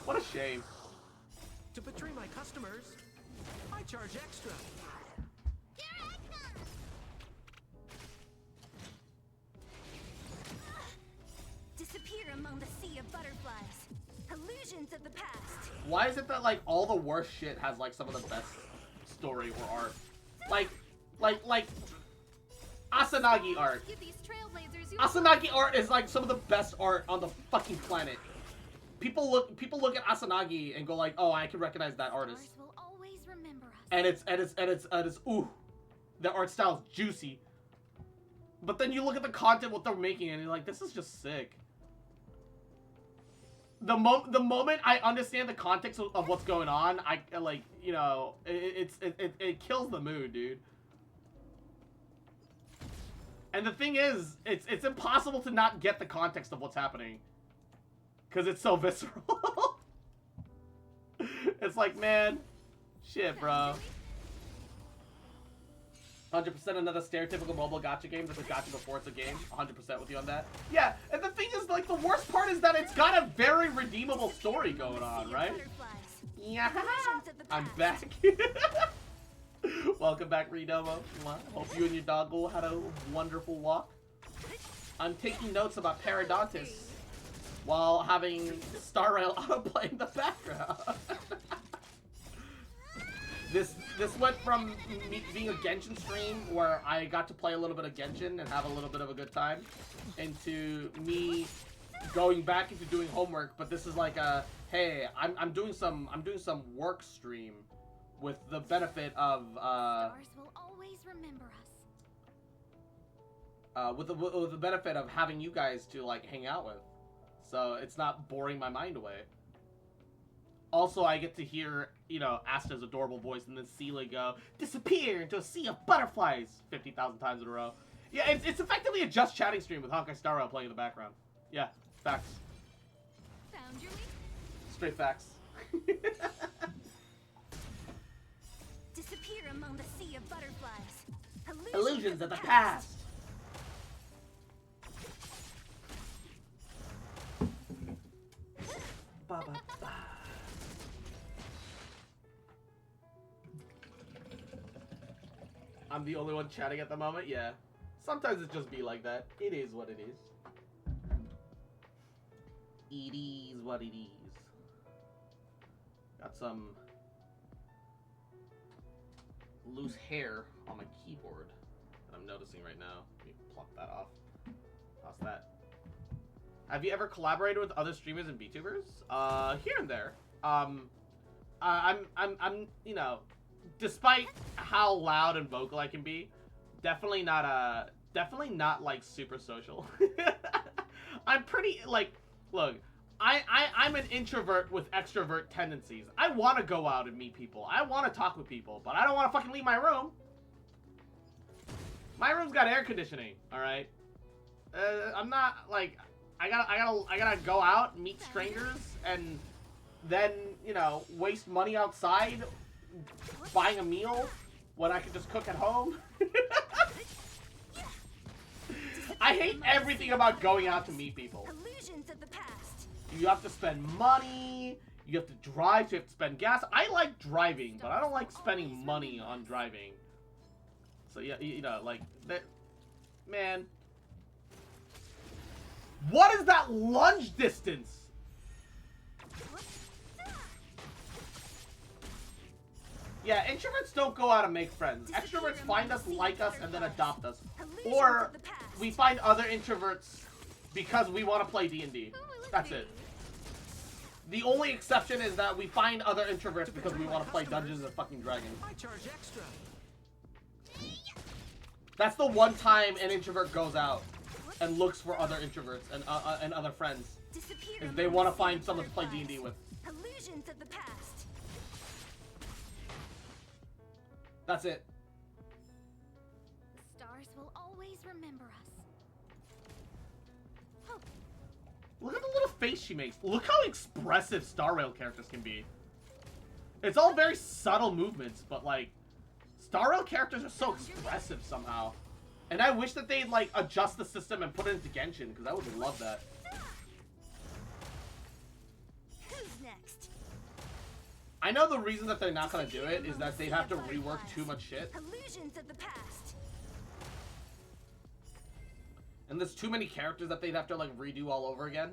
What a shame. To betray my customers, I charge extra. Disappear among the sea of butterflies. Illusions of the past. Why is it that, like, all the worst shit has, like, some of the best story or art? Like Asanagi art. Give these trailblazers your Asanagi art is, like, some of the best art on the fucking planet. People look at Asanagi and go, like, oh, I can recognize that artist. Stars will always remember us. And it's ooh, the art style's juicy. But then you look at the content, what they're making, and you're like, this is just sick. The moment I understand the context of what's going on, I, like, you know, it kills the mood, dude. And the thing is, it's impossible to not get the context of what's happening, because it's so visceral. It's like, man, shit, bro. 100% another stereotypical mobile gacha game that's a gacha before it's a game. 100% with you on that. Yeah, and the thing is, like, the worst part is that it's got a very redeemable story going on, right? Yeah, Illusions of the I'm past. back. Welcome back, Redomo. Hope you and your doggo had a wonderful walk. I'm taking notes about Parodontis while having Star Rail autoplay in the background. This went from me being a Genshin stream where I got to play a little bit of Genshin and have a little bit of a good time, into me going back into doing homework. But this is like a, hey, I'm doing some work stream with the benefit of Stars will always remember us. with the benefit of having you guys to like hang out with, so it's not boring my mind away. Also, I get to hear, you know, Asta's adorable voice and then Seela go, disappear into a sea of butterflies 50,000 times in a row. Yeah, it's effectively a just chatting stream with Honkai Star Rail playing in the background. Yeah, facts. Found your weak. Straight facts. Disappear among the sea of butterflies. Illusions of the past. Ba, ba, ba. I'm the only one chatting at the moment? Yeah. Sometimes it just be like that. It is what it is. It is what it is. Got some loose hair on my keyboard that I'm noticing right now. Let me pluck that off. Toss that. Have you ever collaborated with other streamers and VTubers? Here and there. I'm you know, despite how loud and vocal I can be, definitely not like super social. I'm pretty like, look, I'm an introvert with extrovert tendencies. I want to go out and meet people. I want to talk with people, but I don't want to fucking leave my room. My room's got air conditioning, all right? I'm not like, I gotta go out and meet strangers and then, you know, waste money outside buying a meal when I can just cook at home. I hate everything about going out to meet people. Illusions of the past. You have to spend money, you have to drive, you have to spend gas. I like driving, but I don't like spending money on driving. So yeah, you know, like that, man. What is that lunge distance? Yeah, introverts don't go out and make friends. Extroverts find us, like us, and then adopt us. Or we find other introverts because we want to play D&D. That's it. The only exception is that we find other introverts because we want to play Dungeons and fucking Dragons. I charge extra. That's the one time an introvert goes out and looks for other introverts and other friends. Is they want to find someone to play D&D with. Illusions of the past. That's it. The stars will always remember us. Oh, Look at the little face she makes. Look how expressive Star Rail characters can be. It's all very subtle movements, but like, Star Rail characters are so expressive somehow. And I wish that they'd like adjust the system and put it into Genshin, because I would love that. who's next? I know the reason that they're not gonna do it is that they'd have to rework too much shit. Illusions of the past. And there's too many characters that they'd have to like redo all over again.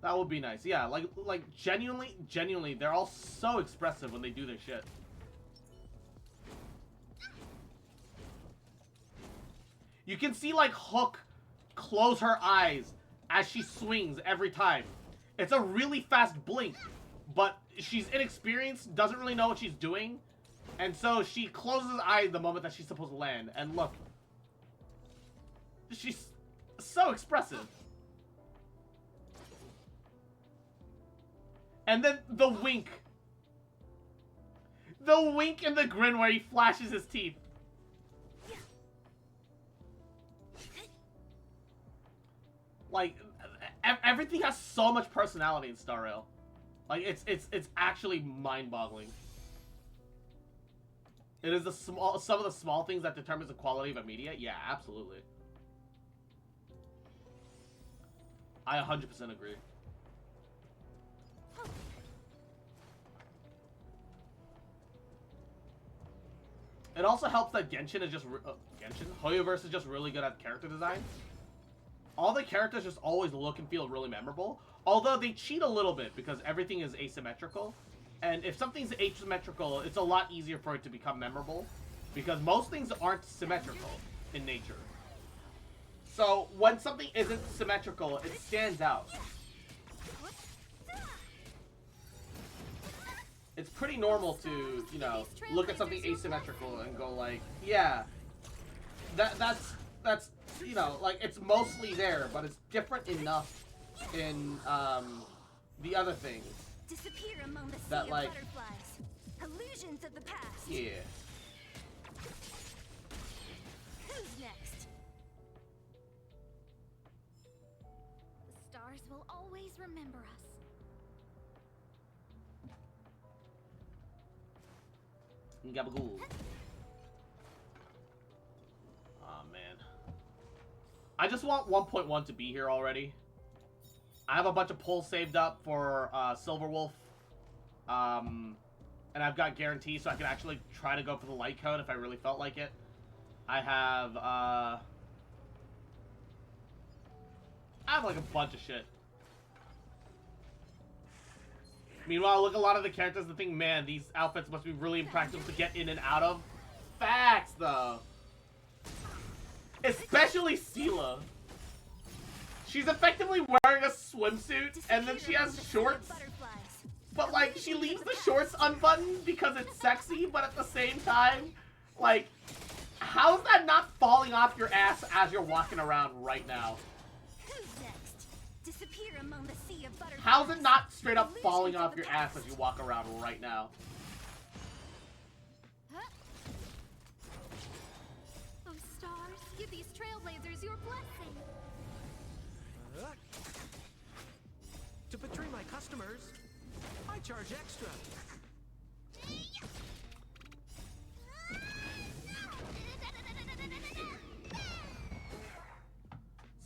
That would be nice. Yeah, like genuinely, they're all so expressive when they do their shit. You can see like Hook close her eyes as she swings every time. It's a really fast blink, but she's inexperienced, doesn't really know what she's doing, and so she closes her eyes the moment that she's supposed to land. And look, she's so expressive. And then the wink. The wink and the grin where he flashes his teeth. Like, everything has so much personality in Star Rail. Like, it's actually mind-boggling. It is some of the small things that determines the quality of a media. Yeah, absolutely. I 100% agree. It also helps that Genshin is just Hoyoverse is just really good at character design. All the characters just always look and feel really memorable. Although they cheat a little bit because everything is asymmetrical. And if something's asymmetrical, it's a lot easier for it to become memorable. Because most things aren't symmetrical in nature. So when something isn't symmetrical, it stands out. It's pretty normal to, you know, look at something asymmetrical and go like, yeah, that's you know, like, it's mostly there, but it's different enough in the other things Disappear among the sea that, of like, butterflies. Illusions of the past. yeah. Who's next? The stars will always remember us. Gabagool. Aw, man. I just want 1.1 to be here already. I have a bunch of pulls saved up for Silver Wolf. And I've got guarantees, so I can actually try to go for the light code if I really felt like it. I have like a bunch of shit. Meanwhile, look at a lot of the characters and think, man, these outfits must be really impractical to get in and out of. Facts, though. Especially Sela. She's effectively wearing a swimsuit, and then she has shorts. But, like, she leaves the shorts unbuttoned because it's sexy, but at the same time, like, how is that not falling off your ass as you're walking around right now? Who's next? Disappear among the sea of butterflies. How's it not straight up falling off your ass as you walk around right now? Oh, stars, give these trailblazers your blessing. To betray my customers, I charge extra.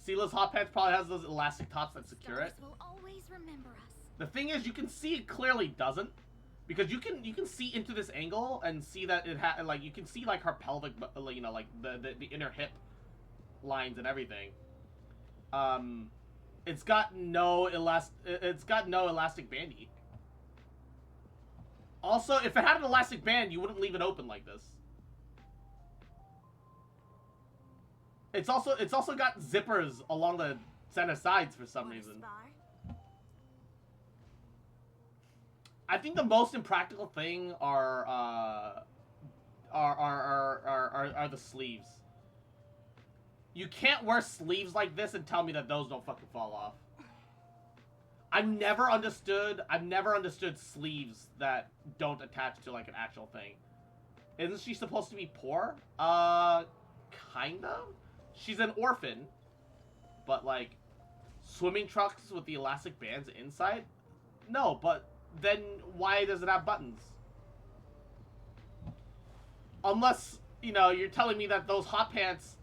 Sela's hot pants probably has those elastic tops that secure it. Stars will always remember us. The thing is, you can see it clearly doesn't, because you can see into this angle and see that it like, you can see like her pelvic, you know, like the inner hip lines and everything. It's got no elastic bandy. Also, if it had an elastic band, you wouldn't leave it open like this. It's also got zippers along the center sides for some reason. I think the most impractical thing are the sleeves. You can't wear sleeves like this and tell me that those don't fucking fall off. I've never understood sleeves that don't attach to like an actual thing. Isn't she supposed to be poor? Kind of. She's an orphan, but like swimming trunks with the elastic bands inside? No, but then why does it have buttons? Unless, you know, you're telling me that those hot pants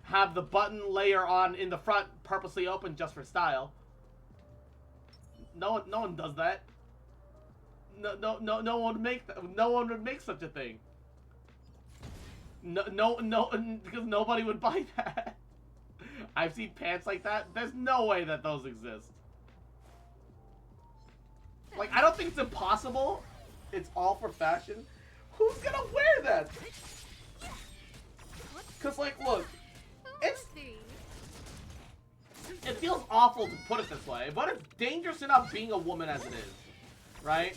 have the button layer on in the front purposely open just for style. No one does that. No one would make such a thing. No, because nobody would buy that. I've seen pants like that. There's no way that those exist. Like, I don't think it's impossible. It's all for fashion. Who's gonna wear that? Cause, like, look, it feels awful to put it this way, but it's dangerous enough being a woman as it is, right?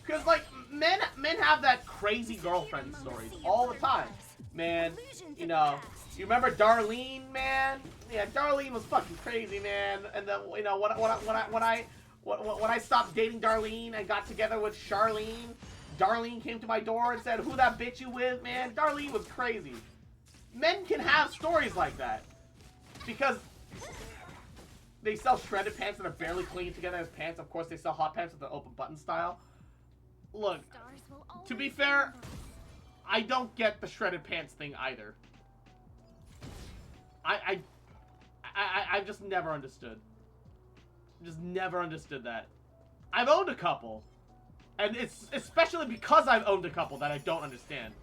Cause, like, men have that crazy girlfriend stories all the time. Man, you know, you remember Darlene, man? Yeah, Darlene was fucking crazy, man. And then, you know, when I stopped dating Darlene and got together with Charlene, Darlene came to my door and said, "Who that bitch you with, man?" Darlene was crazy. Men can have stories like that because they sell shredded pants that are barely clinging together as pants. Of course, they sell hot pants with the open button style. Look, to be fair, I don't get the shredded pants thing either. I've just never understood. Just never understood that. I've owned a couple. And it's especially because I've owned a couple that I don't understand.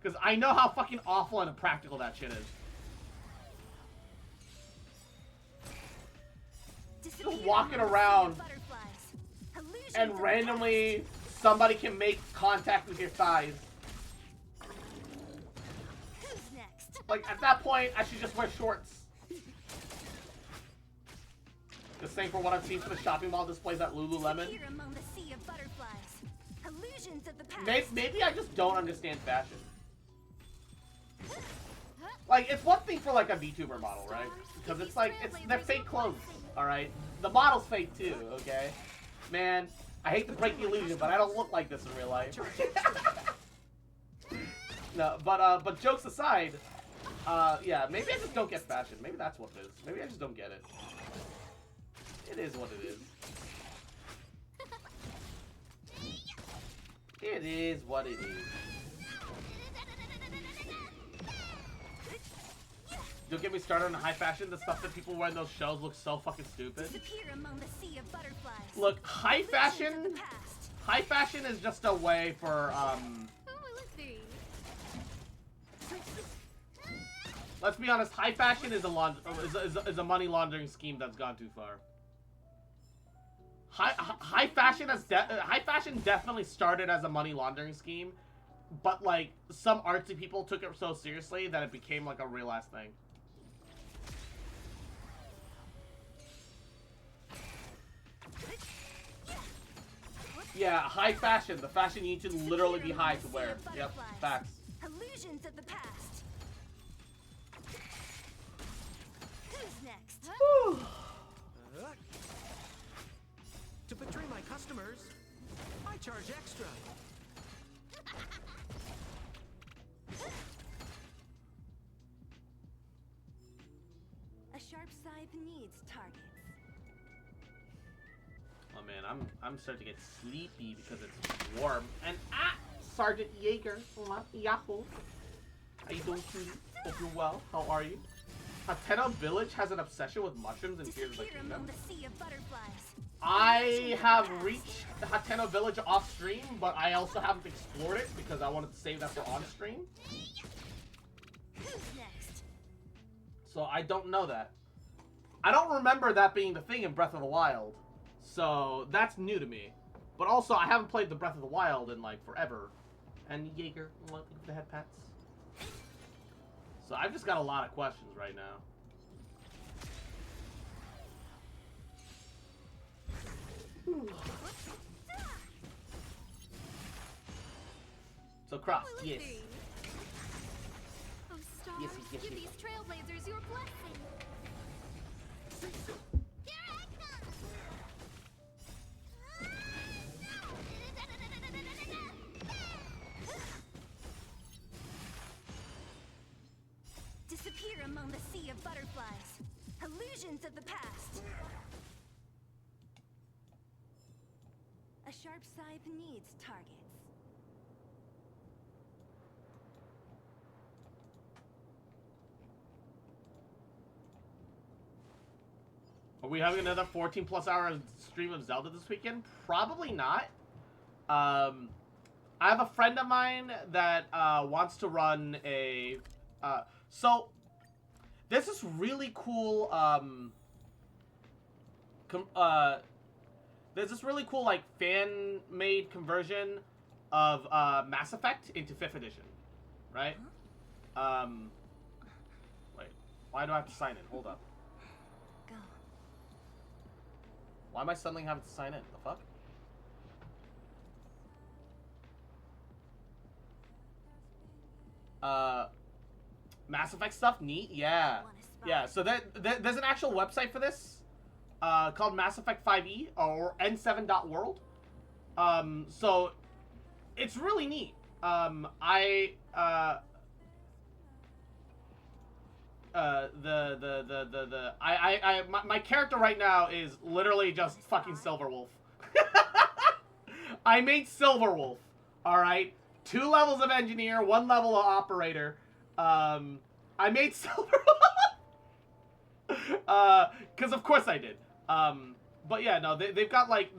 Because I know how fucking awful and impractical that shit is. Just walking around and randomly somebody can make contact with your thighs. Who's next? Like, at that point, I should just wear shorts. The same for what I've seen for the shopping mall displays at Lululemon. Among the sea of butterflies. Illusions of the past. Maybe I just don't understand fashion. Like, it's one thing for, like, a VTuber model, right? Because it's like, they're fake clothes, alright? The model's fake, too, okay? Man, I hate to break the illusion, but I don't look like this in real life. No, but jokes aside, yeah, maybe I just don't get fashion. Maybe that's what it is. Maybe I just don't get it. It is what it is. It is what it is. Don't get me started on high fashion. The stuff that people wear in those shows looks so fucking stupid. Among the sea of butterflies. Look, high fashion is just a way for let's be honest, high fashion is a money laundering scheme that's gone too far. High fashion definitely started as a money laundering scheme, but like some artsy people took it so seriously that it became like a real ass thing. Yeah, high fashion. The fashion you need to literally be high to wear. Yep, facts. Illusions of the past. Who's next? To betray my customers, I charge extra. A sharp scythe needs targets. Oh man, I'm starting to get sleepy because it's warm. And Sergeant Jaeger, Yahoo. How you doing, cutie? Hope you're well. How are you? Hateno Village has an obsession with mushrooms and fears the kingdom. I have reached Hateno Village off stream, but I also haven't explored it because I wanted to save that for on stream. Who's next? So I don't know that. I don't remember that being the thing in Breath of the Wild. So that's new to me. But also, I haven't played the Breath of the Wild in like forever. And Jaeger, look at the head pats. So I've just got a lot of questions right now. So Cross, yes. Oh, stars, Yes, yes, give yes. these trailblazers your blessing. Here I come. Disappear among the sea of butterflies. Illusions of the past. A sharp scythe needs targets. Are we having another 14 plus hour stream of Zelda this weekend? Probably not. I have a friend of mine that wants to run a... so, there's this really cool... there's this really cool, like, fan-made conversion of Mass Effect into 5th edition. Right? Wait. Why do I have to sign in? Hold up. Go. Why am I suddenly having to sign in? The fuck? Mass Effect stuff? Neat? Yeah. Yeah, so there's an actual website for this. Called Mass Effect 5e, or N7.world. So, it's really neat. My character right now is literally just fucking Silverwolf. I made Silverwolf, alright? 2 levels of engineer, 1 level of operator. I made Silverwolf. Because of course I did. But yeah, no, they've got like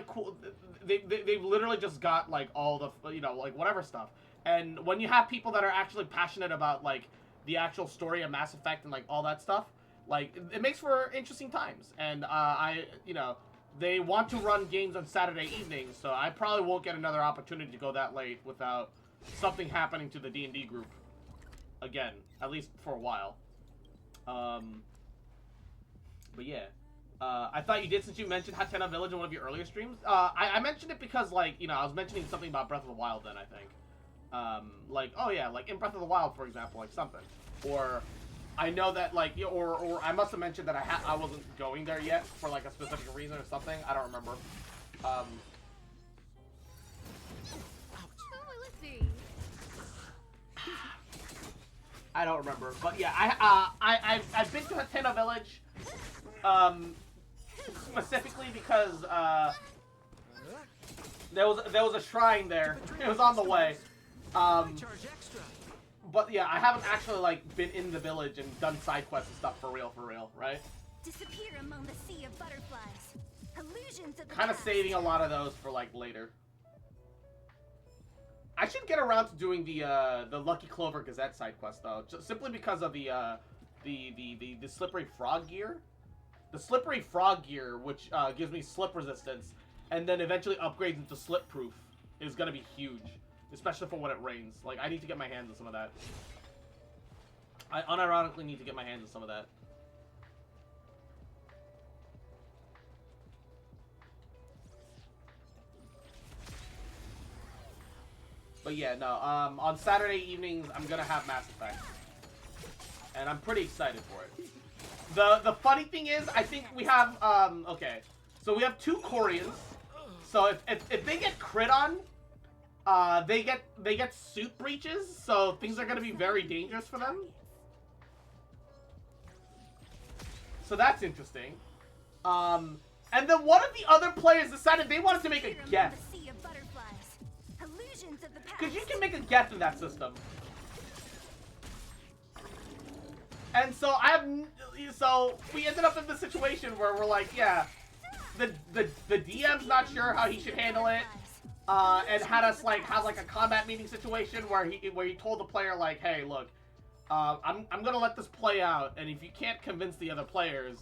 cool. They've literally just got like all the like whatever stuff. And when you have people that are actually passionate about like the actual story of Mass Effect and like all that stuff, like it makes for interesting times. And they want to run games on Saturday evenings, so I probably won't get another opportunity to go that late without something happening to the D&D group again, at least for a while. But yeah, I thought you did since you mentioned Hatena Village in one of your earlier streams. I mentioned it because like I was mentioning something about Breath of the Wild then, I think. Like, oh yeah, like in Breath of the Wild, for example, like something. Or I know that like, or I must have mentioned that I wasn't going there yet for like a specific reason or something. I don't remember. Oh, let's see. I don't remember, but yeah, I've been to Hatena Village, specifically because there was a shrine there. It was on the way. I charge extra. But yeah, I haven't actually like been in the village and done side quests and stuff for real, right? Disappear among the sea of butterflies. Illusions of the Kind of past. saving a lot of those for like later. I should get around to doing the Lucky Clover Gazette side quest though, just simply because of the slippery frog gear. The slippery frog gear, which gives me slip resistance, and then eventually upgrades into slip proof, is gonna be huge, especially for when it rains. Like I need to get my hands on some of that. I unironically need to get my hands on some of that. But yeah, no, on Saturday evenings, I'm gonna have Mass Effect. And I'm pretty excited for it. The funny thing is, I think we have, okay. So we have 2 Koreans. So if they get crit on, they get suit breaches, so things are gonna be very dangerous for them. So that's interesting. And then one of the other players decided they wanted to make a guess. Because you can make a guess in that system. And so so we ended up in the situation where we're like, yeah, the DM's not sure how he should handle it, and had us like have like a combat meeting situation where he told the player like, hey, look, I'm gonna let this play out, and if you can't convince the other players,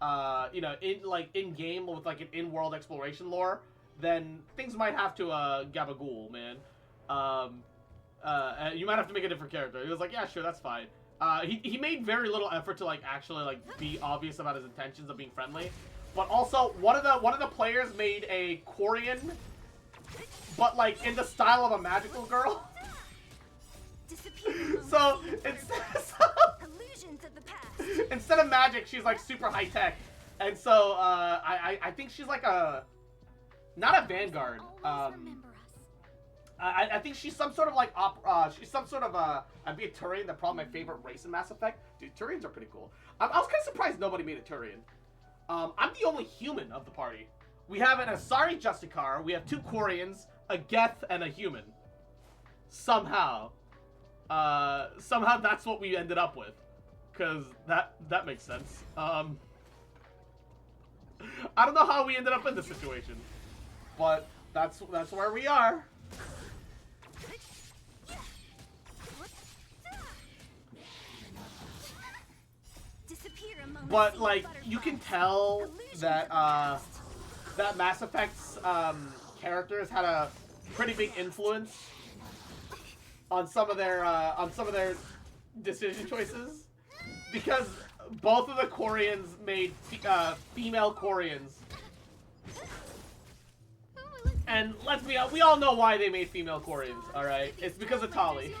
in game with like an in-world exploration lore, then things might have to gabagool, man. You might have to make a different character. He was like, yeah, sure, that's fine. He made very little effort to like actually like be obvious about his intentions of being friendly, but also one of the players made a Korean, but like in the style of a magical girl. So instead of magic, she's like super high tech, and so I think she's like not a vanguard. I think she's some sort of like she's some sort of I'd be a Turian. They're probably my favorite race in Mass Effect. Dude, Turians are pretty cool. I was kind of surprised nobody made a Turian. I'm the only human of the party. We have an Asari Justicar. We have 2 Quarians, a Geth, and a human. Somehow that's what we ended up with, cause that makes sense. I don't know how we ended up in this situation, but that's where we are. But like you can tell that that Mass Effect's characters had a pretty big influence on some of their decision choices, because both of the Koreans made female Koreans. And let's be honest, we all know why they made female Koreans, alright? It's because of Tali.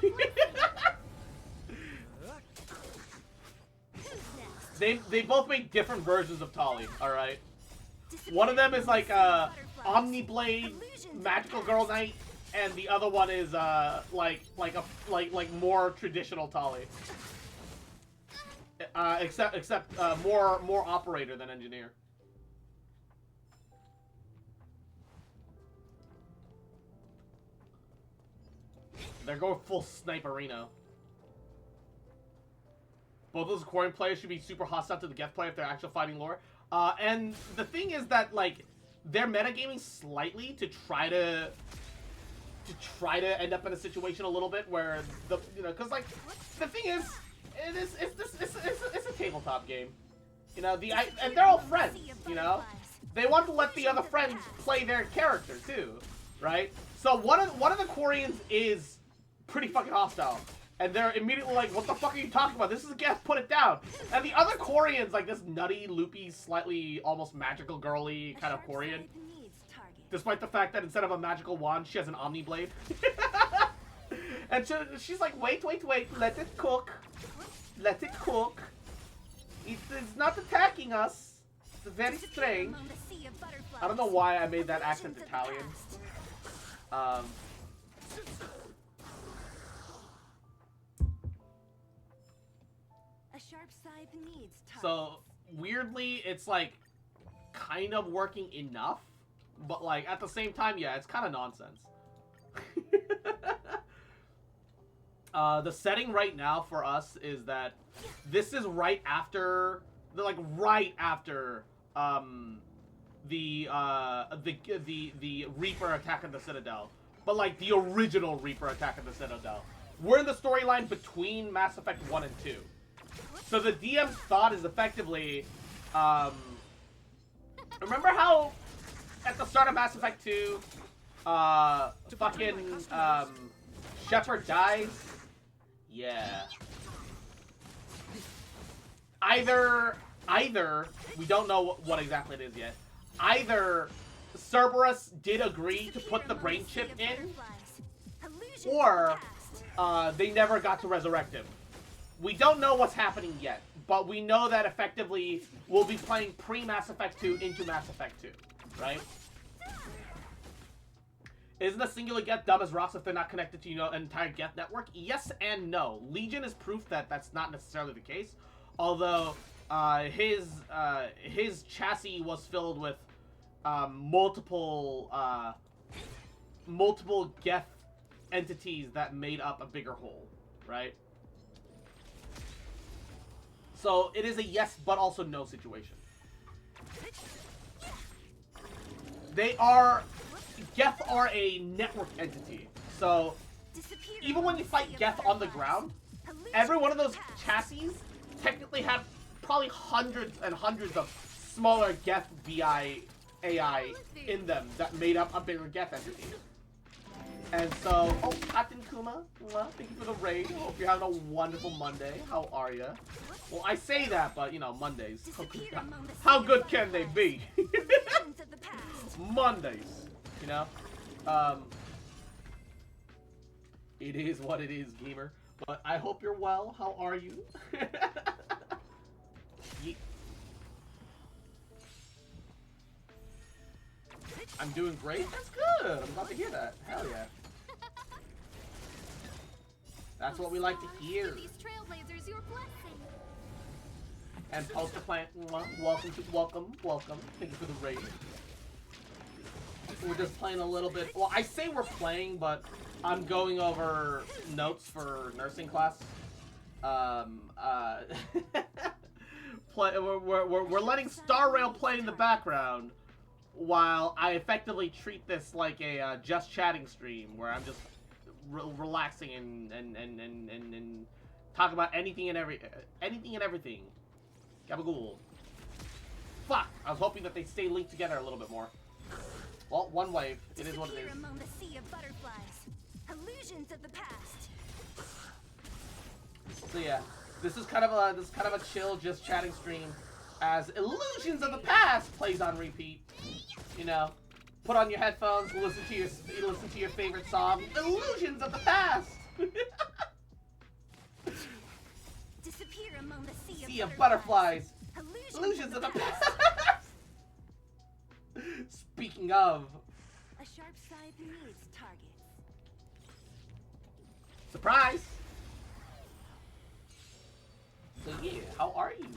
They both made different versions of Tali, alright? One of them is like Omniblade Magical Girl Knight, and the other one is like more traditional Tali. Except more operator than engineer. They're going full sniperino. both those Quarian players should be super hostile to the Geth player if they're actually fighting lore. And the thing is that, like, they're metagaming slightly to try to end up in a situation a little bit where the, you know, because like the thing is, it's a tabletop game, you know. And they're all friends, you know. They want to let the other friends play their character too, right? So one of the Quarians is pretty fucking hostile, and they're immediately like, "What the fuck are you talking about? This is a guess. Put it down." And the other Quarian's like this nutty, loopy, slightly almost magical girly kind of Quarian. Despite the fact that instead of a magical wand, she has an Omni Blade. And so she's like, wait, let it cook. Let it cook. It is not attacking us. It's very strange. I don't know why I made that accent Italian. So, weirdly, it's like kind of working enough. But, like, at the same time, yeah, it's kind of nonsense. The setting right now for us is that this is right after, right after, the Reaper attack of the Citadel. But, like, the original Reaper attack of the Citadel. We're in the storyline between Mass Effect 1 and 2. So the DM's thought is effectively, remember how at the start of Mass Effect 2, Shepard dies? Yeah. Either, we don't know what exactly it is yet. Either Cerberus did agree to put the brain chip in, or, they never got to resurrect him. We don't know what's happening yet, but we know that effectively we'll be playing pre-Mass Effect 2 into Mass Effect 2. Right? Isn't a singular Geth dumb as rocks if they're not connected to, you know, an entire Geth network? Yes and no. Legion is proof that that's not necessarily the case. Although, his chassis was filled with, multiple Geth entities that made up a bigger whole. Right? So, it is a yes, but also no situation. Geth are a network entity. So, even when you fight Geth on the ground, every one of those chassis technically have probably hundreds and hundreds of smaller Geth VI AI in them that made up a bigger Geth entity. And so, oh, Captain Kuma, well, thank you for the raid. Hope you're having a wonderful Monday. How are you? Well, I say that, but, you know, Mondays. How good can they be? Mondays, you know? It is what it is, gamer. But I hope you're well. How are you? I'm doing great. That's good. I'm glad to hear that. Hell yeah. That's what we like to hear. And Poster Plant, welcome. Thank you for the raid. We're just playing a little bit. Well, I say we're playing, but I'm going over notes for nursing class. We're letting Star Rail play in the background while I effectively treat this like a just chatting stream where I'm just relaxing and talk about anything and everything. Gabagool. Fuck! I was hoping that they stay linked together a little bit more. Well, one wave. It is what it is. Among the sea of butterflies, illusions of the past. So yeah, this is kind of a chill, just chatting stream, as Illusions of the Past plays on repeat. You know, put on your headphones, listen to your favorite song, Illusions of the Past. Disappear among the sea of butterflies. Illusions of the Past. Speaking of, a sharp scythe needs targets. Surprise! So yeah, how are you?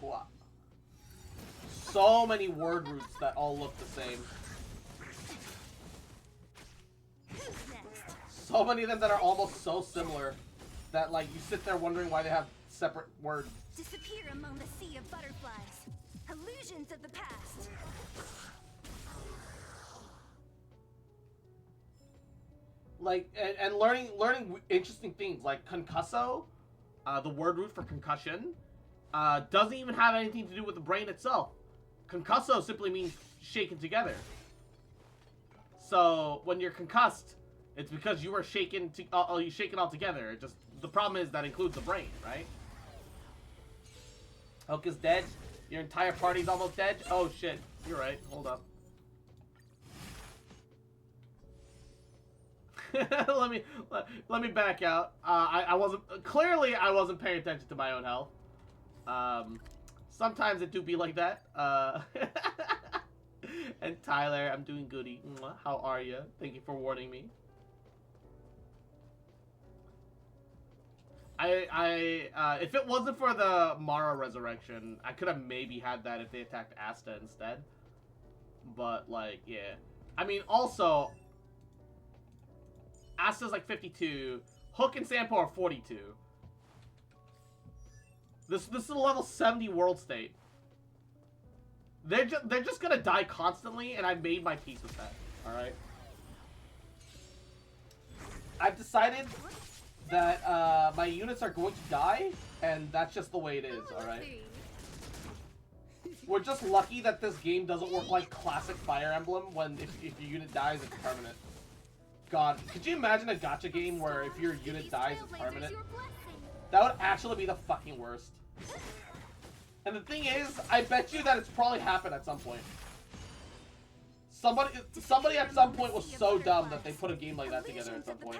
What? So many word roots that all look the same. Who's next? So so many of them that are almost so similar that like you sit there wondering why they have separate words. Disappear among the sea of butterflies. Illusions of the past. Like and learning interesting things like concusso, the word root for concussion, doesn't even have anything to do with the brain itself. Concusso simply means shaken together. So when you're concussed, it's because you were shaken you shaken all together. It just the problem is that includes the brain, right? Hulk is dead. Your entire party's almost dead. Oh shit, you're right. Hold up. let me back out. I wasn't paying attention to my own health. Sometimes it do be like that. And Tyler, I'm doing goody. How are you? Thank you for warning me. If it wasn't for the Mara resurrection, I could have maybe had that if they attacked Asta instead. But like, yeah. I mean, also, Asta's like 52. Hook and Sampo are 42. This is a level 70 world state. They're just gonna die constantly, and I made my peace with that. All right. I've decided that my units are going to die, and that's just the way it is. All right. We're just lucky that this game doesn't work like classic Fire Emblem, when if your unit dies, it's permanent. God, could you imagine a gacha game where if your unit dies, it's permanent? That would actually be the fucking worst. And the thing is, I bet you that it's probably happened at some point. Somebody at some point was so dumb that they put a game like that together at some point.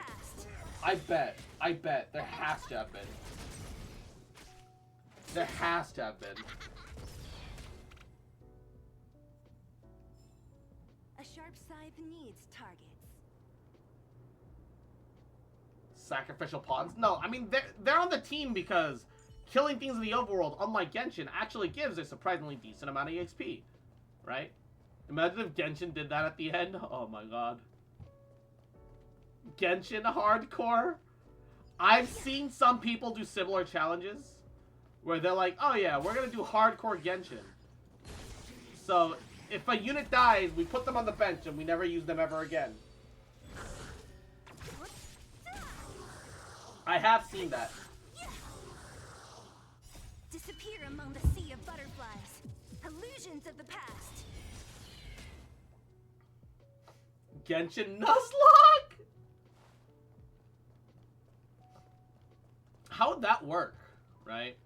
I bet. There has to have been. There has to have been. A sharp scythe needs targets. Sacrificial pawns? No, I mean, they're on the team because killing things in the overworld, unlike Genshin, actually gives a surprisingly decent amount of EXP, right? Imagine if Genshin did that at the end. Oh my god. Genshin hardcore? I've seen some people do similar challenges where they're like, oh yeah, we're gonna do hardcore Genshin. So, if a unit dies, we put them on the bench and we never use them ever again. I have seen that. Disappear among the sea of butterflies. Illusions of the past. Genshin Nuzlocke? How would that work, right?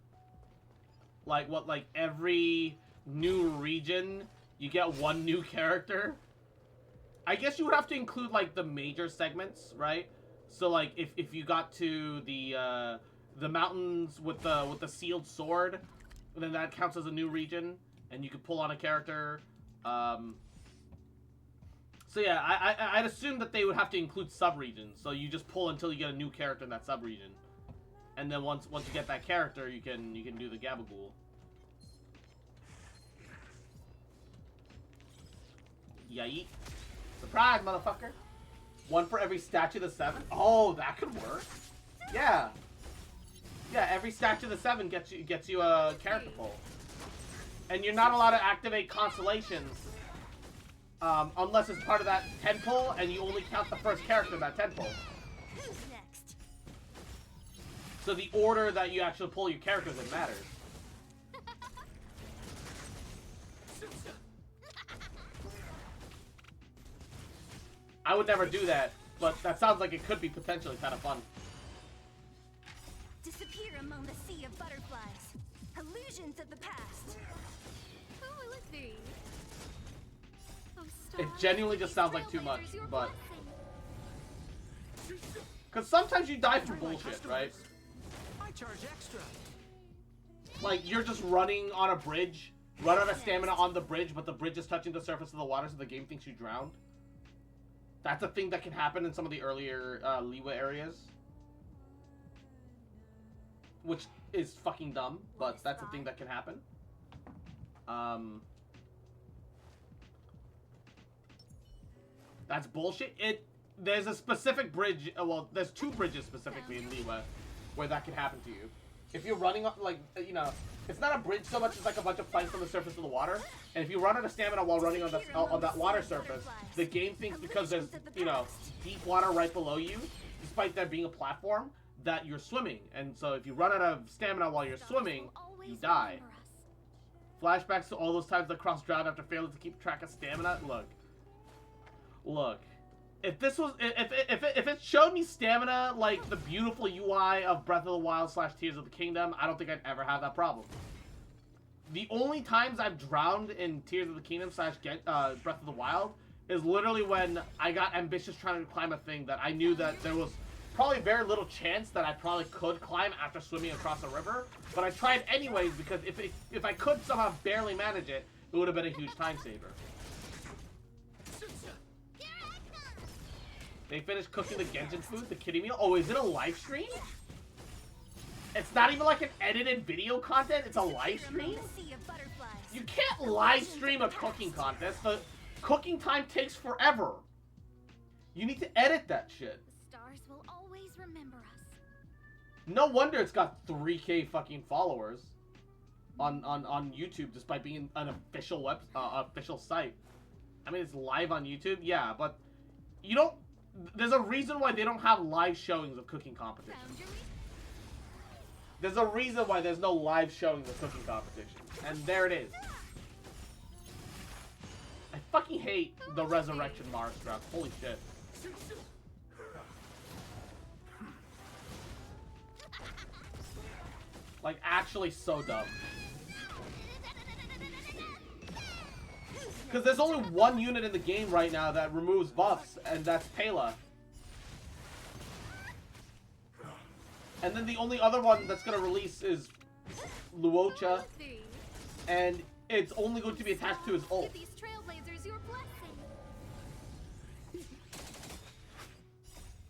Like what, like every new region you get one new character? I guess you would have to include like the major segments, right? So like if you got to the mountains with the sealed sword, then that counts as a new region, and you could pull on a character. So yeah, I'd assume that they would have to include sub-regions. So you just pull until you get a new character in that sub-region, and then once you get that character, you can do the Gabagool. Yay! Surprise, motherfucker! One for every statue of the 7. Oh, that could work. Yeah. Yeah, every statue of the 7 gets you a character pull, and you're not allowed to activate constellations unless it's part of that 10 pull, and you only count the first character in that 10 pull. Who's next? So the order that you actually pull your characters in matters. I would never do that, but that sounds like it could be potentially kind of fun. Disappear among the sea of butterflies. Illusions of the past. Who will it be? It genuinely just sounds like too much, but... Because sometimes you die from bullshit, right? I charge extra. Like, you're just running on a bridge, run out of stamina on the bridge, but the bridge is touching the surface of the water, so the game thinks you drowned. That's a thing that can happen in some of the earlier Liwa areas. Which is fucking dumb, but that's a thing that can happen. That's bullshit. there's a specific bridge. Well, there's 2 bridges specifically in Liyue where that can happen to you. If you're running up, like, you know, it's not a bridge so much as like a bunch of planks on the surface of the water. And if you run out of stamina while running on that water surface, the game thinks because there's, you know, deep water right below you, despite there being a platform, that you're swimming. And so if you run out of stamina while you're swimming, you die. Flashbacks to all those times that Cross drowned after failing to keep track of stamina. Look. If this was, if it showed me stamina like the beautiful UI of Breath of the Wild / Tears of the Kingdom, I don't think I'd ever have that problem. The only times I've drowned in Tears of the Kingdom / Breath of the Wild is literally when I got ambitious trying to climb a thing that I knew that there was probably very little chance that I probably could climb after swimming across a river, but I tried anyways because if I could somehow barely manage it, it would have been a huge time saver. They finished cooking the Genshin food, the kitty meal. Oh, is it a live stream? It's not even like an edited video content, it's a live stream? You can't live stream a cooking contest. The cooking time takes forever. You need to edit that shit. The stars will always remember us. No wonder it's got 3K fucking followers on YouTube, despite being an official official site. I mean, it's live on YouTube, yeah, but you don't. There's a reason why they don't have live showings of cooking competitions. There's a reason why there's no live showings of cooking competitions, and there it is. I fucking hate the Resurrection Mars strap. Holy shit. Like, actually so dumb. Because there's only one unit in the game right now that removes buffs, and that's Pela. And then the only other one that's going to release is Luocha, and it's only going to be attached to his ult. Give these trailblazers your blessing.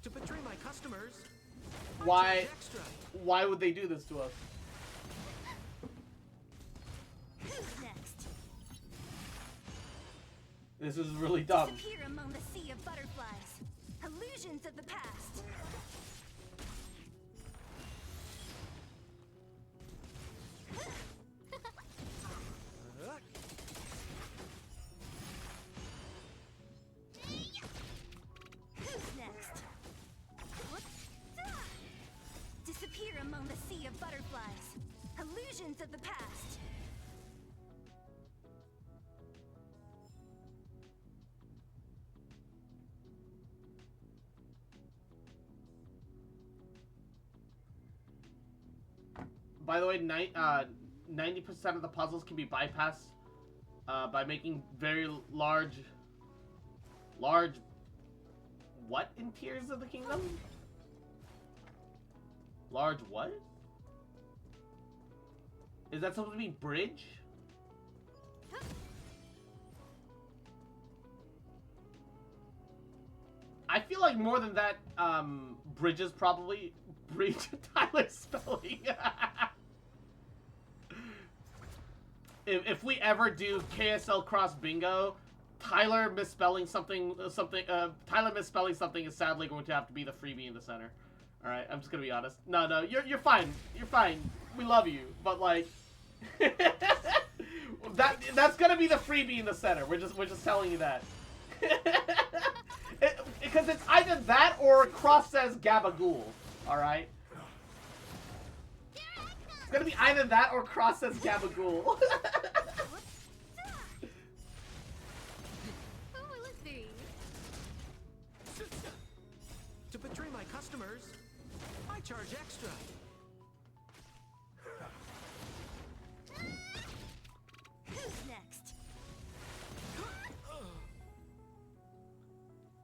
To betray my customers, I Why? charge extra. Why would they do this to us? Who's next? This is really dumb. Disappear among the sea of butterflies. Illusions of the past. Who's next? Disappear among the sea of butterflies. Illusions of the past. By the way, 90% of the puzzles can be bypassed by making very large... What in Tears of the Kingdom? Large what? Is that supposed to be bridge? I feel like more than that, bridges probably... Bridge Tyler spelling. If we ever do KSL Cross Bingo, Tyler misspelling something is sadly going to have to be the freebie in the center. All right, I'm just gonna be honest. No, you're fine. You're fine. We love you, but like, that's gonna be the freebie in the center. We're just telling you that. Because it's either that or Cross says Gabagool. All right. It's gonna be either that or Cross says Gabagool. Who will it be? To betray my customers, I charge extra. Who's next?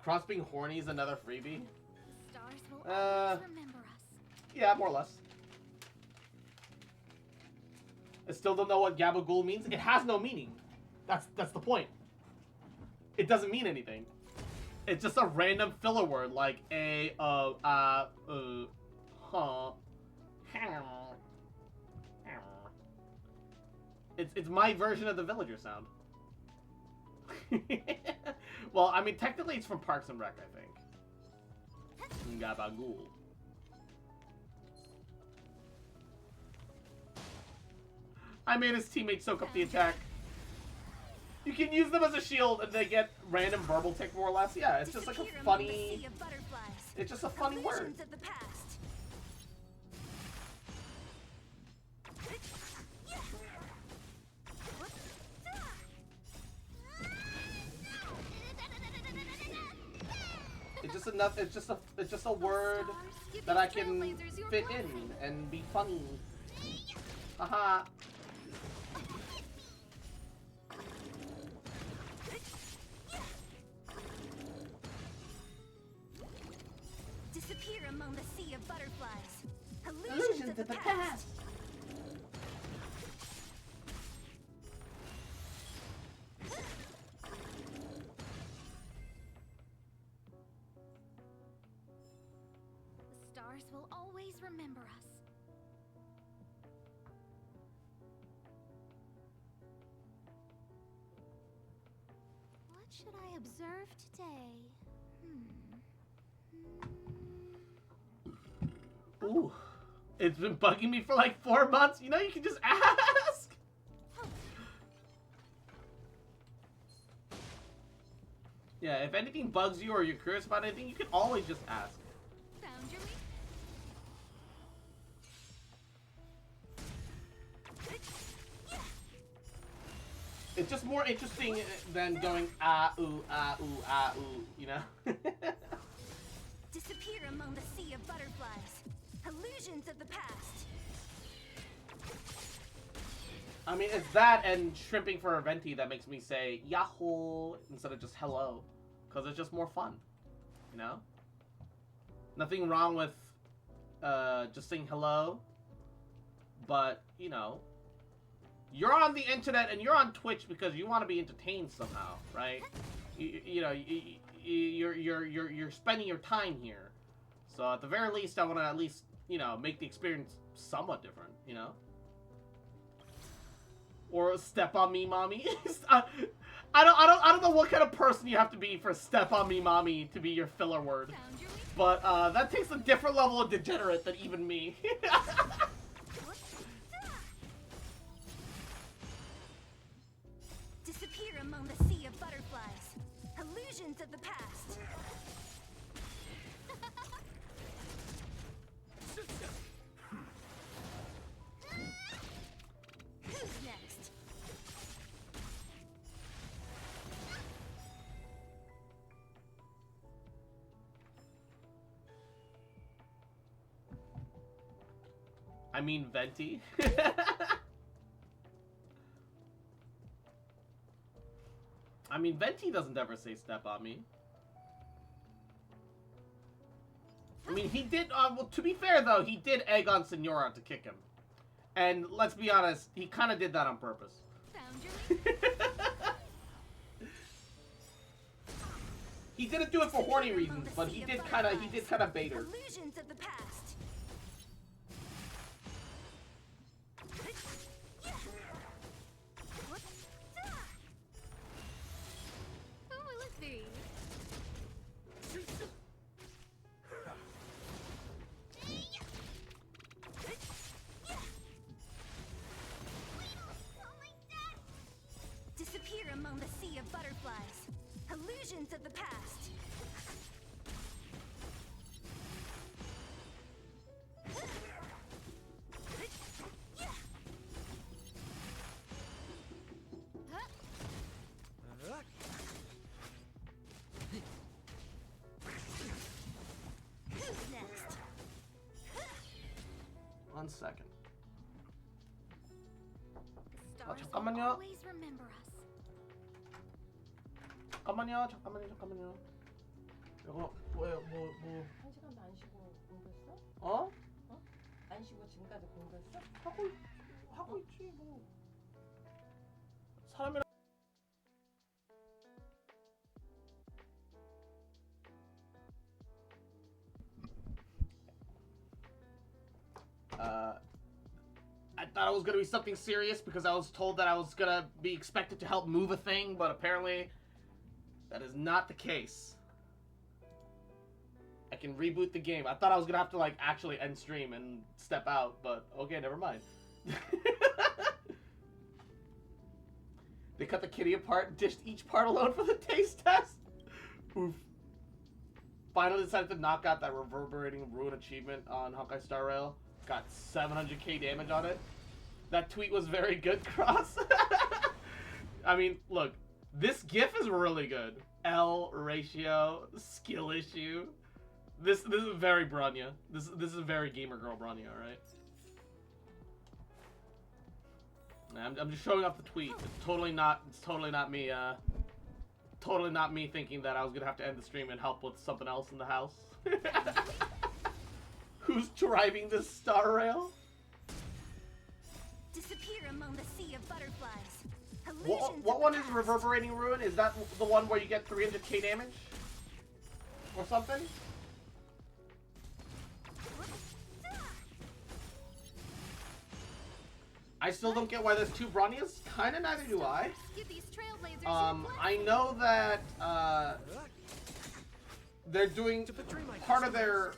Cross being horny is another freebie. Stars will always remember us. Yeah, more or less. I still don't know what Gabagool means. It has no meaning. That's the point. It doesn't mean anything. It's just a random filler word like huh. It's my version of the villager sound. Well, I mean, technically it's from Parks and Rec, I think. Gabagool. I made his teammate soak up the attack. You can use them as a shield and they get random verbal tick more or less. Yeah, it's just like a funny... It's just a funny word. It's just enough. It's just a word that I can fit in and be funny. Haha. Disappear among the sea of butterflies. Illusions of the past. The stars will always remember us. What should I observe today? Ooh, it's been bugging me for like 4 months. You know, you can just ask. Yeah, if anything bugs you or you're curious about anything, you can always just ask. Found your It's just more interesting than going ah ooh ah ooh ah ooh, you know? Disappear among the sea of butterflies. Illusions of the past. I mean, it's that and shrimping for a venti that makes me say Yahoo instead of just hello. Because it's just more fun, you know? Nothing wrong with just saying hello. But, you know, you're on the internet and you're on Twitch because you want to be entertained somehow, right? You know, you're spending your time here. So at the very least, I want to at least, you know, make the experience somewhat different, you know? Or step on me, mommy. I don't know what kind of person you have to be for step on me, mommy to be your filler word. But that takes a different level of degenerate than even me. Disappear among the sea of butterflies. Illusions of the past. Who's next? I mean, venti. I mean, venti doesn't ever say step on me. I mean, he did, well, to be fair though, he did egg on Senora to kick him. And let's be honest, he kind of did that on purpose. Found your He didn't do it for horny reasons, but he did kind of bait her. Illusions of the past. Who will it be? Disappear among the sea of butterflies. Illusions of the past. Who's next? 1 second. The stars will 잠깐만요. always remember us. 잠깐만요. 이거 뭐예요? 뭐? 1시간도 안 쉬고 공부했어? 어? 안 쉬고 지금까지 공부했어? 하고 있지 뭐. 사람이랑 I thought it was gonna be something serious because I was told that I was gonna be expected to help move a thing, but apparently that is not the case. I can reboot the game. I thought I was gonna have to like actually end stream and step out, but okay, never mind. They cut the kitty apart and dished each part alone for the taste test. Oof. Finally decided to knock out that reverberating ruin achievement on Honkai Star Rail. Got 700k damage on it. That tweet was very good, Cross. I mean, look, this GIF is really good. L ratio, skill issue. This is very Bronya. This is very gamer girl Bronya, alright? I'm just showing off the tweet. It's totally not me, totally not me thinking that I was gonna have to end the stream and help with something else in the house. Who's driving this Star Rail? Disappear among the sea of butterflies. What one is Reverberating Ruin? Is that the one where you get 300k damage? Or something? I still don't get why there's two Bronyas. Kinda neither do I. I know that they're doing part of their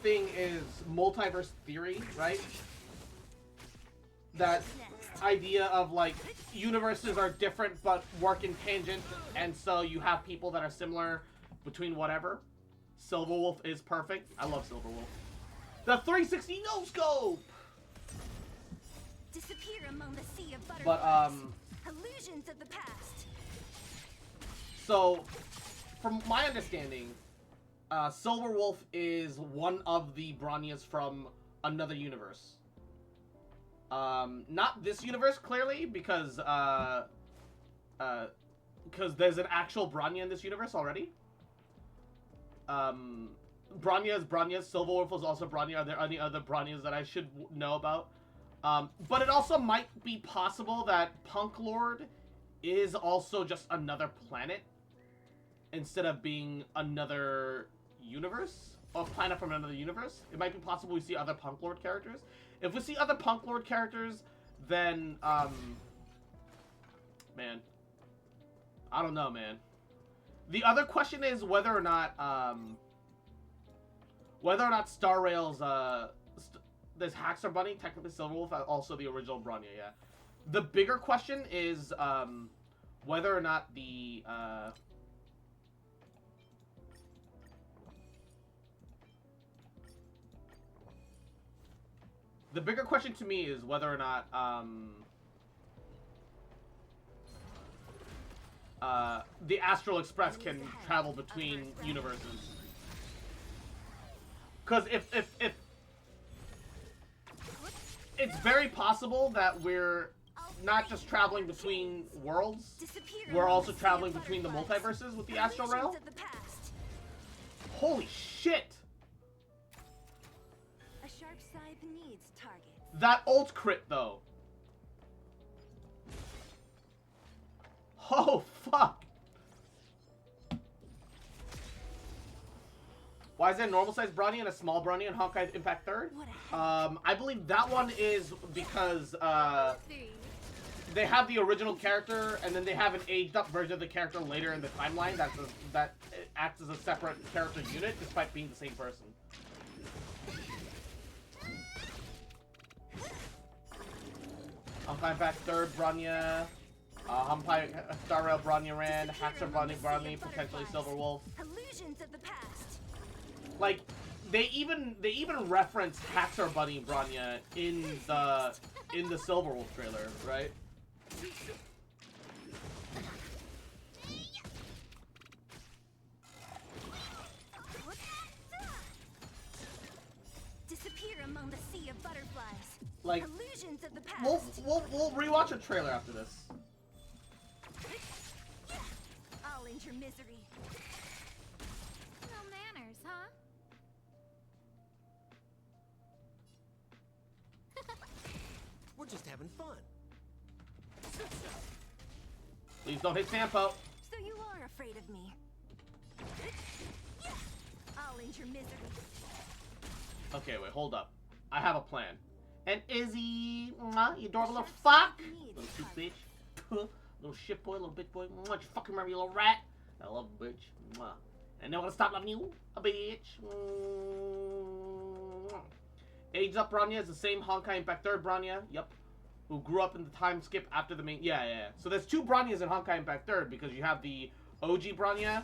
thing is multiverse theory, right? That idea of like universes are different but work in tangent, and so you have people that are similar between whatever. Silverwolf is perfect. I love Silverwolf. The 360 no scope. Disappear among the sea of butterflies. But illusions of the past. So, from my understanding, Silverwolf is one of the Bronyas from another universe. Not this universe, clearly, because there's an actual Bronya in this universe already. Bronya is Bronya. Silverwolf was also Bronya. Are there any other Bronyas that I should know about? But it also might be possible that Punk Lord is also just another planet instead of being another universe, or planet from another universe. It might be possible we see other Punk Lord characters. If we see other Punk Lord characters, then, man, I don't know, man. The other question is whether or not Star Rail's, there's Haxor Bunny, technically Silverwolf, also the original Bronya, yeah. The bigger question is, whether or not the, the bigger question to me is whether or not, the Astral Express can travel between universes. Because if it's very possible that we're not just traveling between worlds, we're also traveling between the multiverses with the Astral Rail. Holy shit! A sharp scythe needs targets. That ult crit though. Oh fuck! Why is there a normal sized Bronya and a small Bronya in Honkai Impact 3rd? I believe that one is because they have the original character and then they have an aged up version of the character later in the timeline that acts as a separate character unit despite being the same person. Honkai Impact 3rd Bronya, Honkai Star Rail Bronya Ran, Haxor Bunny Bronya, potentially Silverwolf. Illusions of the past. Like, they even reference Haxor Bunny Bronya in the Silverwolf trailer, right? Disappear among the sea of butterflies. Like, illusions of the past. we'll rewatch a trailer after this. I'll end your misery. No manners, huh? We're just having fun. Please don't hit Sampo. So you are afraid of me. I'll end your misery. Okay, wait, hold up. I have a plan. And Izzy, you adorable little fuck. Little cute bitch. Little shit boy, little bitch boy. You fucking remember, you little rat. I love a bitch. Mwah. And no one to stop loving you, a bitch. Age Up Bronya is the same Honkai Impact 3rd Bronya. Yep. Who grew up in the time skip after the main. Yeah. So there's 2 Bronyas in Honkai Impact 3rd because you have the OG Bronya,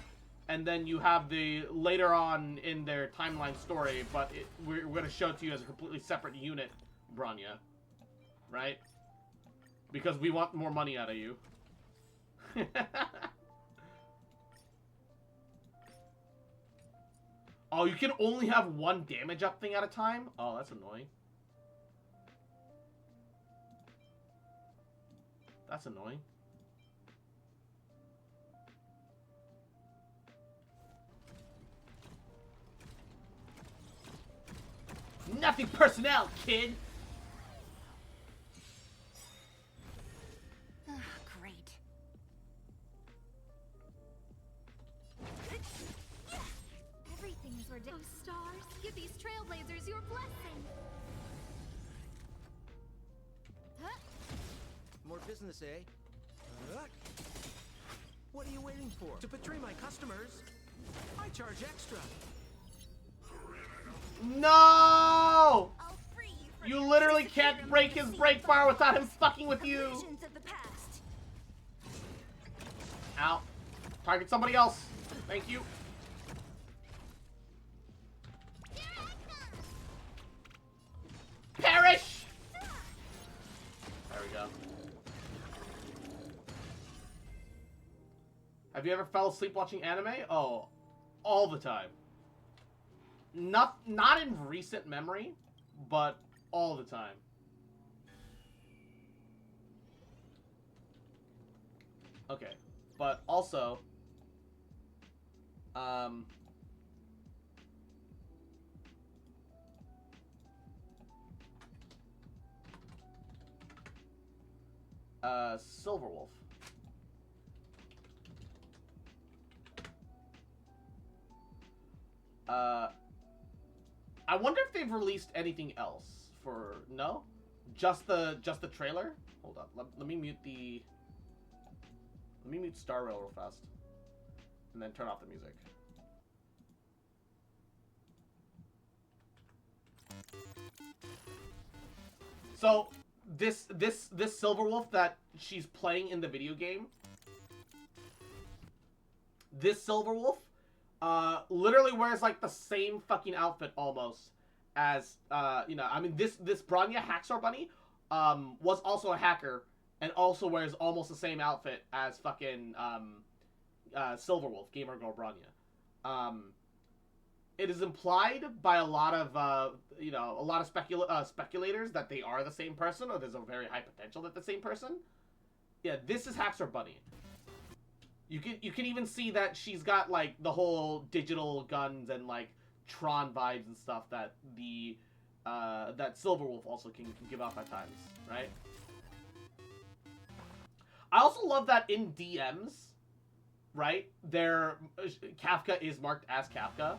and then you have the later on in their timeline story, but we're going to show it to you as a completely separate unit Bronya. Right? Because we want more money out of you. Oh, you can only have 1 damage up thing at a time? Oh, that's annoying. That's annoying. Nothing personnel, kid! Great. Everything's ridiculous. Oh, stars, give these trailblazers your blessing. Huh? More business, eh? What are you waiting for? To betray my customers, I charge extra. No! I'll free you from You your literally disappeared can't break his legacy break bar without him fucking with you! illusions of the past. Ow. Target somebody else. Thank you. Perish! There we go. Have you ever fell asleep watching anime? Oh, all the time. Not in recent memory, but all the time. Okay, but also, Silverwolf. I wonder if they've released anything else for no, just the trailer. Hold up, let me mute the. Let me mute Star Rail real fast, and then turn off the music. So this Silverwolf that she's playing in the video game. This Silverwolf, literally wears like the same fucking outfit almost as you know. I mean, this Bronya Hacksaw Bunny was also a hacker and also wears almost the same outfit as fucking Silverwolf, Gamer Girl Bronya. It is implied by a lot of you know, a lot of speculators that they are the same person, or there's a very high potential that the same person. Yeah, this is Hacksaw Bunny. You can even see that she's got like the whole digital guns and like Tron vibes and stuff that the that Silverwolf also can give off at times, right? I also love that in DMs, right? Their Kafka is marked as Kafka.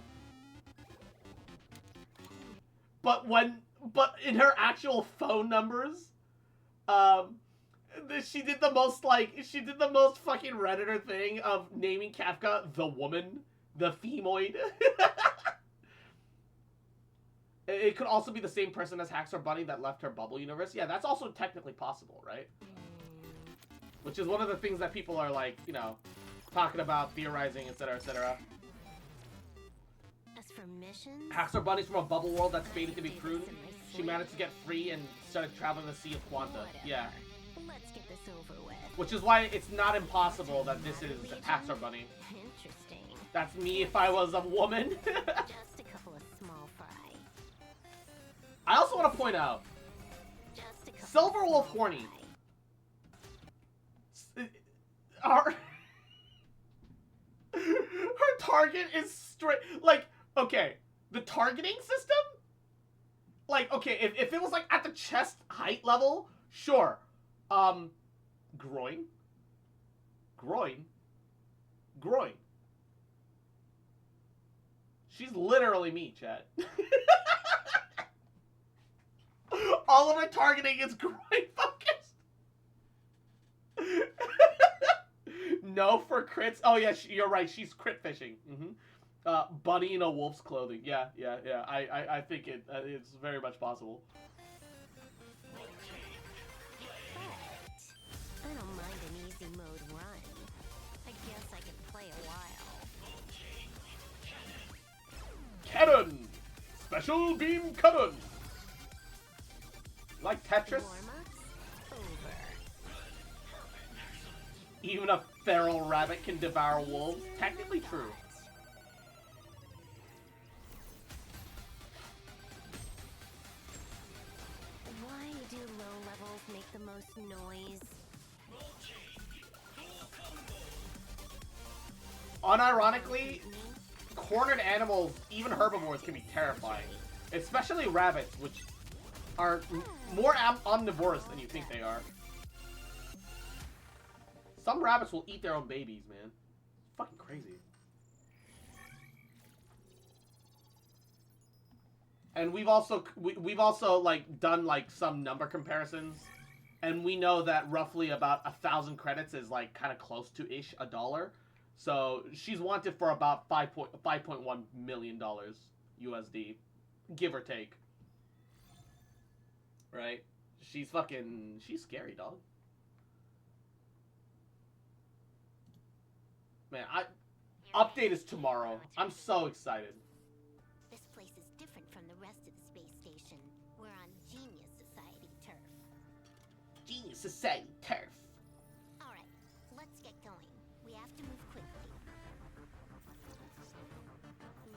But in her actual phone numbers, she did the most fucking Redditor thing of naming Kafka the woman, the femoid. It could also be the same person as Hacksaw Bunny that left her bubble universe. Yeah, that's also technically possible, right? Which is one of the things that people are like, you know, talking about, theorizing, etc., etc. As for missions, Hacksaw Bunny's from a bubble world that's fated to be pruned. She managed to get free and started traveling the Sea of Quanta. Yeah. Let's get this over with. Which is why it's not impossible that this is Hacksaw Bunny. Interesting. That's me if I was a woman. Just a couple of small fry. I also want to point out, Just a couple Silverwolf of horny. fry. Her target is straight, like, okay, the targeting system, like, okay, if it was like at the chest height level, sure. Groin. She's literally me, chat. All of her targeting is groin focused. No for crits. Oh yeah, you're right. She's crit fishing. Bunny in a wolf's clothing. Yeah. I think it's very much possible. I don't mind an easy mode run. I guess I can play a while. Cannon! Special beam cannon! Like Tetris? Warm-ups over. Even a feral rabbit can devour wolves? Technically true. Why do low levels make the most noise? Unironically, cornered animals, even herbivores, can be terrifying. Especially rabbits, which are more omnivorous than you think they are. Some rabbits will eat their own babies, man. It's fucking crazy. And we've also like done like some number comparisons, and we know that roughly about 1,000 credits is like kind of close to ish $1. So she's wanted for about $5.1 million USD, give or take. Right? She's scary, dog. Man, update is tomorrow. I'm so excited. This place is different from the rest of the space station. We're on Genius Society turf. Genius Society turf. All right, let's get going. We have to move quickly.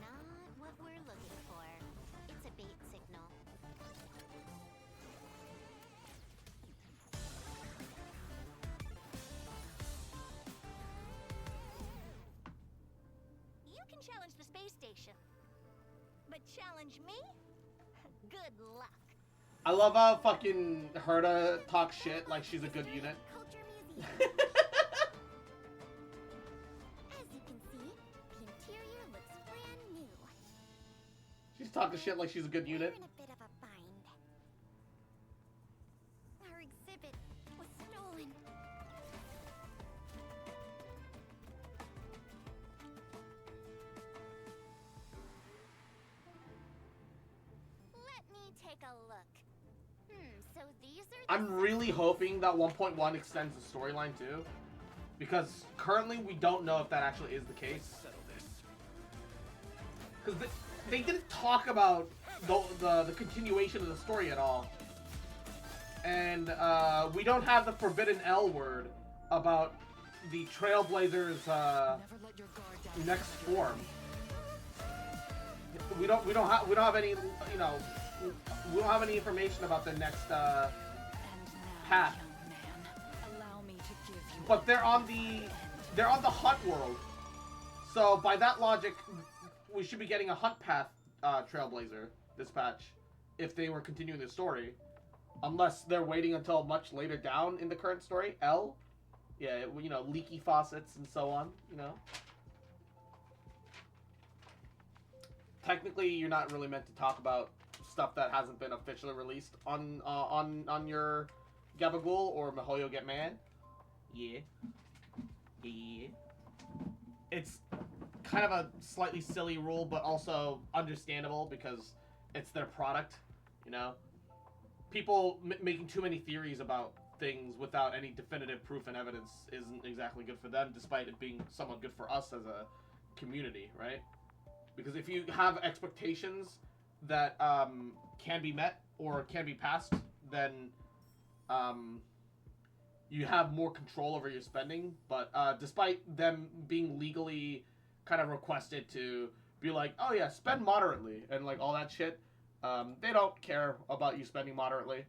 Not what we're looking for. It's a bait signal. You can challenge the space station. But challenge me? Good luck. I love how fucking Herta talks shit like she's a good unit. Culture Museum. As you can see, the interior looks brand new. She's talking shit like she's a good unit. We're in a bit of a bind. Our exhibit was stolen. Let me take a look. So these are I'm really hoping that 1.1 extends the storyline too, because currently we don't know if that actually is the case. Because they didn't talk about the continuation of the story at all, and we don't have the Forbidden L word about the Trailblazers' next form. We don't have any, you know, we don't have any information about their next path. But they're on the hunt world, so by that logic, we should be getting a hunt path Trailblazer this patch if they were continuing the story, unless they're waiting until much later down in the current story. L, yeah, you know, leaky faucets and so on, you know. Technically, you're not really meant to talk about stuff that hasn't been officially released on your Gabagool or Mihoyo Get Man. Yeah. It's kind of a slightly silly rule, but also understandable because it's their product, you know? People making too many theories about things without any definitive proof and evidence isn't exactly good for them, despite it being somewhat good for us as a community, right? Because if you have expectations that can be met or can be passed, then you have more control over your spending. But despite them being legally kind of requested to be like, oh yeah, spend moderately and like all that shit, they don't care about you spending moderately.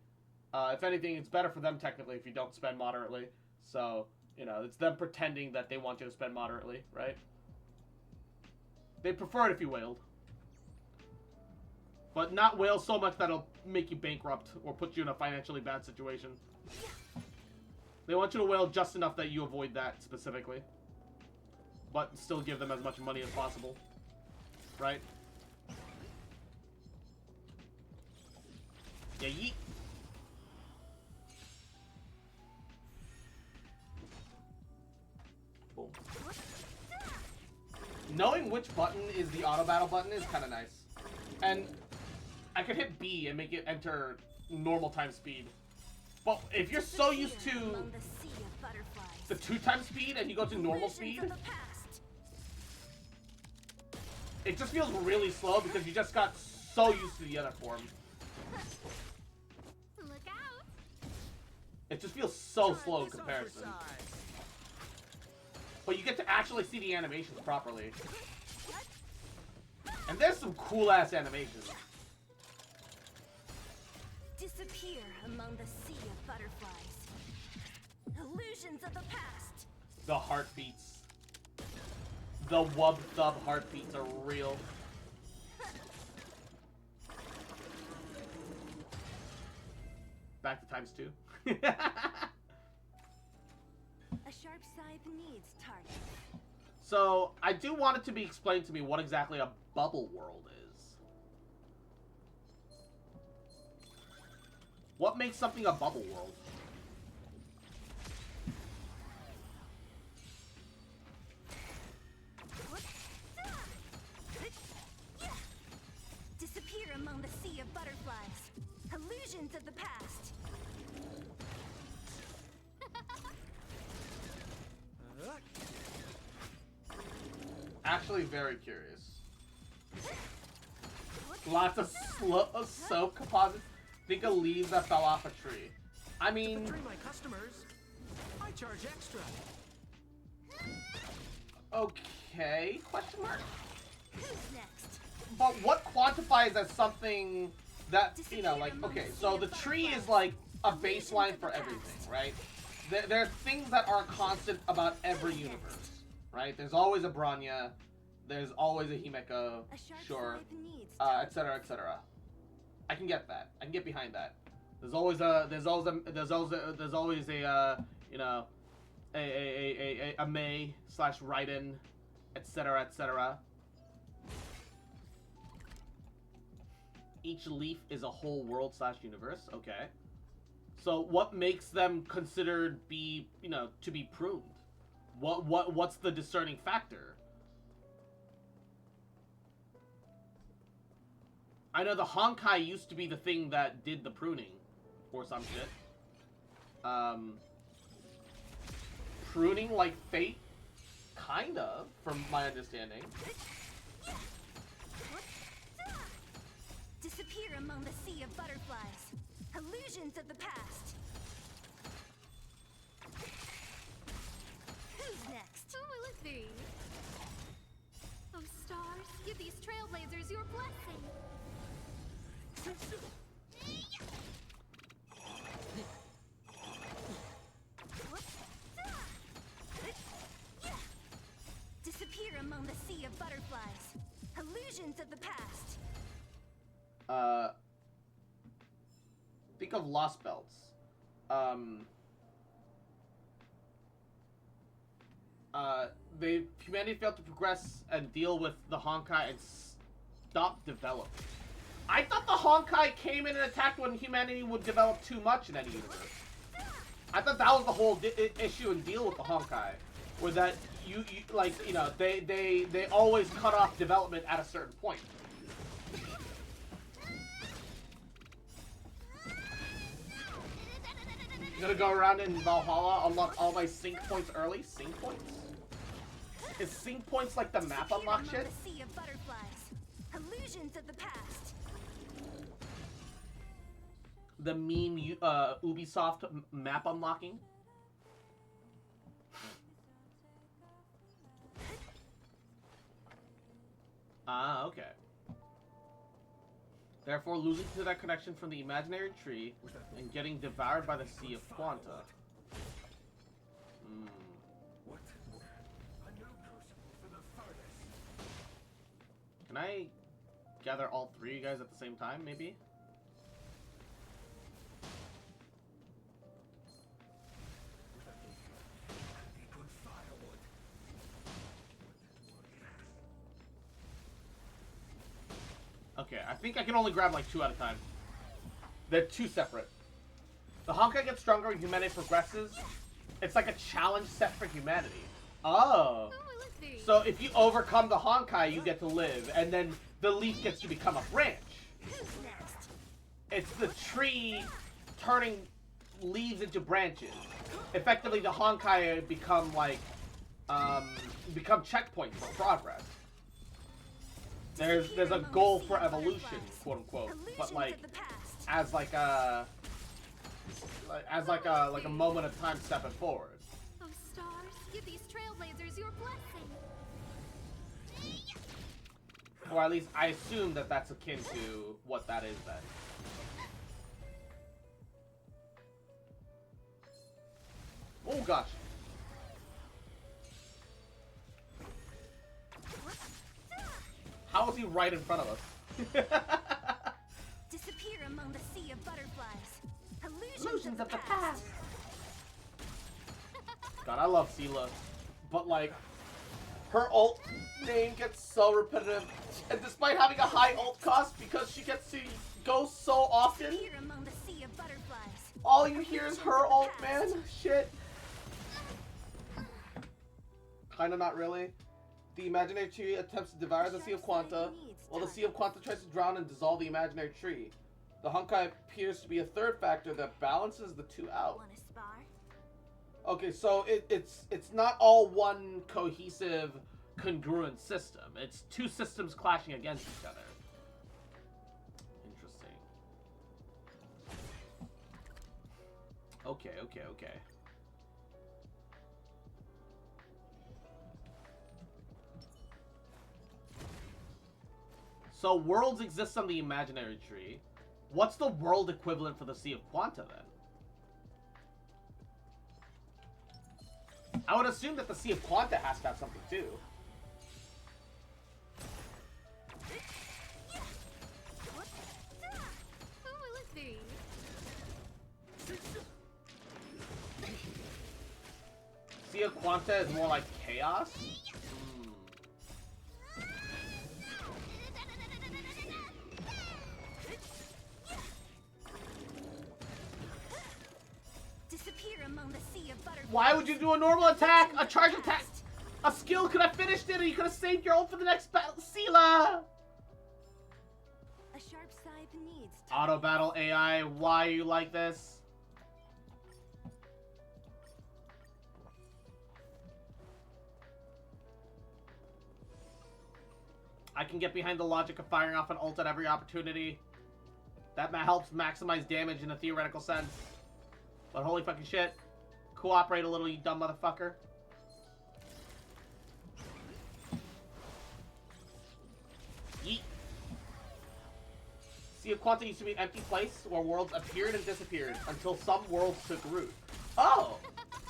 If anything, it's better for them technically if you don't spend moderately. So, you know, it's them pretending that they want you to spend moderately, right? They prefer it if you wailed. But not wail so much that it'll make you bankrupt or put you in a financially bad situation. They want you to wail just enough that you avoid that specifically. But still give them as much money as possible. Right? Yeah, yeet. Boom. knowing which button is the auto battle button is kind of nice. And I could hit B and make it enter normal time speed. But if you're so used to the 2 times speed and you go to normal speed, it just feels really slow because you just got so used to the other form. Look out! It just feels so slow in comparison. But you get to actually see the animations properly. And there's some cool-ass animations. Disappear among the sea of butterflies. Illusions of the past. The heartbeats. The wub thub heartbeats are real. Back to times 2. A sharp scythe needs target. So, I do want it to be explained to me what exactly a bubble world is. What makes something a bubble world? Disappear among the sea of butterflies. Illusions of the past. Actually very curious. Lots of soap composites. Think of leaves that fell off a tree. I mean... To betray my customers, I charge extra. Okay, question mark? Who's next? But what quantifies as something that, you know, like, okay, so the tree is like a baseline for everything, right? There are things that are constant about every universe, right? There's always a Bronya, there's always a Himeko, sure, etc., etc. I can get that. I can get behind that. There's always a you know, a Mei / Raiden, etc., etc. Each leaf is a whole world / universe. Okay. So what makes them considered be, you know, to be pruned? What's the discerning factor? I know the Honkai used to be the thing that did the pruning, or some shit. Pruning like Fate, kind of, from my understanding. Disappear among the sea of butterflies. Illusions of the past. Who's next? Who will it be? Oh, stars, give these trailblazers your blessing. Disappear among the sea of butterflies. Illusions of the past. Think of Lost Belts. Humanity failed to progress and deal with the Honkai and stop developing. I thought the Honkai came in and attacked when humanity would develop too much in any universe. I thought that was the whole issue and deal with the Honkai, where that you like, you know, they always cut off development at a certain point. I'm gonna go around in Valhalla, unlock all my sync points early. Sync points? Is sync points like the map unlock shit? The sea of butterflies. Illusions of the past. The meme Ubisoft map unlocking? Ah, okay. Therefore, losing to that connection from the imaginary tree and getting devoured by the sea of Quanta. What? A new crucible for the furnace. Can I gather all 3 of you guys at the same time, maybe? Good firewood. Okay, I think I can only grab like 2 at a time. They're 2 separate. The Honkai gets stronger when humanity progresses. It's like a challenge set for humanity. Oh. Who will So if you overcome the Honkai, you get to live, and then the leaf gets to become a branch. It's the tree turning leaves into branches. Effectively, the Honkai become like, become checkpoints for progress. There's a goal for evolution, quote unquote, but like as like a moment of time stepping forward. Oh stars, give these trailblazers your blessing. Or at least I assume that that's akin to what that is then. Oh gosh. How is he right in front of us? Disappear among the sea of butterflies. Illusions of the past. God, I love Sela, but like, her ult name gets so repetitive, and despite having a high ult cost, because she gets to go so often, Disappear among the sea of butterflies. all you hear is her ult, man. Shit. Kinda not really. The imaginary tree attempts to devour the Sea of Quanta, while the Sea of Quanta tries to drown and dissolve the imaginary tree. The Honkai appears to be a third factor that balances the two out. Wanna spar? Okay, so it's not all one cohesive, congruent system. It's two systems clashing against each other. Interesting. Okay. So worlds exist on the imaginary tree. What's the world equivalent for the Sea of Quanta then? I would assume that the Sea of Quanta has to have something too. Who will it be? Sea of Quanta is more like chaos? Disappear among the sea of butterflies. Why would you do a normal attack? A charge attack? A skill could have finished it, or you could have saved your ult for the next battle. Sela! A sharp scythe needs Auto battle AI, why are you like this? I can get behind the logic of firing off an ult at every opportunity. That helps maximize damage in a theoretical sense. But holy fucking shit. Cooperate a little, you dumb motherfucker. Yeet. Sea of Quanta used to be an empty place where worlds appeared and disappeared until some worlds took root. Oh!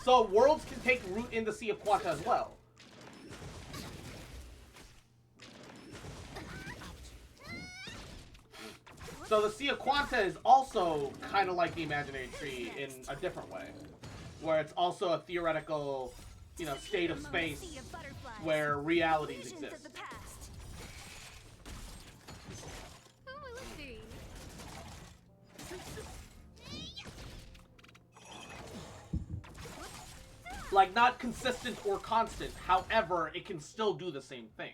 So worlds can take root in the Sea of Quanta as well. So the Sea of Quanta is also kind of like the imaginary tree in a different way. Where it's also a theoretical, you know, state of space where realities exist. Who will it be? Like, not consistent or constant, however, it can still do the same thing.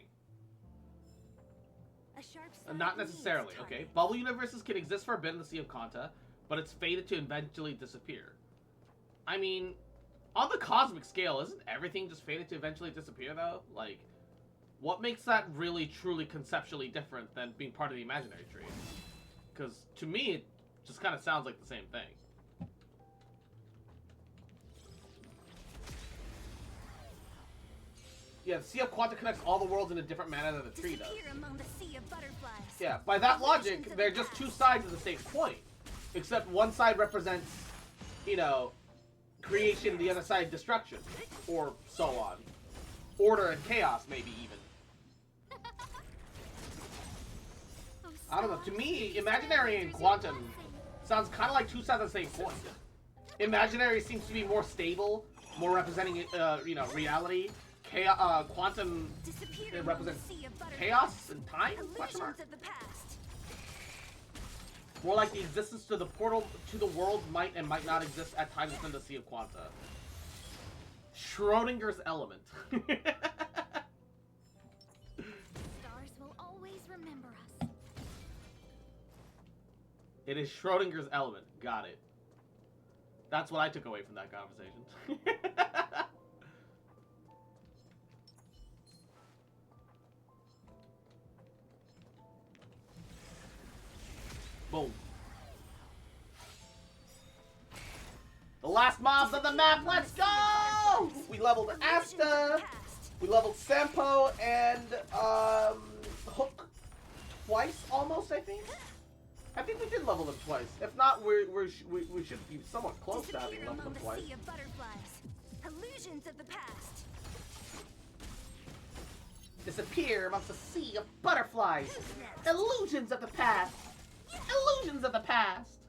Not necessarily, okay? Bubble universes can exist for a bit in the Sea of Quanta, but it's fated to eventually disappear. I mean, on the cosmic scale, isn't everything just fated to eventually disappear, though? Like, what makes that really, truly conceptually different than being part of the imaginary tree? Because, to me, it just kind of sounds like the same thing. Yeah, the Sea of Quanta connects all the worlds in a different manner than the tree does. Yeah, by that logic, they're just two sides of the same coin. Except one side represents, you know, creation, the other side destruction. Or so on. Order and chaos, maybe even. I don't know, to me, imaginary and quantum sounds kind of like two sides of the same coin. Imaginary seems to be more stable, more representing, you know, reality. Quantum, it represents chaos and time? Question mark? More like the existence to the portal to the world might and might not exist at times within the Sea of Quanta. Schrodinger's element. It is Schrodinger's element. Got it. That's what I took away from that conversation. Boom. The last mobs on the map. Let's go! We leveled Asta. We leveled Sampo and Hook twice almost, I think. I think we did level them twice. If not, we should be somewhat close to having leveled them twice. Sea of butterflies. Illusions of the past. Disappear amongst a sea of butterflies. Illusions of the past. Illusions of the past.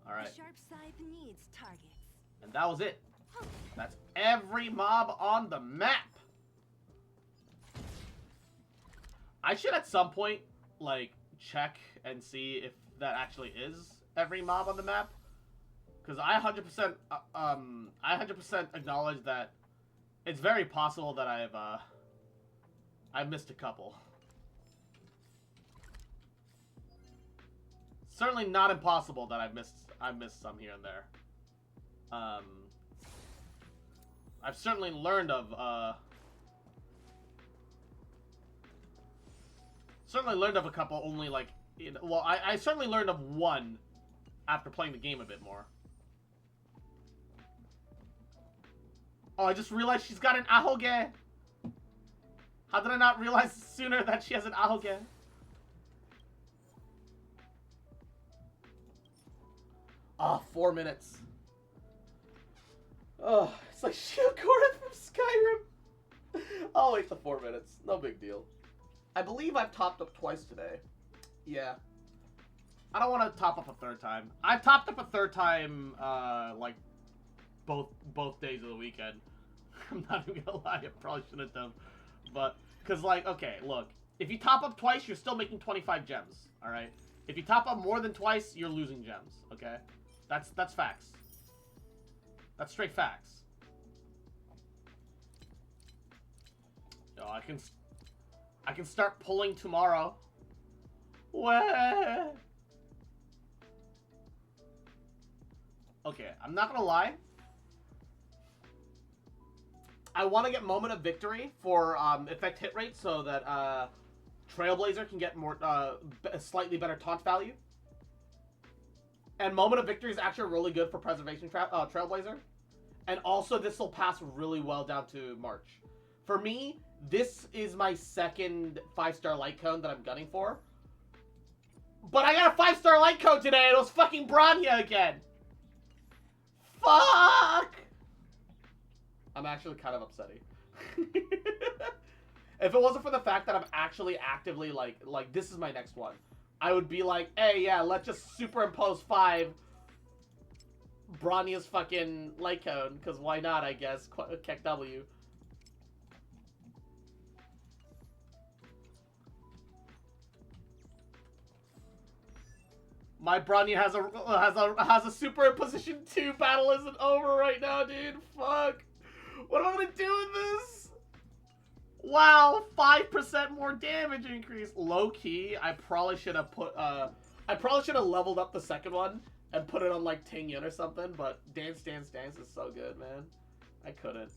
Alright. The sharp scythe needs targets. And that was it. That's every mob on the map. I should at some point, like, check and see if that actually is every mob on the map. Because I 100% acknowledge that it's very possible that I've missed a couple. Certainly not impossible that I've missed some here and there. I've certainly learned of a couple only like well, I certainly learned of one after playing the game a bit more. Oh, I just realized she's got an ahoge. How did I not realize sooner that she has an ahoge? Oh, 4 minutes. Oh, it's like Shield Corin from Skyrim. I'll wait the 4 minutes. No big deal. I believe I've topped up twice today. Yeah. I don't want to top up a third time. I've topped up a third time, like, both days of the weekend. I'm not even gonna lie, I probably shouldn't have. But, because, like, okay, look. If you top up twice, you're still making 25 gems, alright? If you top up more than twice, you're losing gems, okay? That's facts. That's straight facts. Yo, I can start pulling tomorrow. Wah! Okay, I'm not gonna lie. I want to get Moment of Victory for effect hit rate so that Trailblazer can get more a slightly better taunt value. And Moment of Victory is actually really good for Preservation Trailblazer. And also, this will pass really well down to March. For me, this is my second 5-star light cone that I'm gunning for. But I got a 5-star light cone today, and it was fucking Bronya again. Fuck! I'm actually kind of upsetty. If it wasn't for the fact that I'm actually actively, like, this is my next one. I would be like, hey, yeah, let's just superimpose 5 Bronya's fucking light cone, because why not, I guess, Keck W. My Bronya has a superimposition 2 battle isn't over right now, dude. Fuck. What am I gonna do with this? Wow, 5% more damage increase. Low key, I probably should have leveled up the second one and put it on like Ting Yun or something, but Dance Dance Dance is so good, man. I couldn't.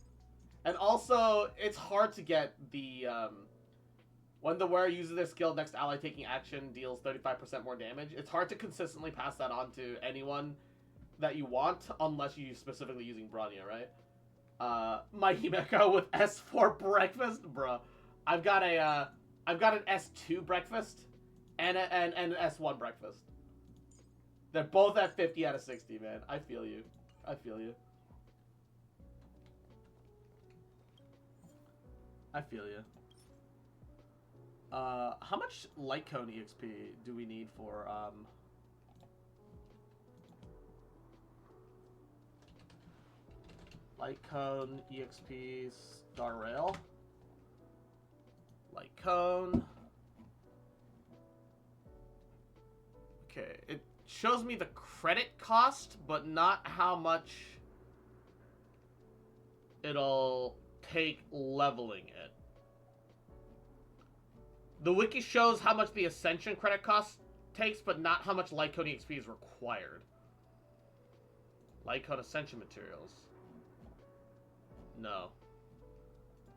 And also, it's hard to get the when the wearer uses their skill, next ally taking action deals 35% more damage. It's hard to consistently pass that on to anyone that you want, unless you're specifically using Bronya, right? My Himeko with S4 breakfast, bruh. I've got an S2 breakfast and an S1 breakfast. They're both at 50 out of 60, man. I feel you. I feel you. I feel you. How much Light Cone EXP do we need for, Light Cone EXP Star Rail? Light Cone. Okay, it shows me the credit cost, but not how much it'll take leveling it. The wiki shows how much the Ascension credit cost takes, but not how much light coding XP is required. Light code Ascension materials. No.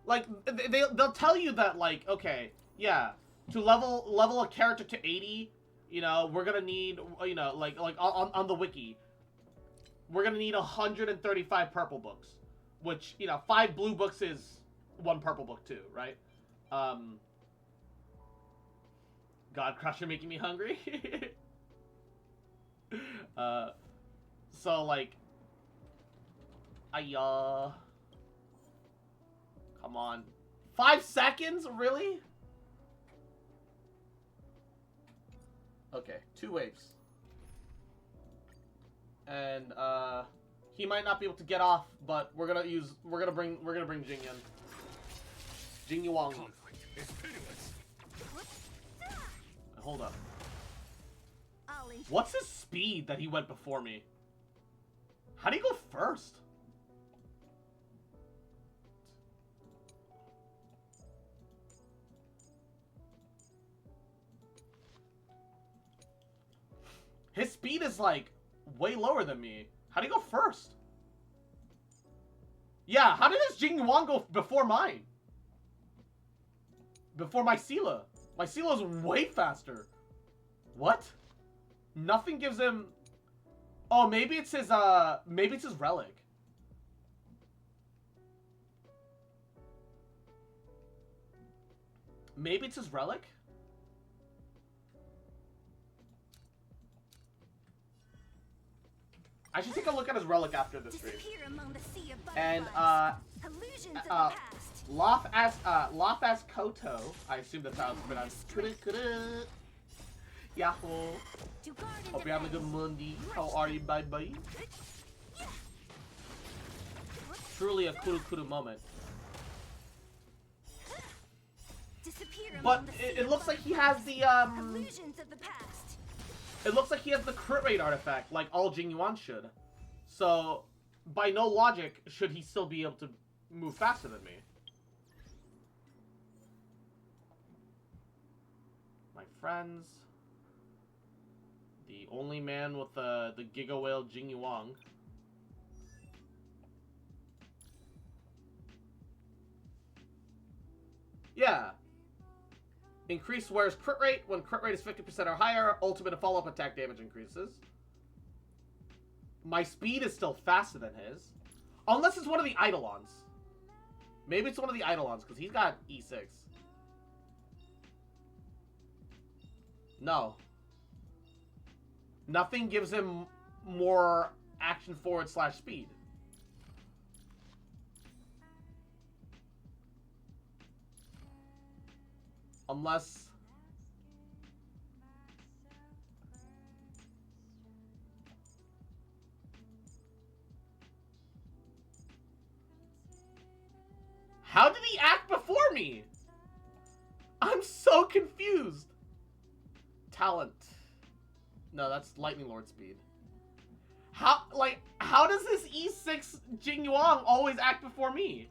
Like, they'll tell you that, like, okay, yeah, to level a character to 80, you know, we're gonna need, you know, like on the wiki, we're gonna need 135 purple books, which, you know, 5 blue books is 1 purple book too, right? God Crusher making me hungry. So like, come on, 5 seconds, really? Okay, 2 waves. And he might not be able to get off, but we're gonna bring Jingyan. Jingyuang. Conflict is pitiless. Hold up. What's his speed that he went before me? How do you go first? His speed is like way lower than me. How do you go first? Yeah, how did this Jingyuan go before mine? Before my Sela. My Sela is way faster. What? Nothing gives him... Oh, maybe it's his relic. Maybe it's his relic? I should take a look at his relic after this stream. And, Loth as Koto, I assume that's how it's pronounced. Yahoo! Hope you're having a good Monday. How are you, bye-bye? Truly a kuru moment. But it looks like he has the, it looks like he has the crit rate artifact, like all Jingyuan should. So, by no logic, should he still be able to move faster than me. My friends. The only man with the Giga Whale Jingyuan. Yeah. Increase wearer's crit rate. When crit rate is 50% or higher, ultimate and follow-up attack damage increases. My speed is still faster than his. Unless it's one of the Eidolons. Maybe it's one of the Eidolons, because he's got E6. No. Nothing gives him more action forward / speed. Unless... How did he act before me? I'm so confused. Talent. No, that's Lightning Lord speed. How does this E6 Jingyuan always act before me?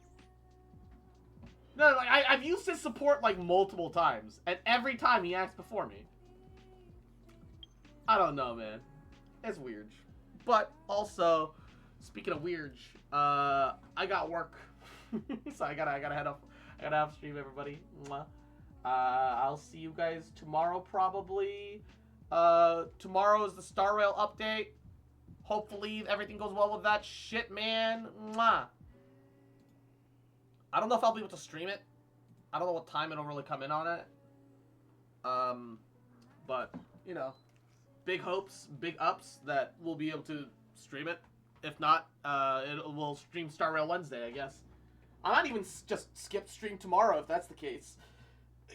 No, like, I've used his support, like, multiple times. And every time he acts before me. I don't know, man. It's weird. But, also, speaking of weird, I got work. So I gotta head up. I gotta have stream, everybody. Mwah. I'll see you guys tomorrow, probably. Tomorrow is the Star Rail update. Hopefully everything goes well with that shit, man. Mwah. I don't know if I'll be able to stream it. I don't know what time it'll really come in on it. But, you know, big hopes, big ups that we'll be able to stream it. If not, we'll stream Star Rail Wednesday, I guess. I might even just skip stream tomorrow if that's the case.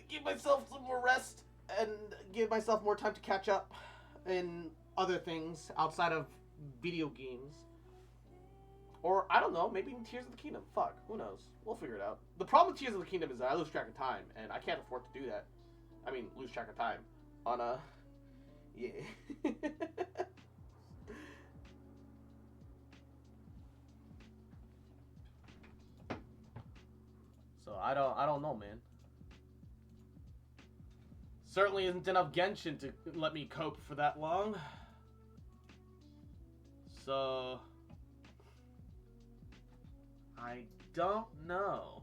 Give myself some more rest and give myself more time to catch up in other things outside of video games. Or, I don't know, maybe even Tears of the Kingdom. Fuck, who knows? We'll figure it out. The problem with Tears of the Kingdom is that I lose track of time, and I can't afford to do that. I mean, lose track of time. On a... Yeah. So, I don't know, man. Certainly isn't enough Genshin to let me cope for that long. So... I don't know.